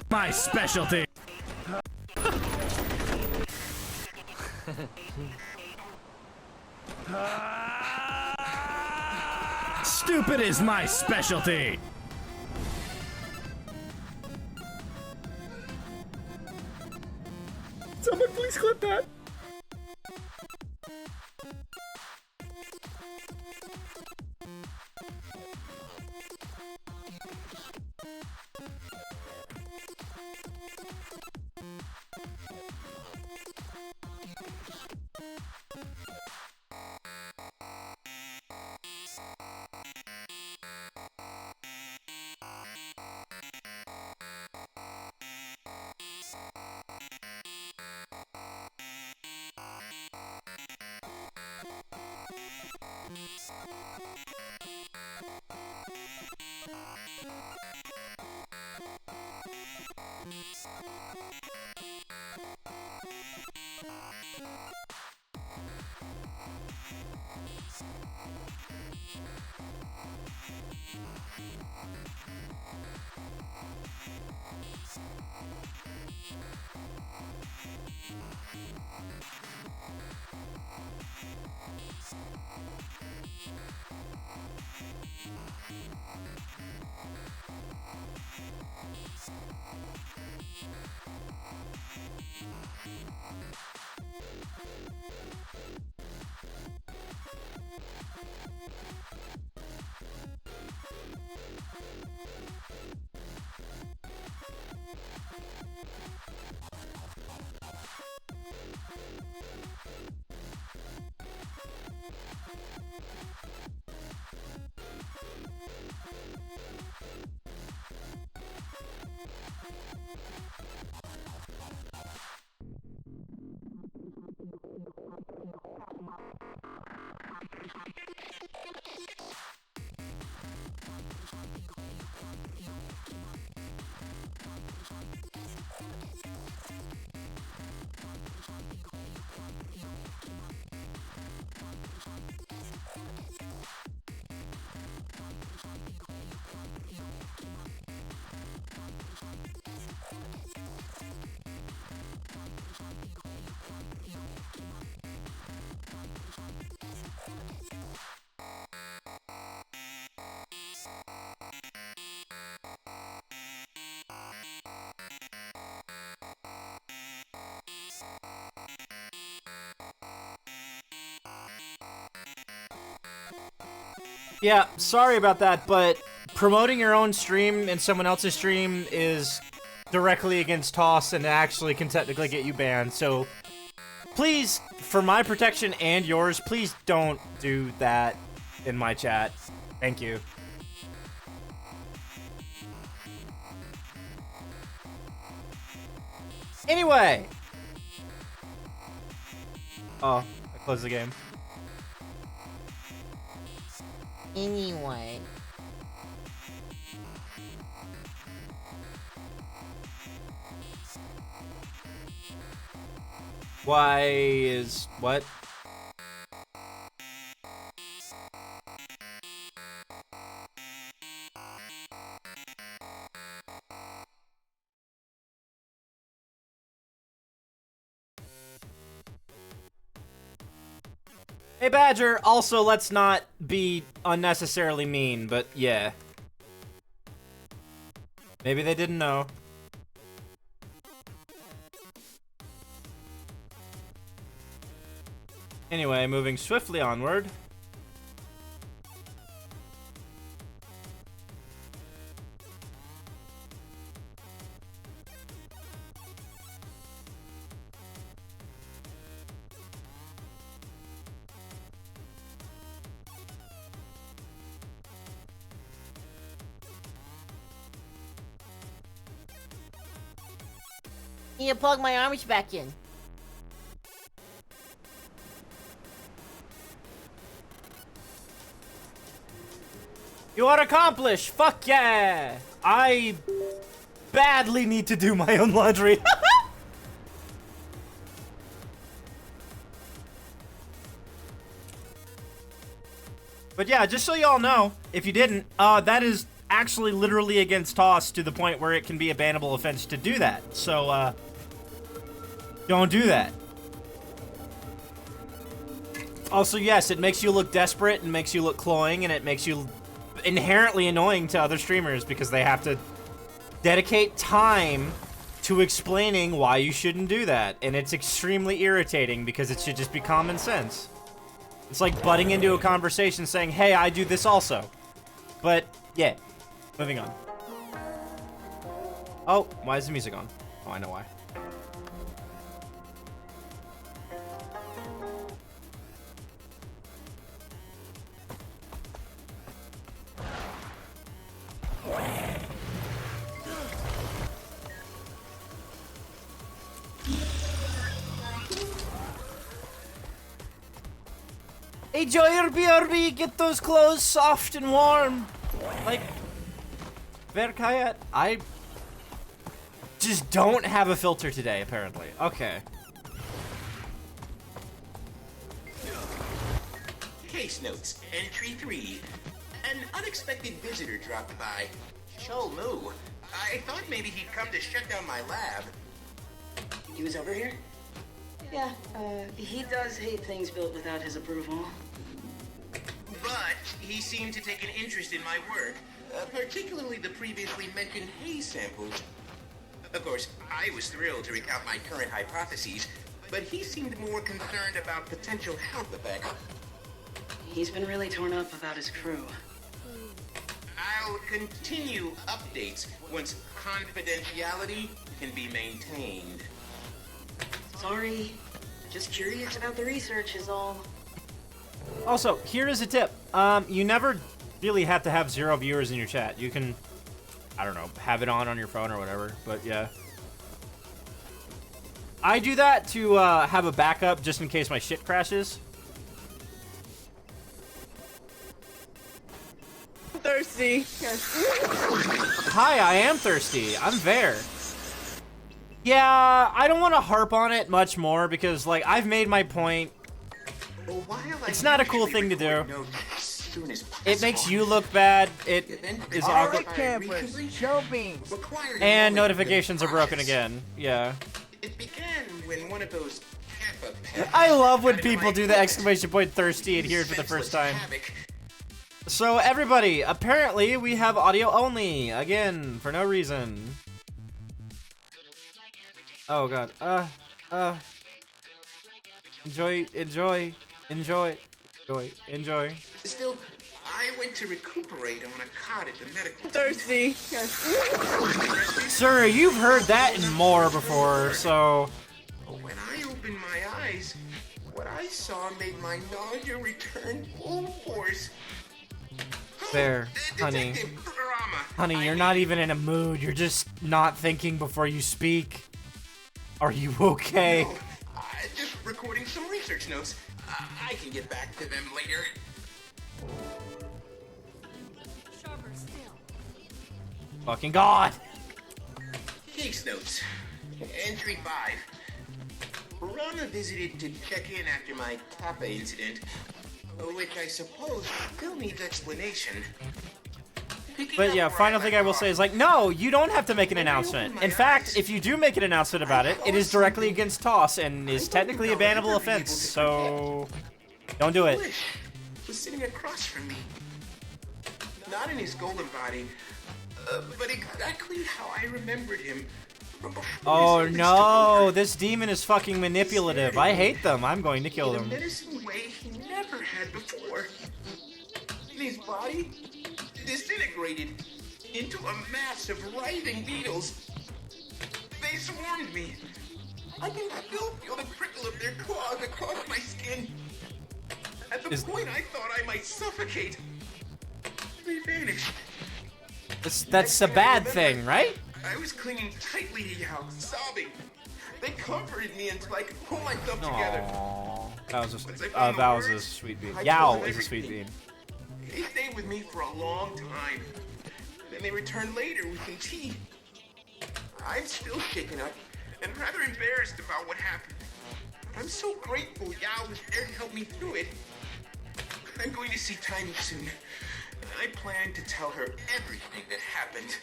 My specialty. Stupid is my specialty. Someone please clip that. Yeah, sorry about that, but promoting your own stream and someone else's stream is directly against TOS and actually can technically get you banned, so please, for my protection and yours, please don't do that in my chat. Thank you. Anyway! Oh, I closed the game. Anyway. Why is... what? Hey Badger, also let's not be unnecessarily mean, but yeah. Maybe they didn't know. Anyway, moving swiftly onward. Need to plug my arms back in. You are accomplished! Fuck yeah! I badly need to do my own laundry. But yeah, just so y'all know, if you didn't, that is actually literally against TOS to the point where it can be a bannable offense to do that. So, don't do that. Also, yes, it makes you look desperate and makes you look cloying, and it makes you inherently annoying to other streamers because they have to dedicate time to explaining why you shouldn't do that. And it's extremely irritating because it should just be common sense. It's like butting into a conversation saying, hey, I do this also. But, yeah. Moving on. Oh, why is the music on? Oh, I know why. Enjoy your BRB, get those clothes soft and warm. Like, Verkayat, I just don't have a filter today, apparently. Okay. Case notes, entry 3. An unexpected visitor dropped by. Shol Moo. I thought maybe he'd come to shut down my lab. He was over here? Yeah, he does hate things built without his approval. But he seemed to take an interest in my work, particularly the previously mentioned haze samples. Of course, I was thrilled to recount my current hypotheses, but he seemed more concerned about potential health effects. He's been really torn up about his crew. I'll continue updates once confidentiality can be maintained. Sorry, just curious about the research is all. Also, here is a tip. You never really have to have 0 viewers in your chat. You can, I don't know, have it on your phone or whatever, but yeah. I do that to have a backup just in case my shit crashes. Thirsty. Hi, I am thirsty. I'm there. Yeah, I don't want to harp on it much more because, like, I've made my point. It's not a cool thing to do. It makes you look bad. It is awkward. Campers, show beans. And notifications are broken again. Yeah. It began when one of those I love when people do the exclamation point thirsty and hear it for the first time. So everybody, apparently we have audio only again for no reason. Oh god. Enjoy. Still, I went to recuperate on a cot at the medical. Thirsty. Sir, you've heard that and more before, so. When I opened my eyes, what I saw made my nausea return full force. There, honey. Honey, you're not even in a mood. You're just not thinking before you speak. Are you okay? No, just recording some research notes. I can get back to them later. Fucking God. Case notes. Entry 5. Rana visited to check in after my Kappa incident, which I suppose still needs explanation. But yeah, final thing I will say is like, no, you don't have to make an announcement. In fact, if you do make an announcement about it, it is directly against TOS and is technically a bannable offense, so don't do it. Was sitting across from me. Not in his golden body, but exactly how I remembered him. Oh no, this demon is fucking manipulative. I hate them. I'm going to kill them. In a menacing way he never had before. And his body disintegrated into a mass of writhing beetles. They swarmed me. I can still feel the prickle of their claws across my skin. At the point I thought I might suffocate, they vanished. That's a bad thing, right? I was clinging tightly to Yao, sobbing. They comforted me until I could pull myself together. That was a sweet bean. Yao is a sweet bean. They stayed with me for a long time. Then they returned later with some tea. I'm still shaken up and rather embarrassed about what happened. I'm so grateful Yao was there to help me through it. I'm going to see Tiny soon. And I plan to tell her everything that happened.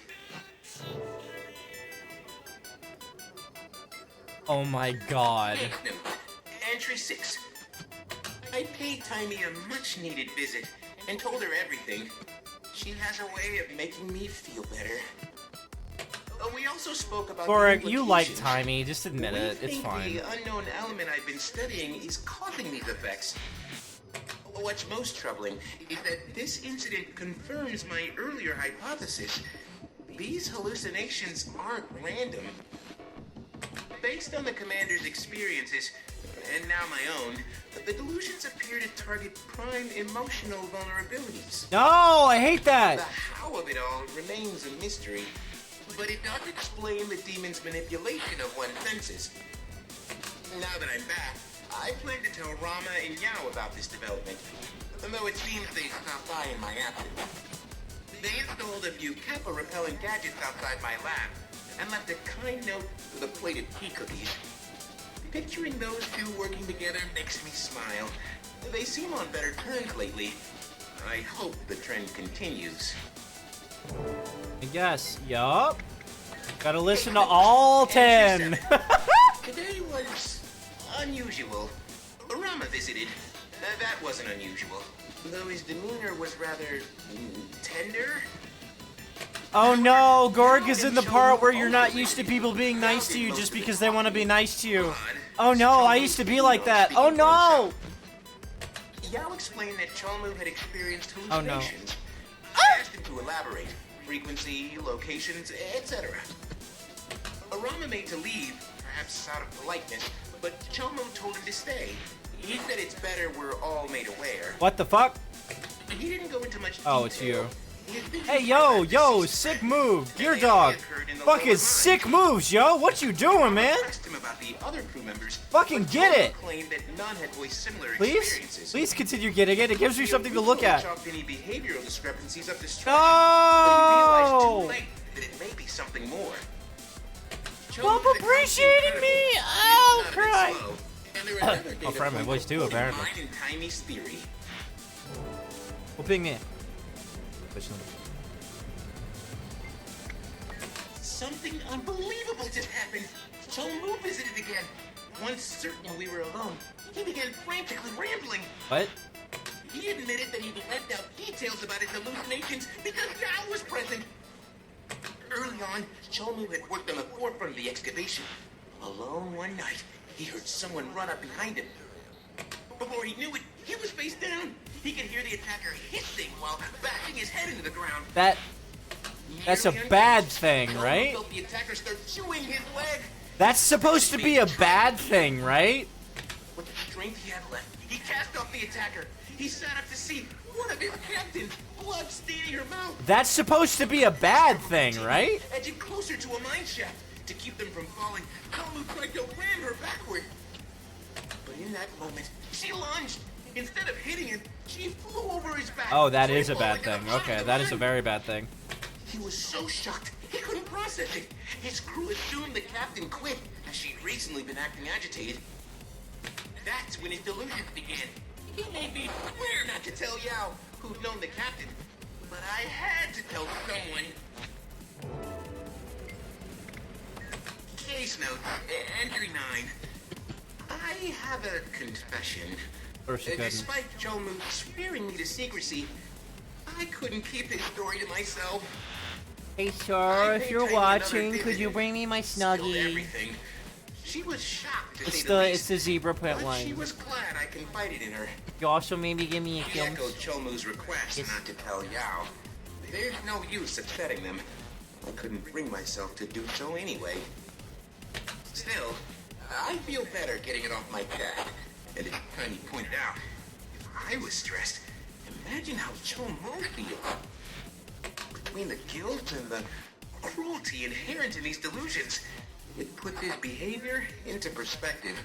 Oh my god. Entry 6. I paid Tiny a much-needed visit and told her everything. She has a way of making me feel better. We also spoke about Gorik, you like Timey, just admit it. It's fine. The unknown element I've been studying is causing these effects. What's most troubling is that this incident confirms my earlier hypothesis. These hallucinations aren't random. Based on the commander's experiences, and now my own, the delusions appear to target prime emotional vulnerabilities. No, I hate that. The how of it all remains a mystery, but it does explain the demon's manipulation of one's senses. Now that I'm back, I plan to tell Rama and Yao about this development, though it seems they stopped by in my absence. They installed a few Kappa-repellent gadgets outside my lab, and left a kind note with a plate of tea cookies. Picturing those two working together makes me smile. They seem on better terms lately. I hope the trend continues. I guess. Yup. Gotta listen to all 10. Today was unusual. Rama visited. That wasn't unusual. Though his demeanor was rather tender. Oh no, Gorg is in the part where you're not used to people being nice to you just because they want to be nice to you. Oh no, I used to be like that. Oh no! Yao explained that Cholmu had experienced Oh no. hallucinations. I asked him to elaborate. Frequency, locations, etc. Rama made to leave, perhaps out of politeness, but Cholmu told him to stay. He said it's better we're all made aware. What the fuck? He didn't go into much Oh, it's you. Hey, yo, sick move, Gear Dog. Fucking sick moves, yo. What you doing, man? Fucking get it. Please? Please continue getting it. It gives me something to look at. No! Stop appreciating me! Oh, cry! I'll fry my voice too, apparently. Well, ping me. Something unbelievable just happened. Cholmu visited again. Once certain we were alone, he began frantically rambling. What? He admitted that he'd left out details about his hallucinations because Yao was present. Early on, Cholmu had worked on the forefront of the excavation. Alone one night, he heard someone run up behind him. Before he knew it, he was face down. He could hear the attacker hissing while bashing his head into the ground. That's a bad thing, right? The attacker started chewing his leg. That's supposed to be a bad thing, right? With the strength he had left, he cast off the attacker. He sat up to see one of his captains, blood staining her mouth. That's supposed to be a bad thing, right? Edging closer to a mine shaft. To keep them from falling, Cholmu tried to ram her backward. But in that moment, she lunged. Instead of hitting him, she flew over his back. Oh, that is a bad thing. Okay, that is a very bad thing. He was so shocked, he couldn't process it. His crew assumed the captain quit, as she'd recently been acting agitated. That's when his delusions began. He made me swear not to tell Yao, who'd known the captain. But I had to tell someone. Case note, entry 9. I have a confession. Despite Cholmu swearing me to secrecy, I couldn't keep his story to myself. Hey, sir, if you're watching, could you bring me my Snuggie? She was shocked to say It's the least, the zebra print but one. she was glad I confided in her. You also maybe give me a He kill. echoed Cholmu's request not to tell Yao. There's no use upsetting them. I couldn't bring myself to do so anyway. Still, I feel better getting it off my chest. And as Tiny pointed out, if I was stressed, imagine how Cholmu feels. Between the guilt and the cruelty inherent in these delusions, it puts his behavior into perspective.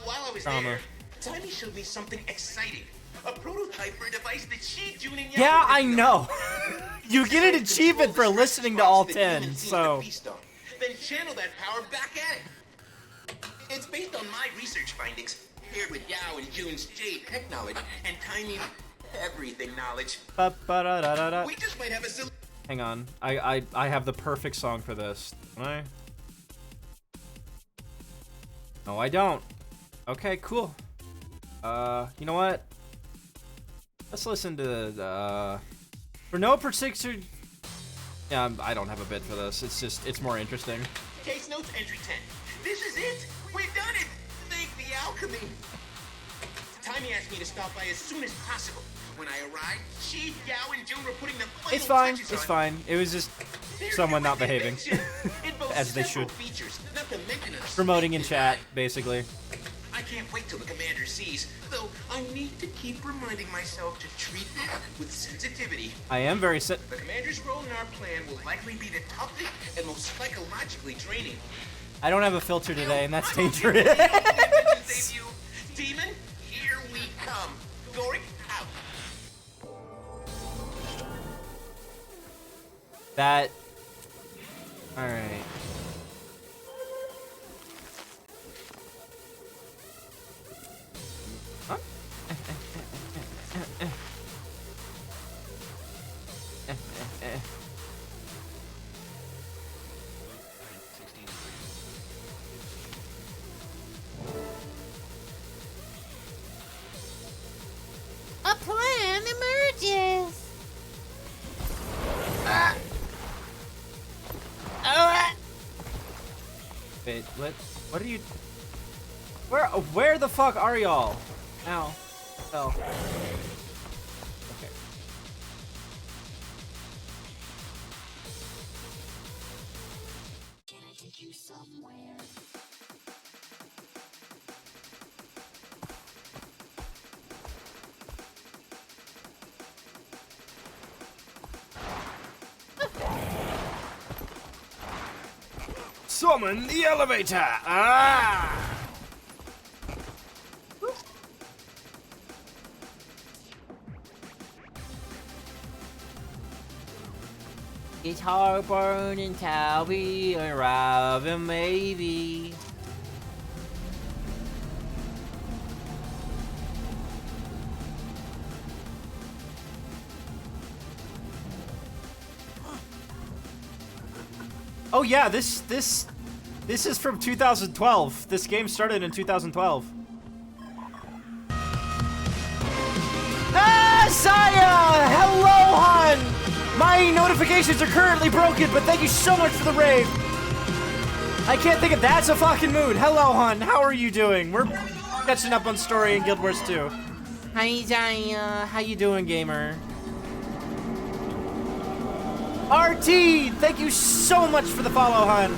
While I was there, Tiny showed me something exciting. A prototype for a device that she, June, and Yao Yeah, I know. You get an achievement for listening to all 10, so... Then channel that power back at it. It's based on my research findings, paired with Yao and June's Jade tech knowledge, and Tiny's everything knowledge. We just might have a solution. Hang on. I have the perfect song for this. Don't I? No, I don't. Okay, cool. You know what? Let's listen to for no particular... Yeah, I don't have a bit for this. It's just, it's more interesting. Case notes, entry 10. This is it! We've done it! Thank the alchemy! Tiny asked me to stop by as soon as possible. When I arrived, she, Yao, and June were putting the final It's fine. touches It's on. fine. It was just... someone not behaving. As they should. Promoting in chat, basically. I can't wait till the commander sees, though I need to keep reminding myself to treat them with sensitivity. I am very The commander's role in our plan will likely be the toughest and most psychologically draining. I don't have a filter today, and that's dangerous. Save you. Demon, here we come. Gorik, out. That. Alright. Huh? A plan emerges. Wait, what? What are you? Where the fuck are y'all? Ow. Oh. Okay. Can I take you somewhere? Summon the elevator! Ah! It's heartburn until we arrive, and maybe. Oh yeah, this is from 2012. This game started in 2012. Ah, Saya! Hello, hon! My notifications are currently broken, but thank you so much for the rave. I can't think of that's a fucking mood. Hello, hon. How are you doing? We're catching up on story in Guild Wars 2. Hi, Saya. How you doing, gamer? RT, thank you so much for the follow, hon.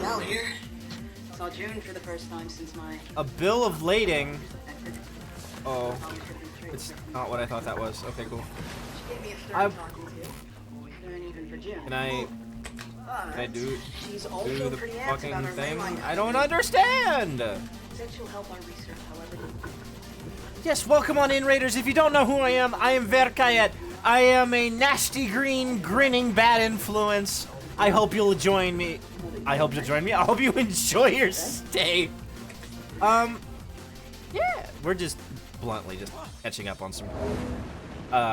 Gal here. Saw June for the first time since my... A bill of lading. Oh, it's not what I thought that was. Okay, cool. Can I do the fucking thing? I don't understand. Said she'll help our research however. Yes, welcome on in, Raiders. If you don't know who I am Verkayet. I am a nasty green, grinning bad influence. I hope you'll join me. I hope you'll join me. I hope you enjoy your stay. Yeah, we're just bluntly just catching up on some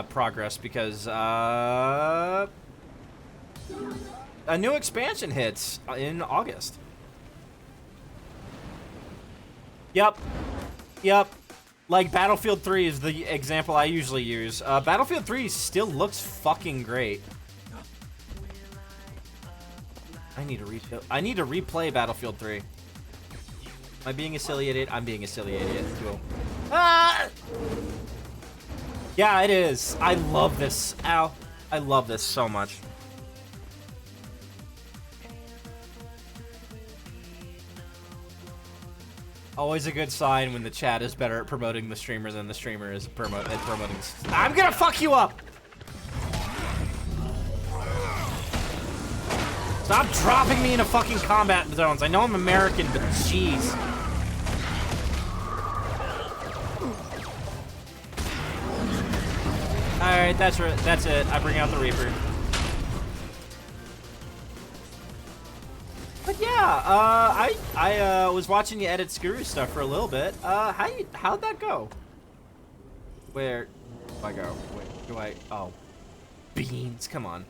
progress because a new expansion hits in August. Yep. Like, Battlefield 3 is the example I usually use. Battlefield 3 still looks fucking great. I need to replay Battlefield 3. Am I being a silly idiot? I'm being a silly idiot. Cool. Ah! Yeah, it is. I love this. Ow. I love this so much. Always a good sign when the chat is better at promoting the streamer than the streamer is promoting. I'm gonna fuck you up! Stop dropping me into fucking combat zones. I know I'm American, but jeez. Alright, that's it. I bring out the Reaper. But yeah, I was watching you edit Skuru stuff for a little bit. How'd that go? Where do I go? Wait, do I? Oh, beans! Come on.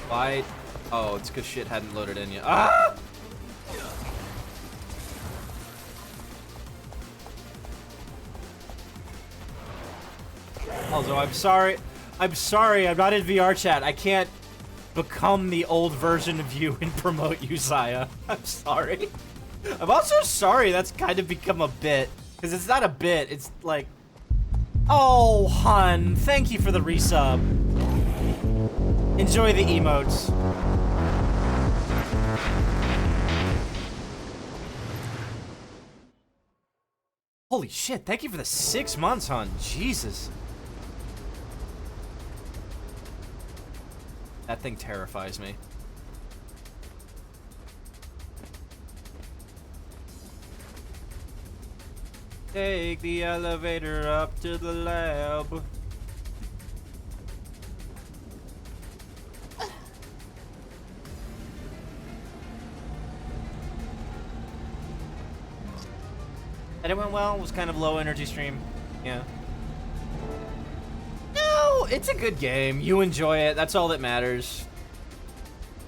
Why? Oh, it's because shit hadn't loaded in yet. Ah! Also, I'm sorry. I'm not in VR chat. I can't become the old version of you and promote you, Zaya. I'm sorry. I'm also sorry that's kind of become a bit. Because it's not a bit, it's like... Oh, hun, thank you for the resub. Enjoy the emotes. Holy shit, thank you for the 6 months, hun. Jesus. That thing terrifies me. Take the elevator up to the lab. And it went well. It was kind of low energy stream. Yeah. No, it's a good game. You enjoy it. That's all that matters.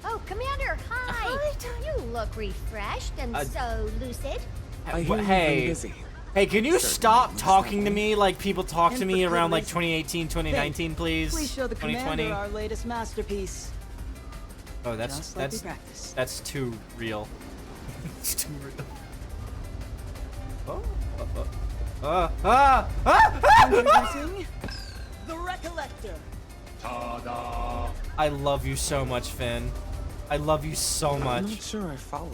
Oh, Commander, hi! You look refreshed and so lucid. I hear you've been Hey, busy. hey, can you Certainly stop missed talking to that me like people talk to And me for good around like reason. 2018, 2019, please? Please show the 2020. commander our latest masterpiece. Oh, that's Just like we practiced. that's too real. It's too real. Introducing the Recollector. I love you so much, Finn. I love you so I'm much. not sure I follow.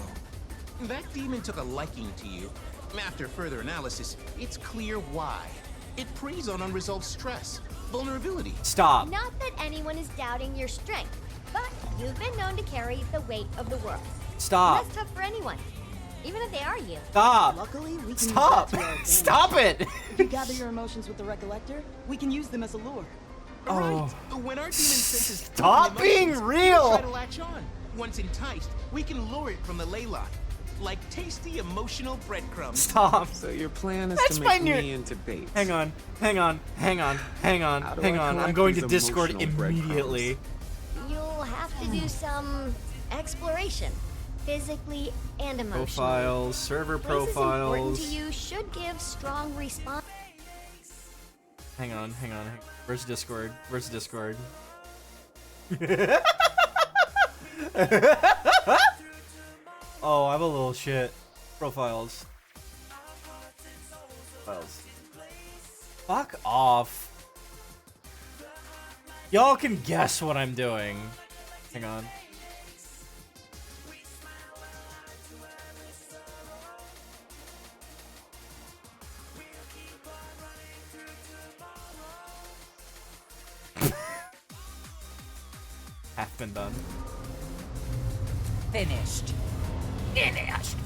That demon took a liking to you. After further analysis, it's clear why. It preys on unresolved stress, vulnerability. Stop. Not that anyone is doubting your strength, but you've been known to carry the weight of the world. Stop. That's tough for anyone, even if they are you. Stop. Luckily, we can Stop. use that to our advantage. Stop it. If you gather your emotions with the Recollector, we can use them as a lure. Oh. Right. When our demon senses Stop being emotions, real. we try to latch on. Once enticed, we can lure it from the ley line, like tasty emotional breadcrumbs. Stop. So your plan is That's to my make new- me into bait. Hang on. Hang on. Hang on. Hang on. How do Hang I on. I'm collect going to these Discord emotional breadcrumbs? immediately. You'll have to do some exploration, physically and emotionally. Profiles, server Places important profiles. to you should give strong response. Hang on. Where's Discord? Where's Discord? Oh, I'm a little shit. Profiles. Fuck off. Y'all can guess what I'm doing. Hang on. Half been done. Finished. Finished.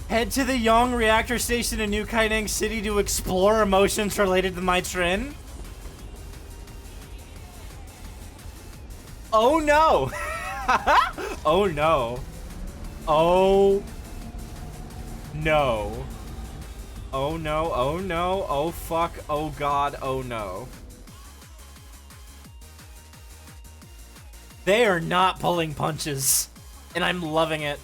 Head to the Yong reactor station in New Kaineng City to explore emotions related to my Trin. Oh no! Oh no. Oh no. Oh no, oh no, oh fuck, oh god, oh no. They are not pulling punches, and I'm loving it.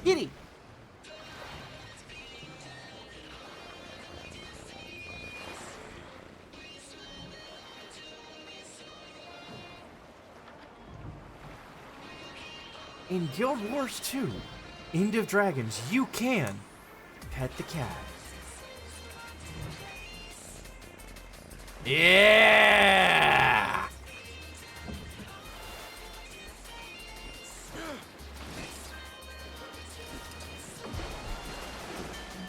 Giddy. In Guild Wars 2, End of Dragons, you can pet the cat. Yeah!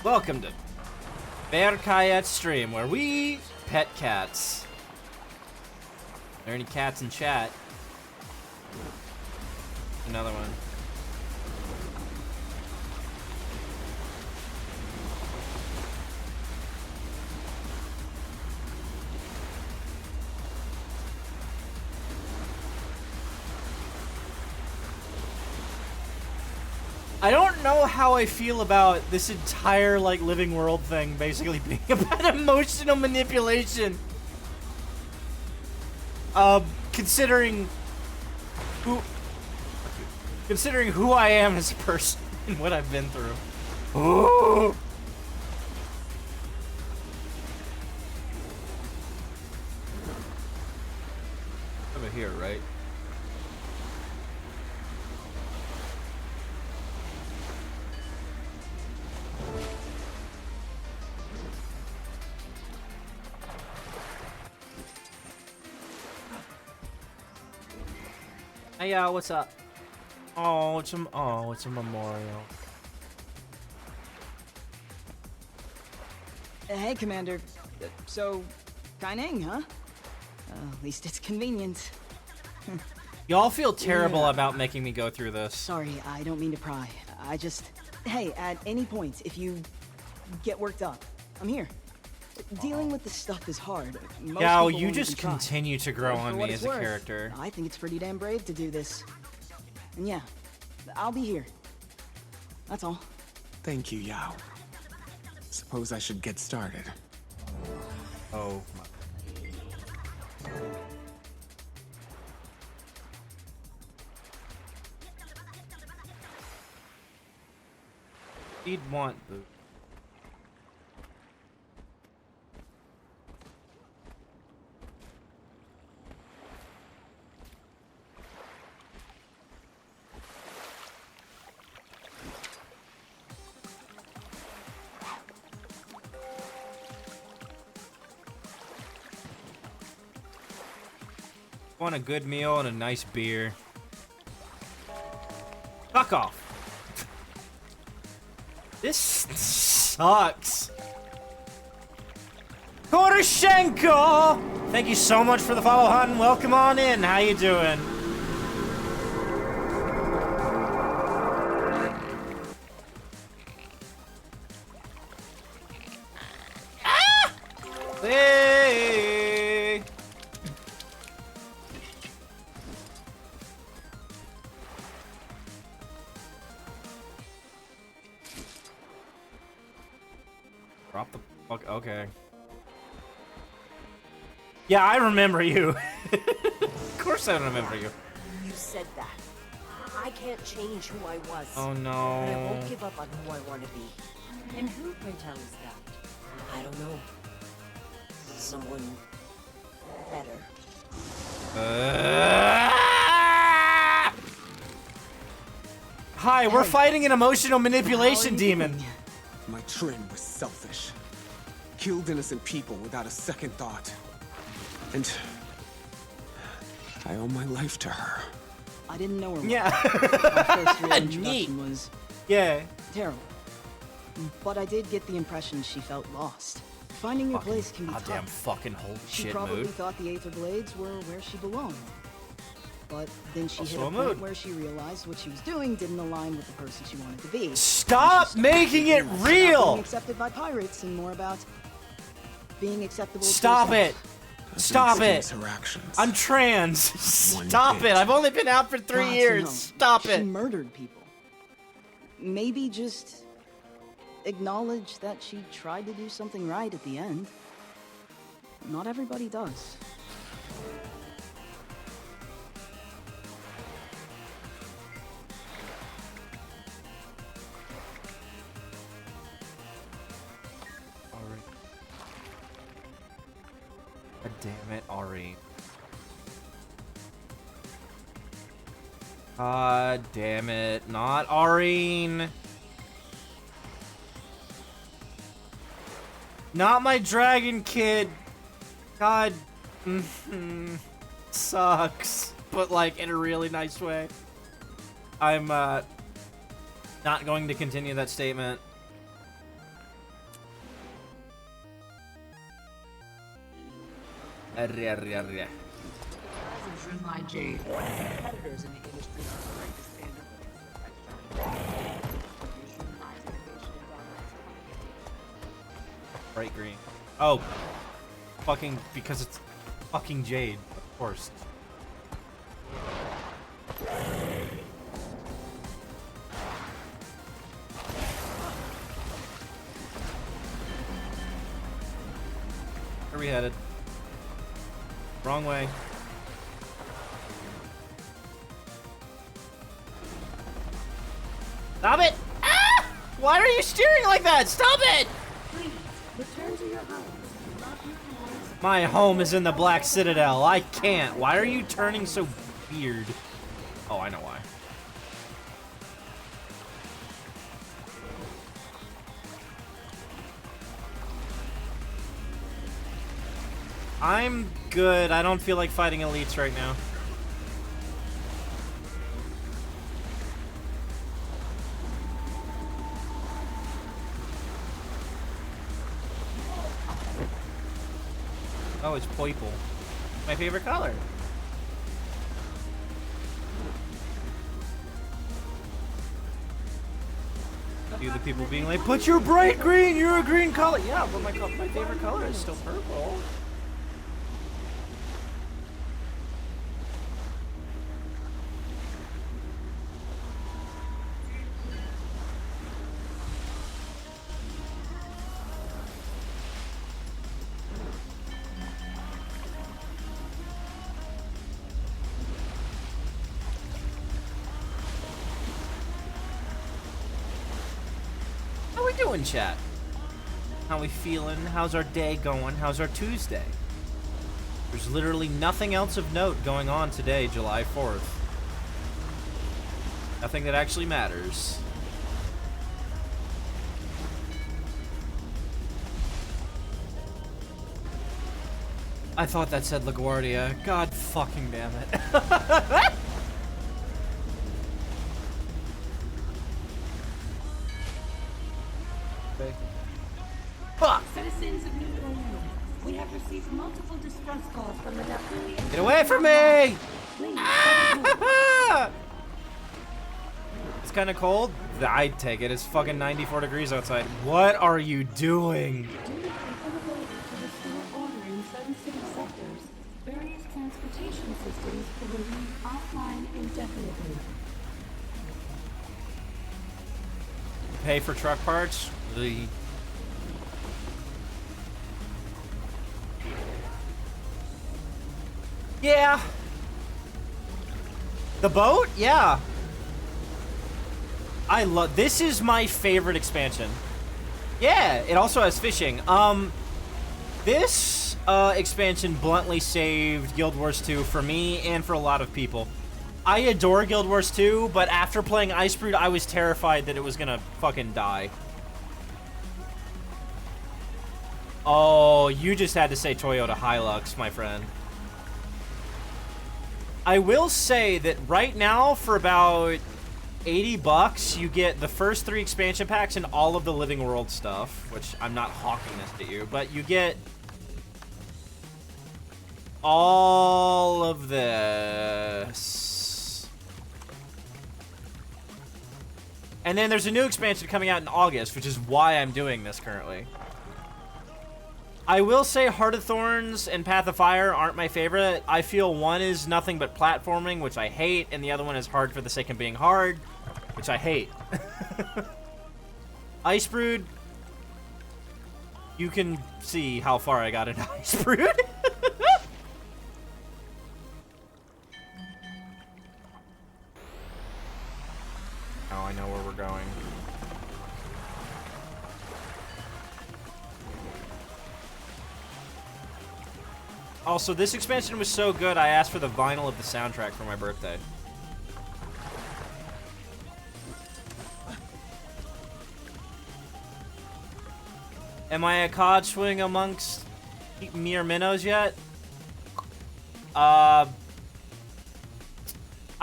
Welcome to Bear Kayet Stream, where we pet cats. Are there any cats in chat? Another one. I don't know how I feel about this entire, like, living world thing basically being about emotional manipulation. Considering who I am as a person and what I've been through. Ooh. here, right? Hey, what's up? Oh, it's a memorial. Hey, Commander. So, Kaineng, huh? At least it's convenient. Y'all feel terrible Yeah. about making me go through this. Sorry, I don't mean to pry. I just... Hey, at any point, if you get worked up, I'm here. Dealing with this stuff is hard. Most Yao, people you won't just even try. continue to grow But for on what me it's as a worth, character. I think it's pretty damn brave to do this. And yeah, I'll be here. That's all. Thank you, Yao. Suppose I should get started. Oh. He'd want the... Want a good meal and a nice beer. Fuck off. This sucks. Poroshenko! Thank you so much for the follow, hun. Welcome on in. How you doing? Ah! Hey! Drop the fuck. Okay. Yeah, I remember you. Of course I remember you. You said that. I can't change who I was. Oh, no. But I won't give up on who I want to be. And who, pray tell, is that? I don't know. Someone better. Hi, we're fighting an emotional manipulation demon. My Trin was selfish. Killed innocent people without a second thought. And I owe my life to her. I didn't know her well. Yeah. My first real introduction Neat. was Yeah. terrible. But I did get the impression she felt lost. Finding your place can be Goddamn tough. fucking hold She shit probably mood. thought the Aether Blades were where she belonged. But then she hit Also a a point mood. where she realized what she was doing didn't align with the person she wanted to be. Stop making it Less about real! being accepted by pirates and more about being acceptable. to Stop it! yourself. Stop it! Excuse her actions. I'm trans. Stop it! I've only been out for 3 God, years. no. Stop She it! murdered people. Maybe just acknowledge that she tried to do something right at the end. Not everybody does. God damn it, Ari. God damn it, not Aureen. Not my dragon kid. God. Sucks. But like in a really nice way. I'm not going to continue that statement. My Jade. Competitors in the industry are trying to stand up. Bright green. Oh. Fucking, because it's fucking Jade, of course. Where are we headed? Wrong way. Stop it! Ah! Why are you steering like that? Stop it! Please, return to your homes. Love you always. My home is in the Black Citadel. I can't. Why are you turning so weird? Oh, I know why. I'm good. I don't feel like fighting elites right now. Oh, it's purple. My favorite color. Do the people being like, but you're bright green, you're a green color. Yeah, but my favorite color is still purple. How we doing, chat? How we feeling? How's our day going? How's our Tuesday? There's literally nothing else of note going on today, July 4th. Nothing that actually matters. I thought that said LaGuardia. God fucking damn it. Fuck! Citizens of New Orleans, we have received multiple distress calls from the Neptunians. Get away from me! Please, It's kind of cold. I'd take it. It's fucking 94 degrees outside. What are you doing? due to the inability to restore order in certain city sectors, various transportation systems will remain offline indefinitely. Pay for truck parts? Yeah. The boat? Yeah. I love... This is my favorite expansion. Yeah, it also has fishing. This expansion bluntly saved Guild Wars 2 for me and for a lot of people. I adore Guild Wars 2, but after playing Icebrood, I was terrified that it was gonna fucking die. Oh, you just had to say Toyota Hilux, my friend. I will say that right now, for about 80 bucks, you get the first 3 expansion packs and all of the Living World stuff, which I'm not hawking this to you, but you get all of this. And then there's a new expansion coming out in August, which is why I'm doing this currently. I will say Heart of Thorns and Path of Fire aren't my favorite. I feel one is nothing but platforming, which I hate, and the other one is hard for the sake of being hard, which I hate. Icebrood, you can see how far I got in Icebrood. Now I know where we're going. Also, this expansion was so good, I asked for the vinyl of the soundtrack for my birthday. Am I a cod swing amongst mere minnows yet? I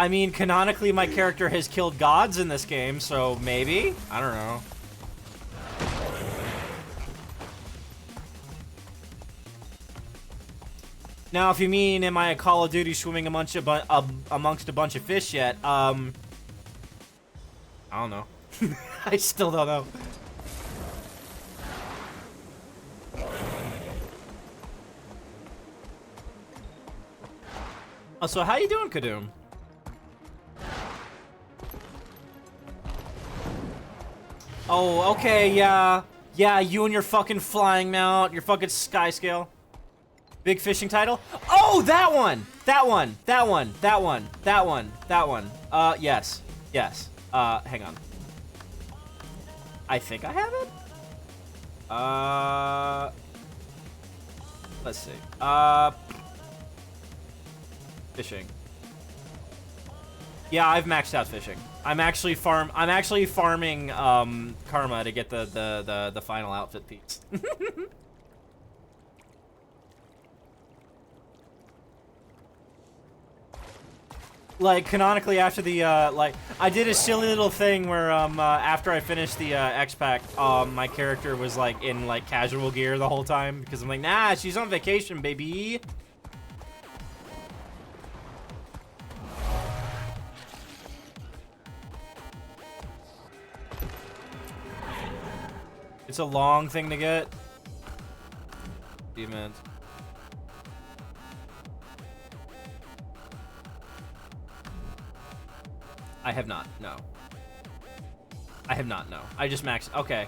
mean, canonically, my character has killed gods in this game, so maybe? I don't know. Now, if you mean, am I a Call of Duty swimming amongst a bunch of fish yet? I don't know. I still don't know. Oh, so how you doing, Kadoom? Oh, okay, yeah. Yeah, you and your fucking flying mount, your fucking sky scale. Big fishing title? Oh, that one! That one! That one! That one! That one! That one. Yes. Yes. Hang on. I think I have it? Let's see. Fishing. Yeah, I've maxed out fishing. I'm actually farming karma to get the final outfit piece. Like, canonically, after the, like, I did a silly little thing where, after I finished the, X-Pack, my character was, like, in, like, casual gear the whole time, because I'm like, nah, she's on vacation, baby. It's a long thing to get. Demons. I have not, no. I have not, no. I just maxed, okay.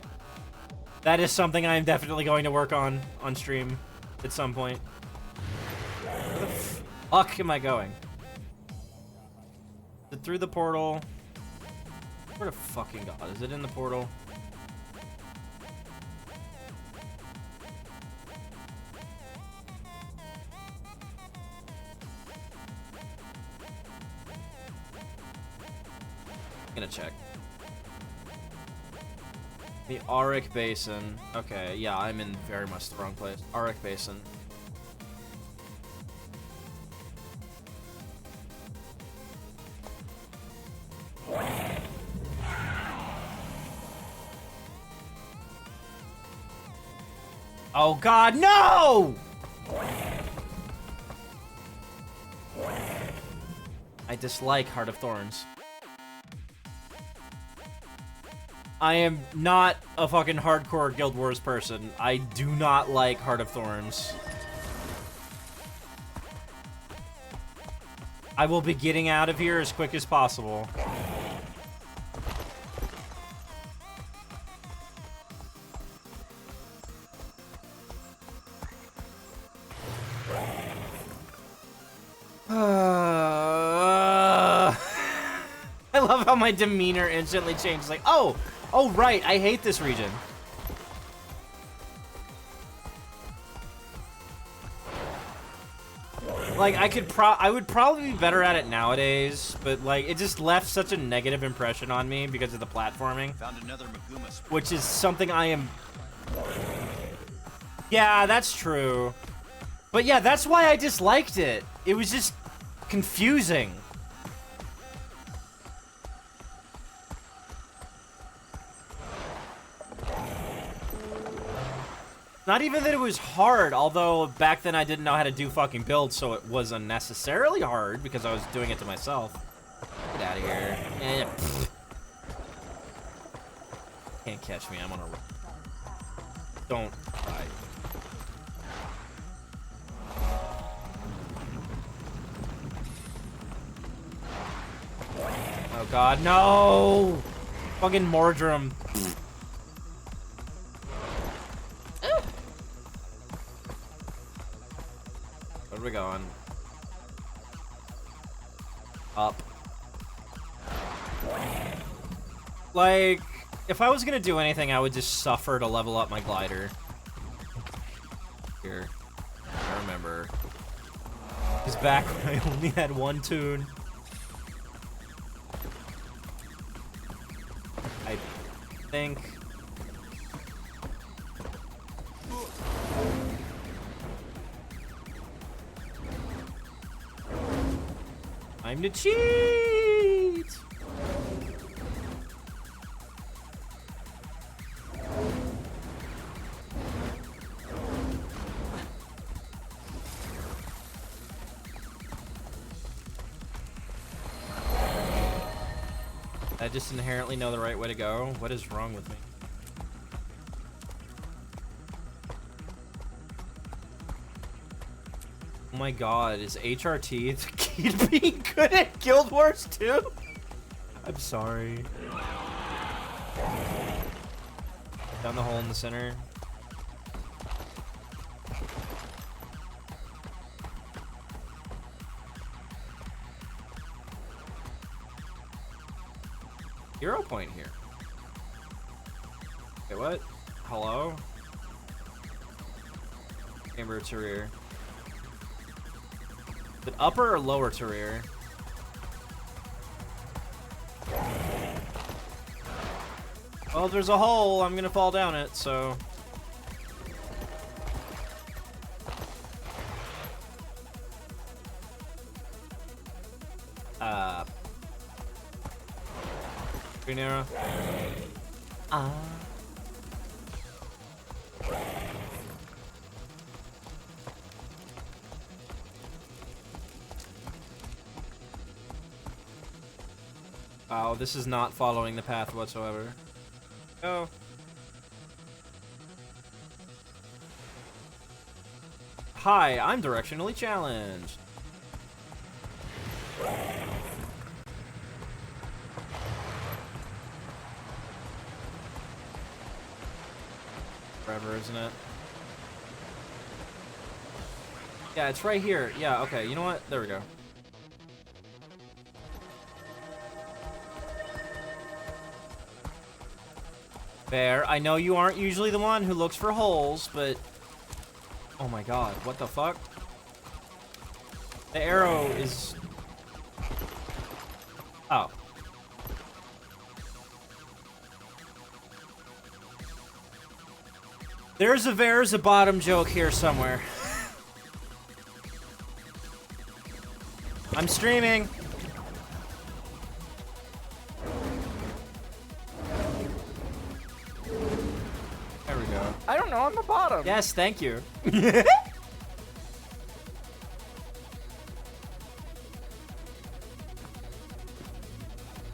That is something I am definitely going to work on stream at some point. Where the fuck am I going? Is it through the portal? Where the fucking god? Is it in the portal? Gonna check. The Auric Basin. Okay, yeah, I'm in very much the wrong place. Auric Basin. Oh god, no! I dislike Heart of Thorns. I am not a fucking hardcore Guild Wars person. I do not like Heart of Thorns. I will be getting out of here as quick as possible. I love how my demeanor instantly changes. Like, oh, right, I hate this region. Like, I would probably be better at it nowadays, but like, it just left such a negative impression on me because of the platforming. Found another Maguma spring. Which is something I am. Yeah, that's true. But yeah, that's why I disliked it. It was just confusing. Not even that it was hard, although back then I didn't know how to do fucking builds, so it was unnecessarily hard because I was doing it to myself. Get out of here. Can't catch me, I'm on a run. Don't die. Oh god, no! Fucking Mordrum. Where are we going? Up. Like, if I was gonna do anything, I would just suffer to level up my glider. Here. I remember. Because back when I only had one tune. I think... Time to cheat! I just inherently know the right way to go. What is wrong with me? Oh my god, is HRT the key to being good at Guild Wars 2? I'm sorry. Down the hole in the center. Hero point here. Okay, what? Hello? Chamber to rear. Is it upper or lower to rear? Well, if there's a hole, I'm gonna fall down it, so... Green arrow. Wow, this is not following the path whatsoever. Oh. Hi, I'm directionally challenged. Forever, isn't it? Yeah, it's right here. Yeah, okay, you know what? There we go. Fair. I know you aren't usually the one who looks for holes, but... Oh my god, what the fuck? The arrow is... Oh. There's a bottom joke here somewhere. I'm streaming. There we go. I don't know, on the bottom. Yes, thank you.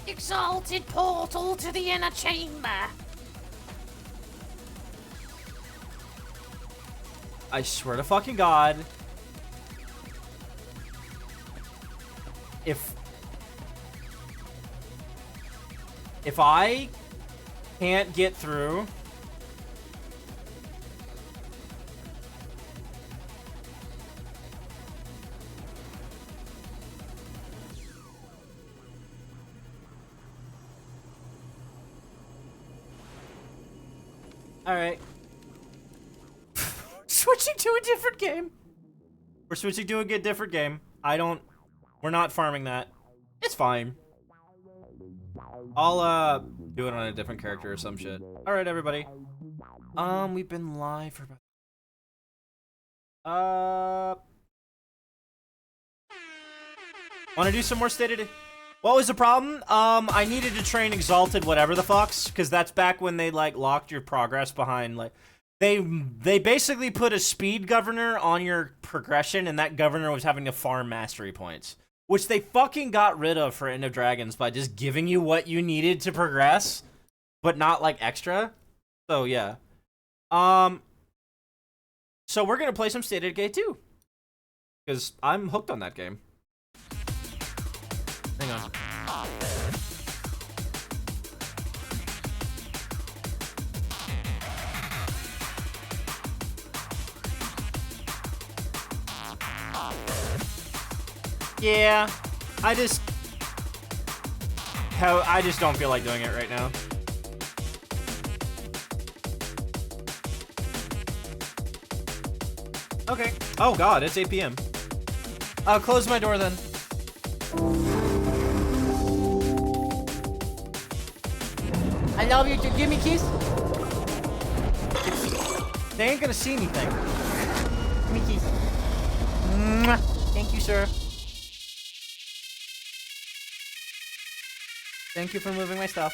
Exalted portal to the inner chamber. I swear to fucking God. If I can't get through... Alright. Switching to a different game. We're switching to a different game. We're not farming that. It's fine. I'll, do it on a different character or some shit. Alright, everybody. We've been live for about... Wanna do some more State of Decay? What was the problem? I needed to train Exalted whatever the fucks, because that's back when they, like, locked your progress behind, like... They basically put a speed governor on your progression, and that governor was having to farm mastery points. Which they fucking got rid of for End of Dragons by just giving you what you needed to progress, but not, like, extra. So, yeah. So we're gonna play some State of Decay 2. Because I'm hooked on that game. Hang on. Yeah, I just don't feel like doing it right now. Okay. Oh god, it's 8 p.m. I'll close my door then. I love you. Give me a kiss. They ain't gonna see anything. Give me a kiss. Mwah. Thank you, sir. Thank you for moving my stuff.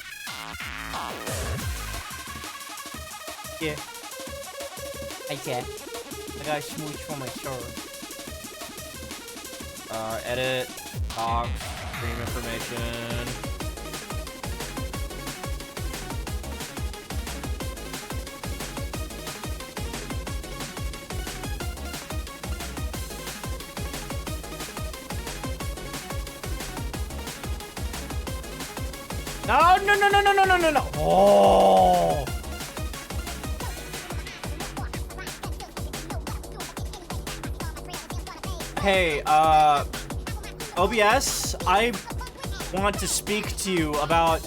Yeah. I can. I got a smooch for my shirt. Edit, talk, stream information. No, no, no, no, no, no, no, no, no. Oh. Hey, OBS, I want to speak to you about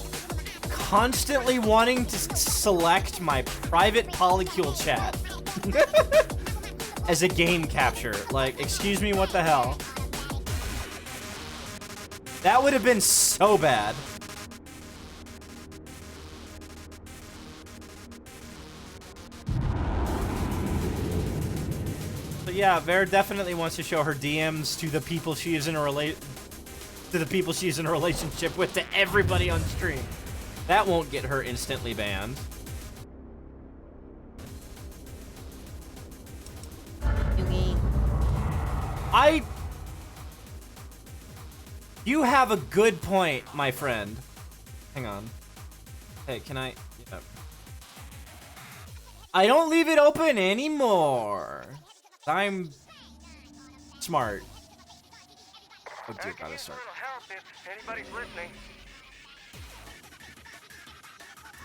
constantly wanting to select my private polycule chat. as a game capture. Like, excuse me, what the hell? That would have been so bad. But yeah, Vera definitely wants to show her DMs to the people she is in a relationship with, to everybody on stream. That won't get her instantly banned. You have a good point, my friend. Hang on. Hey, can I? Yeah. I don't leave it open anymore. I'm smart. Oh dear God, it's start.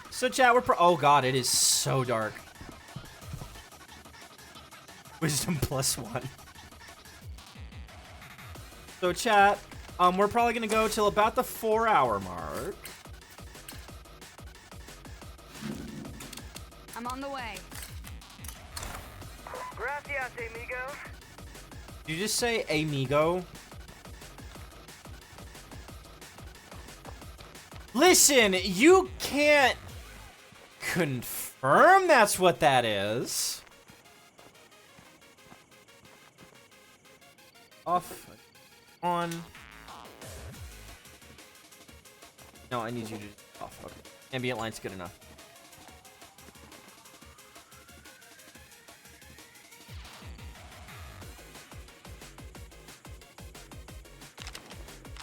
So chat, we're oh God, it is so dark. Wisdom +1. So chat, we're probably gonna go till about the 4-hour mark. I'm on the way. Gracias, amigo. Did you just say amigo? Listen, you can't confirm that's what that is. Off. On. No, I need you to off. Okay. Ambient light's good enough.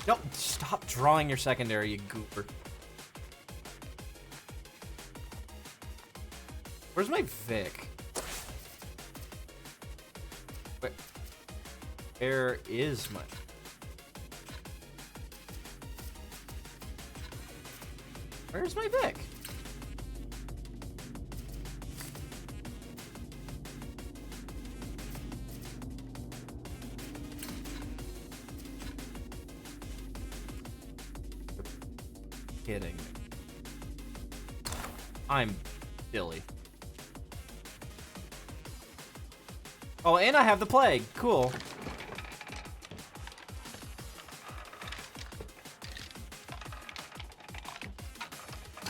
No, stop drawing your secondary, you goober. Where's my Vic? Where is my... Where's my Vic? Kidding me. I'm silly. Oh, and I have the plague. Cool.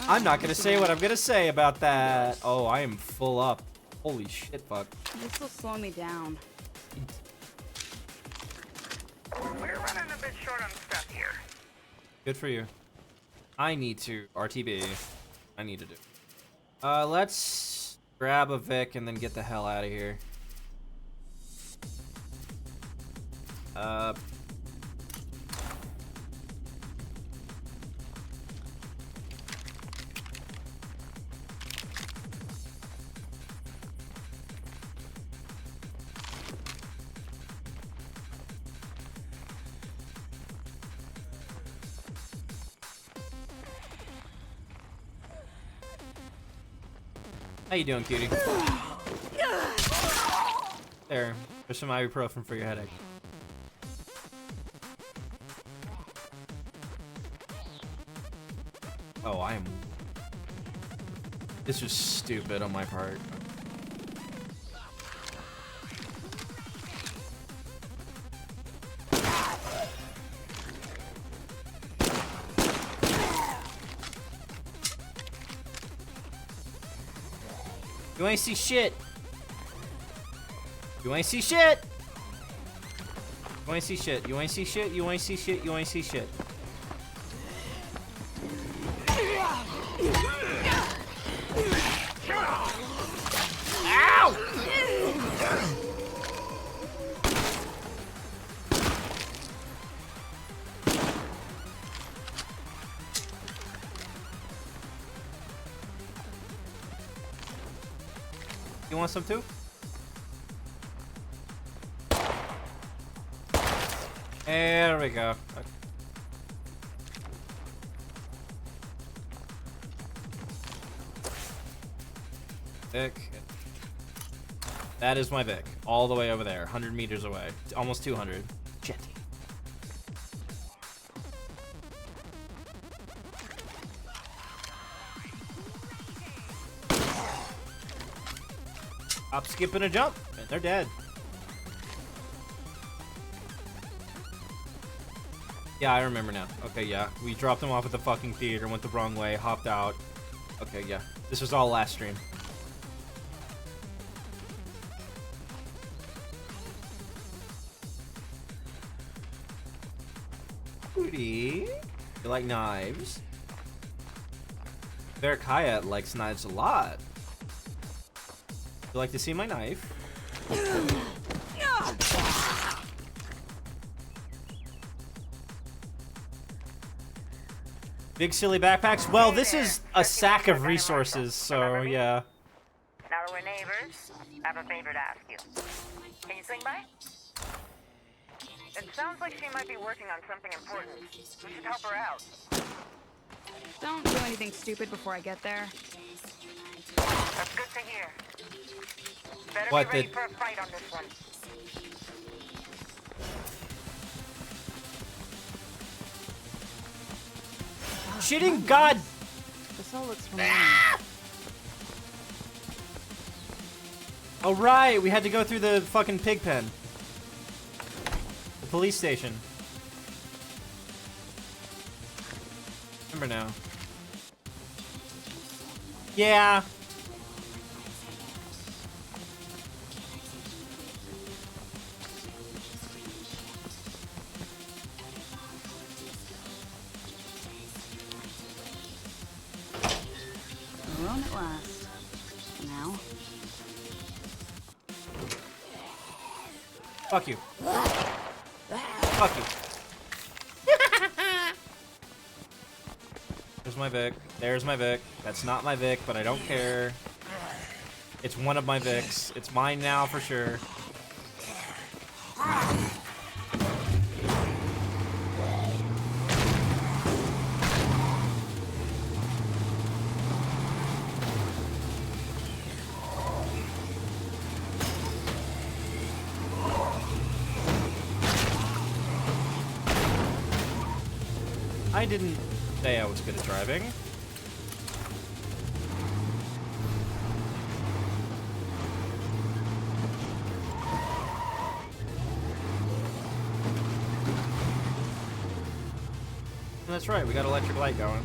I'm not gonna say what I'm gonna say about that. Oh, I am full up. Holy shit, fuck. This will slow me down. We're running a bit short on stuff here. Good for you. I need to RTB. I need to do. Let's grab a Vic and then get the hell out of here. How you doing, cutie? There, there's some ibuprofen for your headache. Oh, I am... This was stupid on my part. You ain't see shit. You ain't see shit. You ain't see shit. You ain't see shit. You ain't see shit. You ain't see shit. Ow! You want some too? There we go. Vic. That is my Vic. All the way over there. 100 meters away. Almost 200. Shit. Hop, skip, and a jump. And they're dead. Yeah, I remember now. Okay, yeah. We dropped him off at the fucking theater, went the wrong way, hopped out. Okay, yeah. This was all last stream. Booty. You like knives? Berakaya likes knives a lot. You like to see my knife? Big silly backpacks? Well, this is a sack of resources, so yeah. Now that we're neighbors, I have a favor to ask you. Can you swing by? It sounds like she might be working on something important. We should help her out. Don't do anything stupid before I get there. That's good to hear. Better What, be ready the- for a fight on this one. Shitting God! This all looks familiar. Oh right, we had to go through the fucking pig pen. The police station. Remember now. Yeah. We're on at last. Now. Fuck you. Fuck you. There's my Vic. There's my Vic. That's not my Vic, but I don't care. It's one of my Vics. It's mine now for sure. I didn't say I was good at driving. That's right, we got electric light going.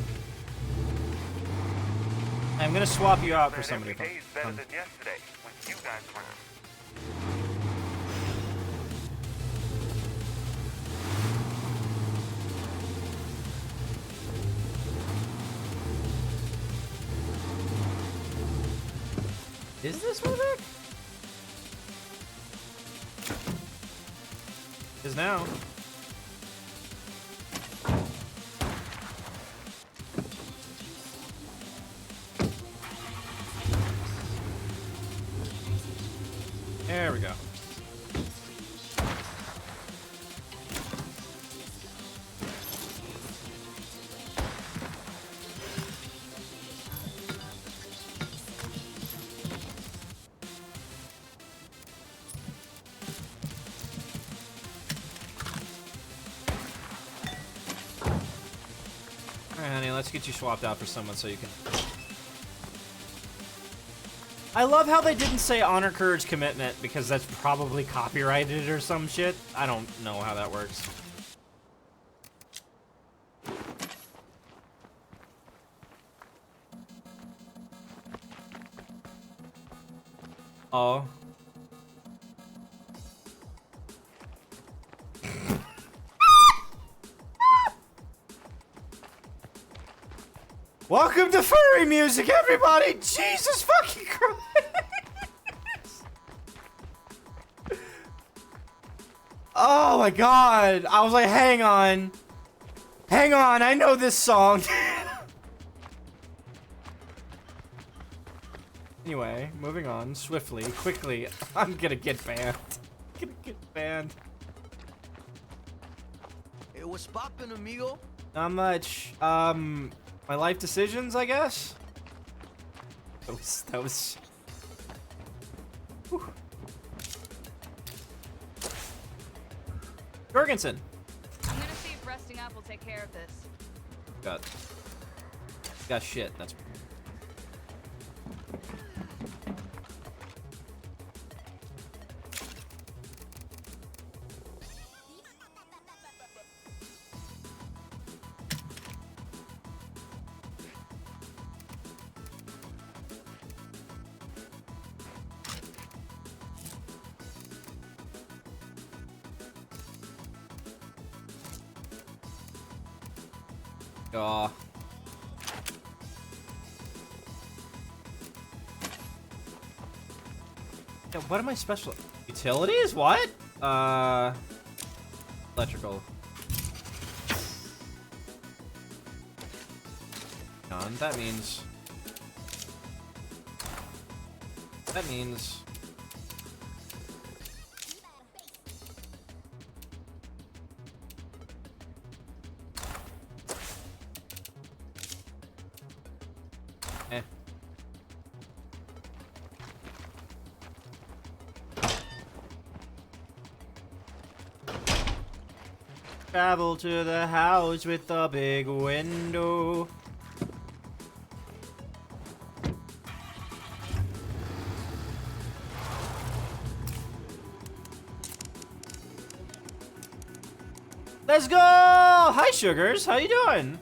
I'm gonna swap you out for somebody. Better than yesterday when you guys were. Is this my Vic? Is now. There we go. Alright, honey, let's get you swapped out for someone so you can... I love how they didn't say honor, courage, commitment, because that's probably copyrighted or some shit. I don't know how that works. Oh. Welcome to furry music, everybody! Jesus fucking Christ! Oh my god! I was like, hang on. Hang on, I know this song. Anyway, moving on swiftly, quickly. I'm gonna get banned. I'm gonna get banned. Hey, what's poppin', amigo? Not much. My life decisions, I guess? That was... Whew. Jorgensen! I'm gonna see if resting up will take care of this. Got shit, that's... Aw. Yeah, what am I special? Utilities? What? Electrical. On. That means. Eh. Travel to the house with the big window. Let's go! Hi, Sugars. How you doing?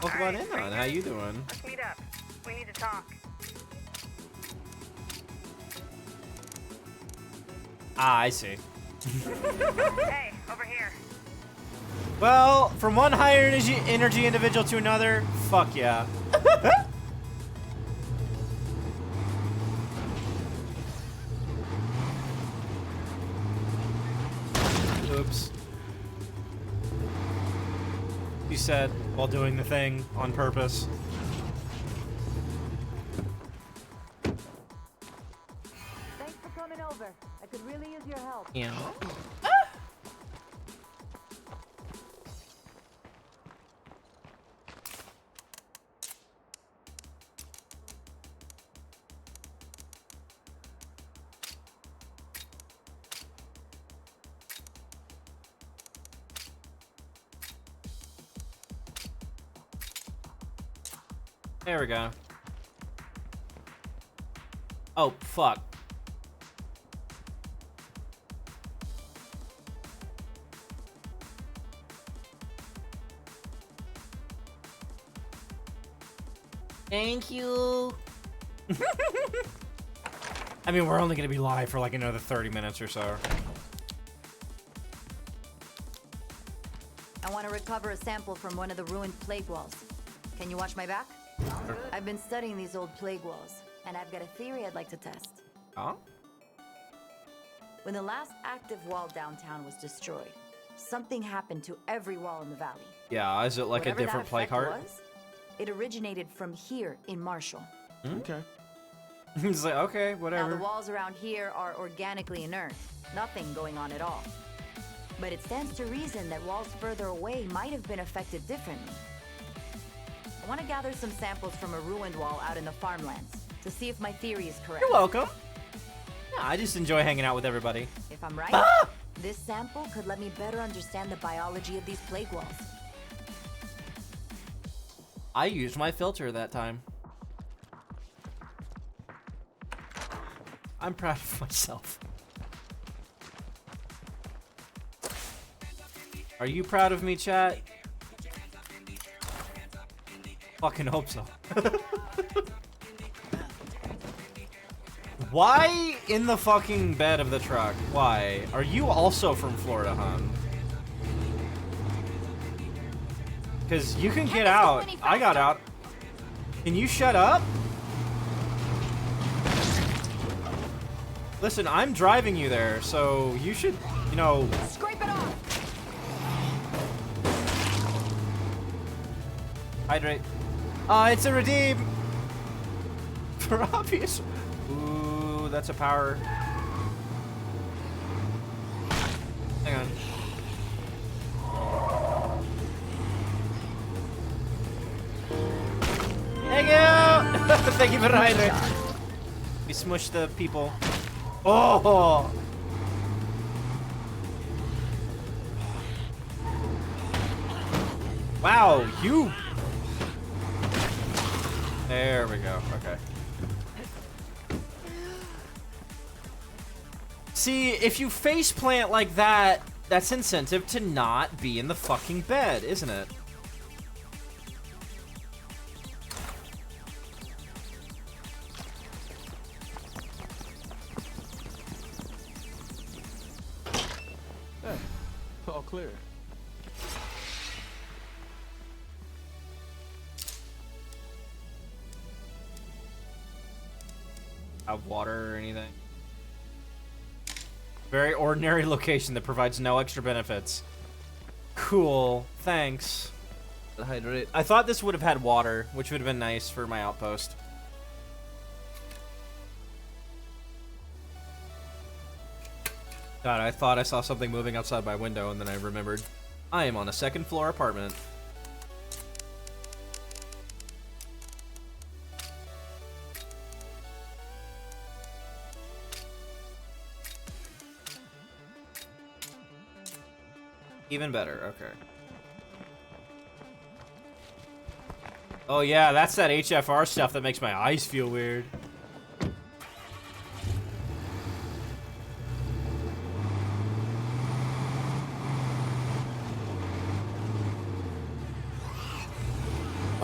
Welcome on in, on. How you doing? Let's meet up. We need to talk. Ah, I see. Hey, over here. Well, from one higher energy individual to another, fuck yeah. Oops. He said while doing the thing on purpose. Thanks for coming over. I could really use your help. Yeah. There we go. Oh, fuck. Thank you. I mean, we're only gonna be live for like another 30 minutes or so. I want to recover a sample from one of the ruined plague walls. Can you watch my back? I've been studying these old plague walls, and I've got a theory I'd like to test. Oh? When the last active wall downtown was destroyed, something happened to every wall in the valley. Yeah, is it like Whatever a different that plague effect heart? was, it originated from here in Marshall. Okay. He's like, okay, Now, whatever. the walls around here are organically inert. Nothing going on at all. But it stands to reason that walls further away might have been affected differently. I want to gather some samples from a ruined wall out in the farmlands to see if my theory is correct. You're welcome. Yeah, I just enjoy hanging out with everybody. If I'm right, this sample could let me better understand the biology of these plague walls. I used my filter that time. I'm proud of myself. Are you proud of me, chat? Fucking hope so. Why in the fucking bed of the truck? Why? Are you also from Florida, hon? Because you can get out. I got out. Can you shut up? Listen, I'm driving you there, so you should, you know... Scrape it off! Hydrate. It's a redeem! For obvious... Ooh, that's a power. Hang on. Thank you! Thank you for the hydrate. We smushed the people. Oh! Wow, you... There we go, okay. See, if you faceplant like that, that's incentive to not be in the fucking bed, isn't it? All clear. Have water or anything. Very ordinary location that provides no extra benefits. Cool. Thanks. Hydrate. I thought this would have had water, which would have been nice for my outpost. God, I thought I saw something moving outside my window, and then I remembered I am on a second floor apartment. Even better, okay. Oh yeah, that's that HFR stuff that makes my eyes feel weird.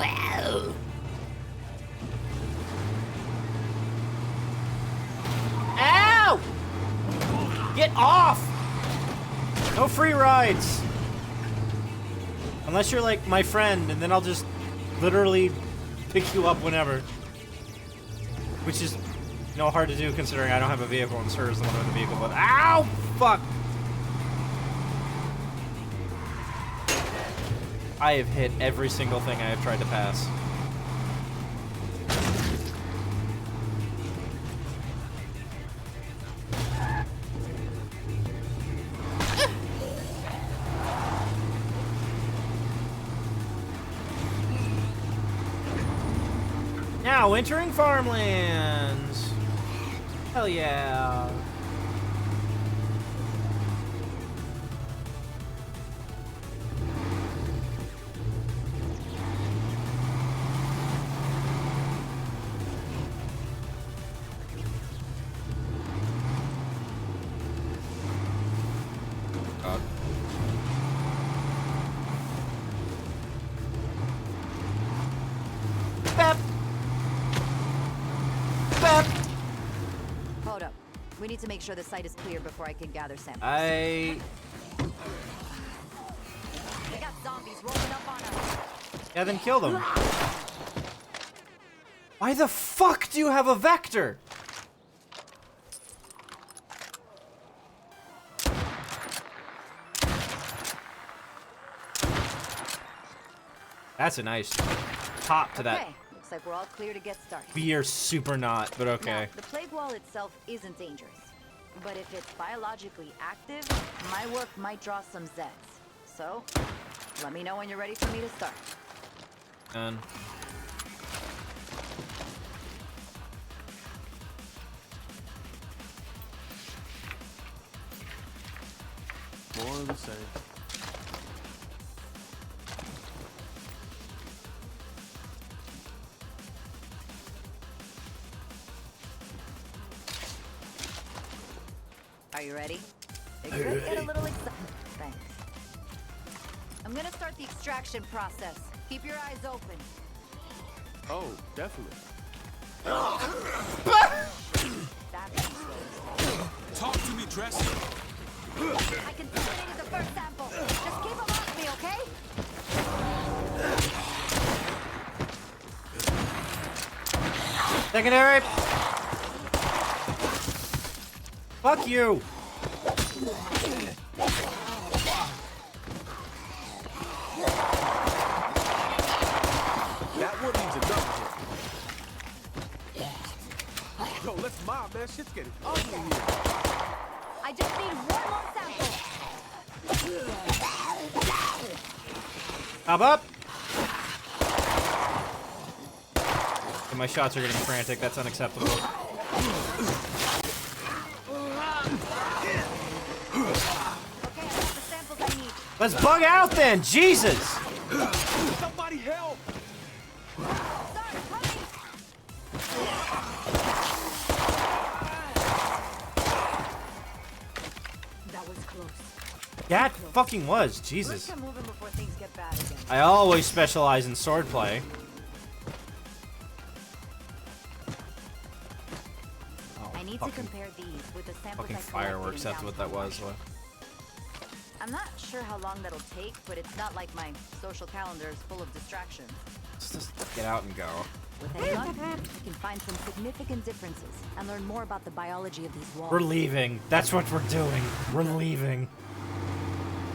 Wow. Ow! Get off! No free rides. Unless you're like my friend, and then I'll just literally pick you up whenever. Which is, you know, hard to do considering I don't have a vehicle and Sir is the one with the vehicle, but ow! Fuck! I have hit every single thing I have tried to pass. Now entering farmlands. Hell yeah. God. Bep. Hold up. We need to make sure the site is clear before I can gather samples. They got zombies rolling up on us. Yeah, then kill them. Why the fuck do you have a vector? That's a nice top to that. Okay, looks like we're all clear to get started. We are super not, but okay. Now, the plague wall itself isn't dangerous. But if it's biologically active, my work might draw some Zeds. So, let me know when you're ready for me to start. And More of the same. Are you ready? It could get a little exciting. Thanks. I'm gonna start the extraction process. Keep your eyes open. Oh, definitely. Talk to me, Dressy. I contaminated the first sample. Just keep them off me, okay? secondary. Fuck you. That one needs a double hit. Yo, let's mob, man. Shit's getting ugly here. I just need one more sample. Hop up. And my shots are getting frantic. That's unacceptable. Let's bug out then, Jesus! Somebody help! That was close. That fucking was, Jesus. Let's get moving before things get bad again. I always specialize in swordplay. I need to compare these with the samples Fucking I collected fireworks, in that's what that downtown was. Washington. I'm not sure how long that'll take, but it's not like my social calendar is full of distractions. Let's just get out and go. With any luck, we can find some significant differences and learn more about the biology of these walls. We're leaving. That's what we're doing. We're leaving.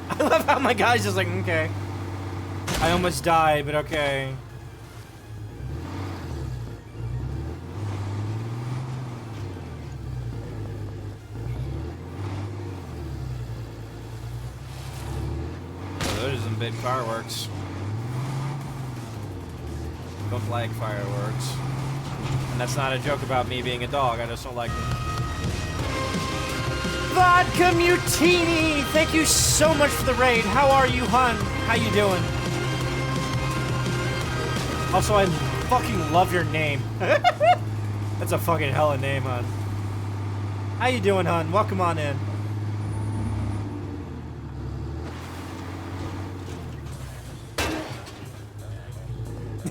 I love how my guy's just like, okay. I almost died, but okay. Oh, those are some big fireworks. Don't like fireworks. And that's not a joke about me being a dog. I just don't like them. Vodka Mutini! Thank you so much for the raid. How are you, hun? How you doing? Also, I fucking love your name. That's a fucking hella name, hun. How you doing, hun? Welcome on in.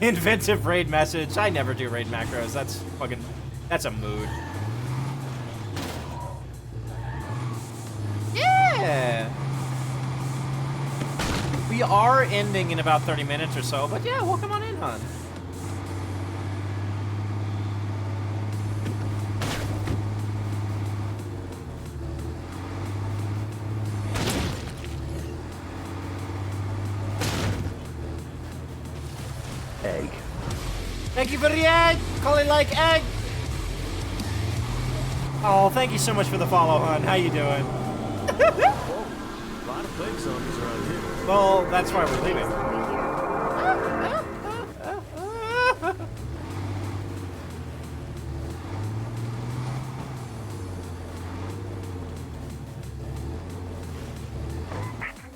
Inventive raid message. I never do raid macros. That's fucking... That's a mood. Yeah! We are ending in about 30 minutes or so, but yeah, welcome on in, hon. Egg. Thank you for the egg! Call it like egg! Oh, thank you so much for the follow, hon. How you doing? A lot of plague zombies around here. Well, that's why we're leaving.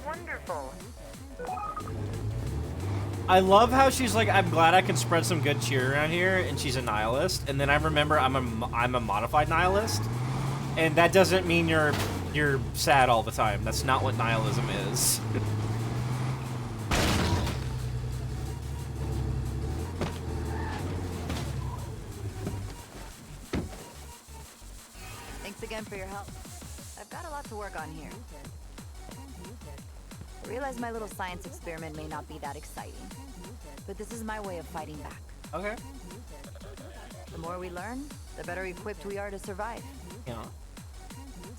Wonderful. I love how she's like, I'm glad I can spread some good cheer around here, and she's a nihilist. And then I remember I'm a modified nihilist, and that doesn't mean you're sad all the time. That's not what nihilism is. Thanks again for your help. I've got a lot to work on here. I realize my little science experiment may not be that exciting, but this is my way of fighting back. Okay. The more we learn, the better equipped we are to survive. Yeah.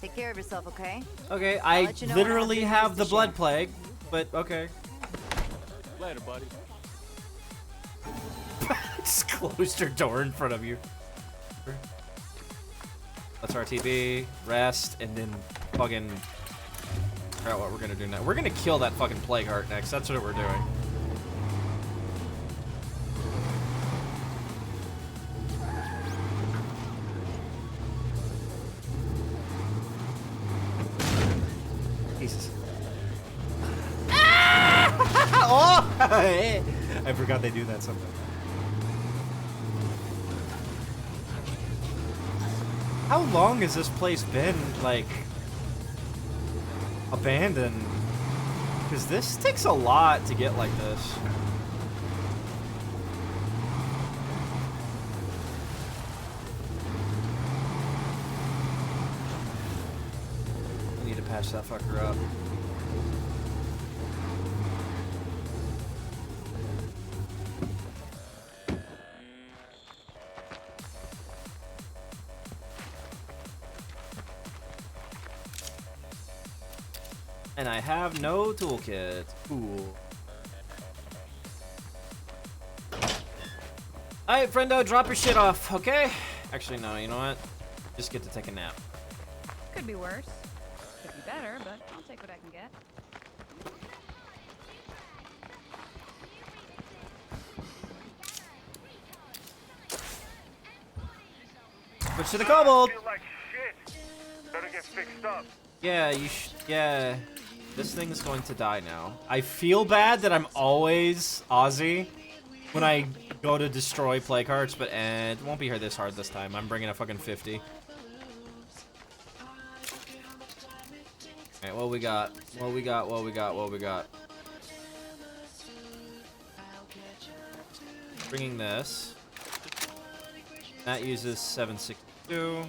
Take care of yourself, okay? Okay, I'll I let you know when I literally good have news the to blood share. plague, but okay. Later, buddy. Just closed her door in front of you. Let's RTB, rest, and then fucking figure out what we're gonna do now. We're gonna kill that fucking plague heart next. That's what we're doing. Jesus. Oh! I forgot they do that sometimes. How long has this place been, like, abandoned? Because this takes a lot to get like this. We need to patch that fucker up. And I have no toolkit. Cool. Alright, friendo, drop your shit off, okay? Actually, no, you know what? Just get to take a nap. Could be worse. Could be better, but I'll take what I can get. Switch to the kobold! Feel like shit. Better get fixed up. Yeah, yeah. This thing's going to die now. I feel bad that I'm always Aussie when I go to destroy plague hearts, but it won't be here this hard this time. I'm bringing a fucking 50. Alright, what we got? What we got? What we got? What we got? Bringing this. That uses 762.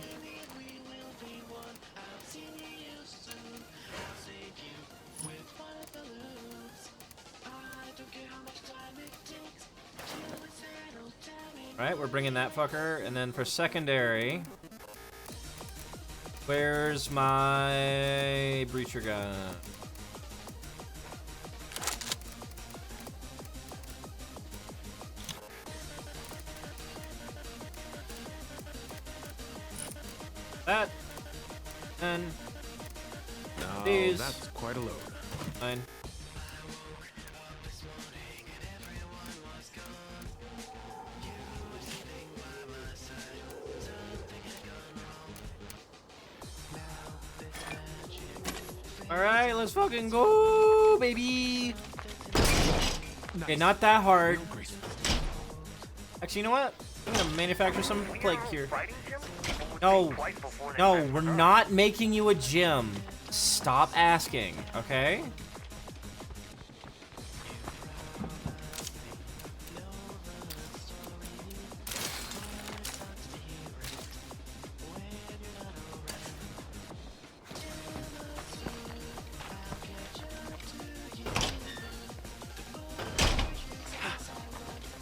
Alright, we're bringing that fucker. And then for secondary... Where's my breacher gun? That. And... No, these. that's quite a load. Fine. Alright, let's fucking go, baby! Okay, not that hard. Actually, you know what? I'm gonna manufacture some plague here. No, no, we're not making you a gym. Stop asking, okay?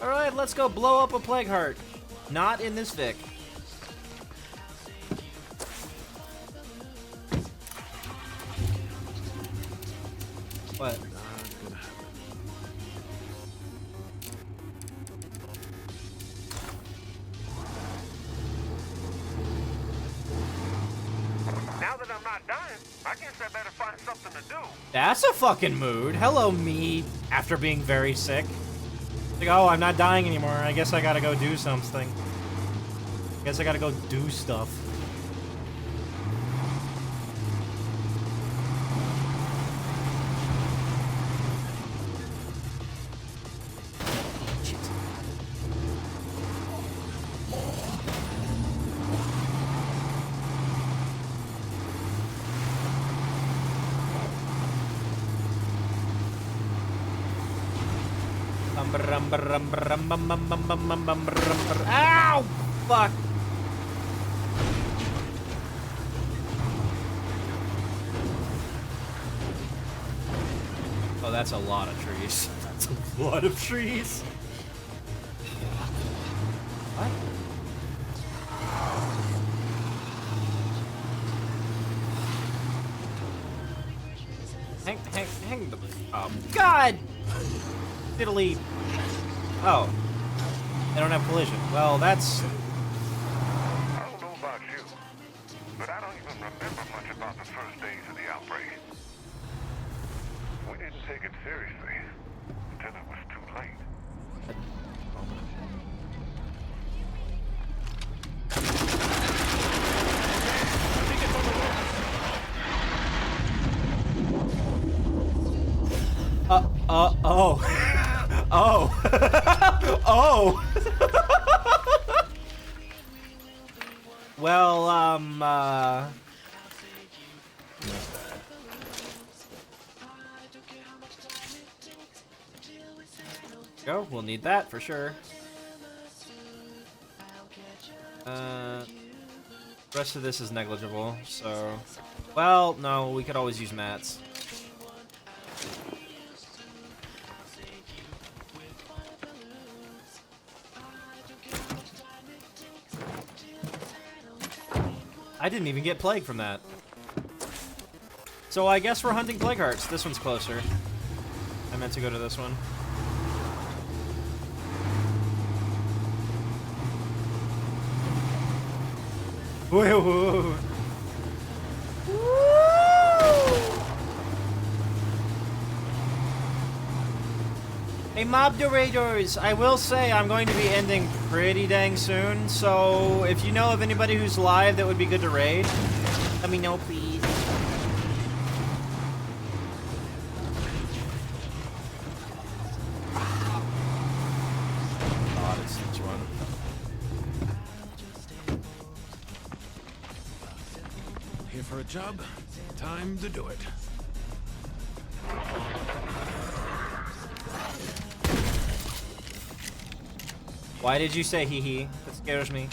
Alright, let's go blow up a plague heart. Not in this Vic. What? Now that I'm not dying, I guess I better find something to do. That's a fucking mood. Hello, me, after being very sick. Like, oh, I'm not dying anymore. I guess I gotta go do something. Guess I gotta go do stuff. Ow! Fuck! Oh, that's a lot of trees. That's a lot of trees. What? Hang the... Oh, God! Italy. Oh. They don't have collision. Well, that's... I don't know about you, but I don't even remember much about the first days of the outbreak. We didn't take it seriously until it was too late. Oh. Oh. Oh. Well, go. We'll need that for sure. Rest of this is negligible, so... Well, no, we could always use mats. I didn't even get plague from that. So I guess we're hunting plague hearts. This one's closer. I meant to go to this one. Whoa, whoa, whoa. Hey, mob durators, I will say I'm going to be ending pretty dang soon, so if you know of anybody who's live that would be good to raid, let me know, please. Oh, this is one. Here for a job? Time to do it. Why did you say hee hee? That scares me.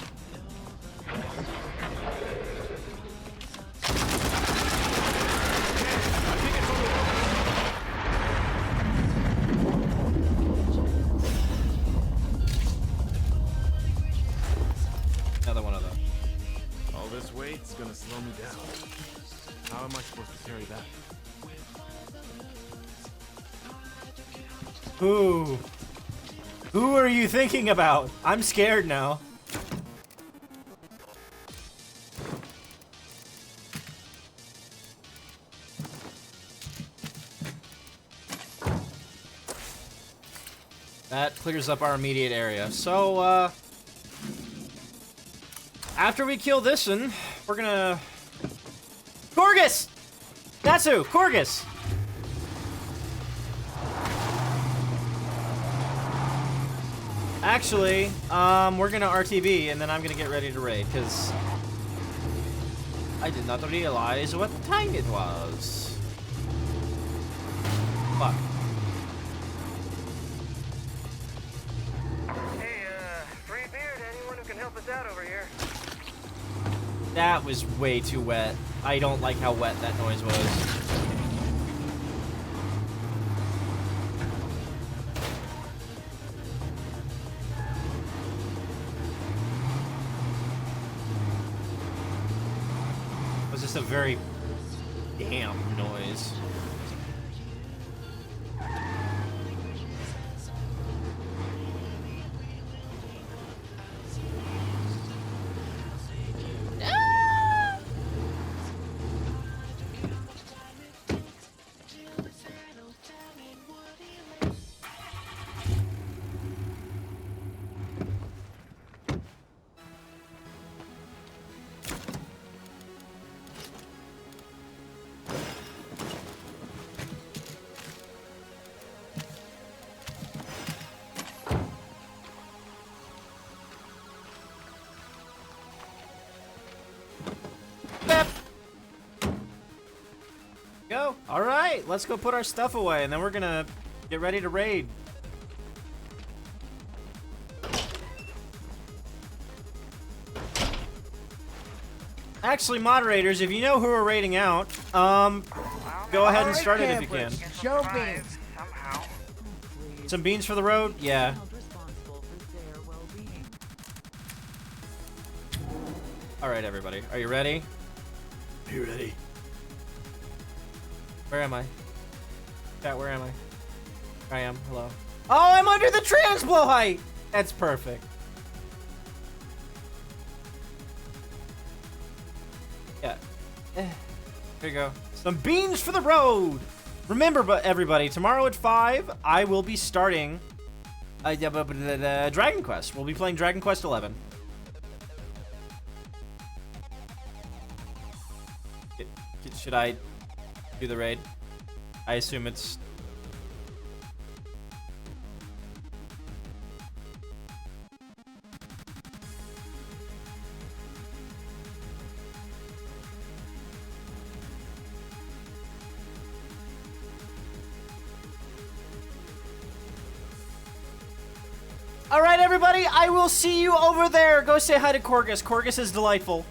Who are you thinking about? I'm scared now. That clears up our immediate area. So, after we kill this one, we're gonna... Corgus! Natsu! Corgus! Actually, we're gonna RTB, and then I'm gonna get ready to raid, because I did not realize what time it was. Fuck. Free beer to anyone who can help us out over here. That was way too wet. I don't like how wet that noise was. Was just a very damp noise. Go. All right, let's go put our stuff away, and then we're gonna get ready to raid. Actually, moderators, if you know who we're raiding out, go ahead and start it if you can. Show beans. Some beans for the road? Yeah. All right, everybody, are you ready? Are you ready? Where am I? Chat, where am I? I am. Hello. Oh, I'm under the transblow height! That's perfect. Yeah. Here you go. Some beans for the road! Remember, everybody, tomorrow at 5, I will be starting Dragon Quest. We'll be playing Dragon Quest 11. Should I do the raid? I assume it's... All right, everybody, I will see you over there. Go say hi to Corgus. Corgus is delightful.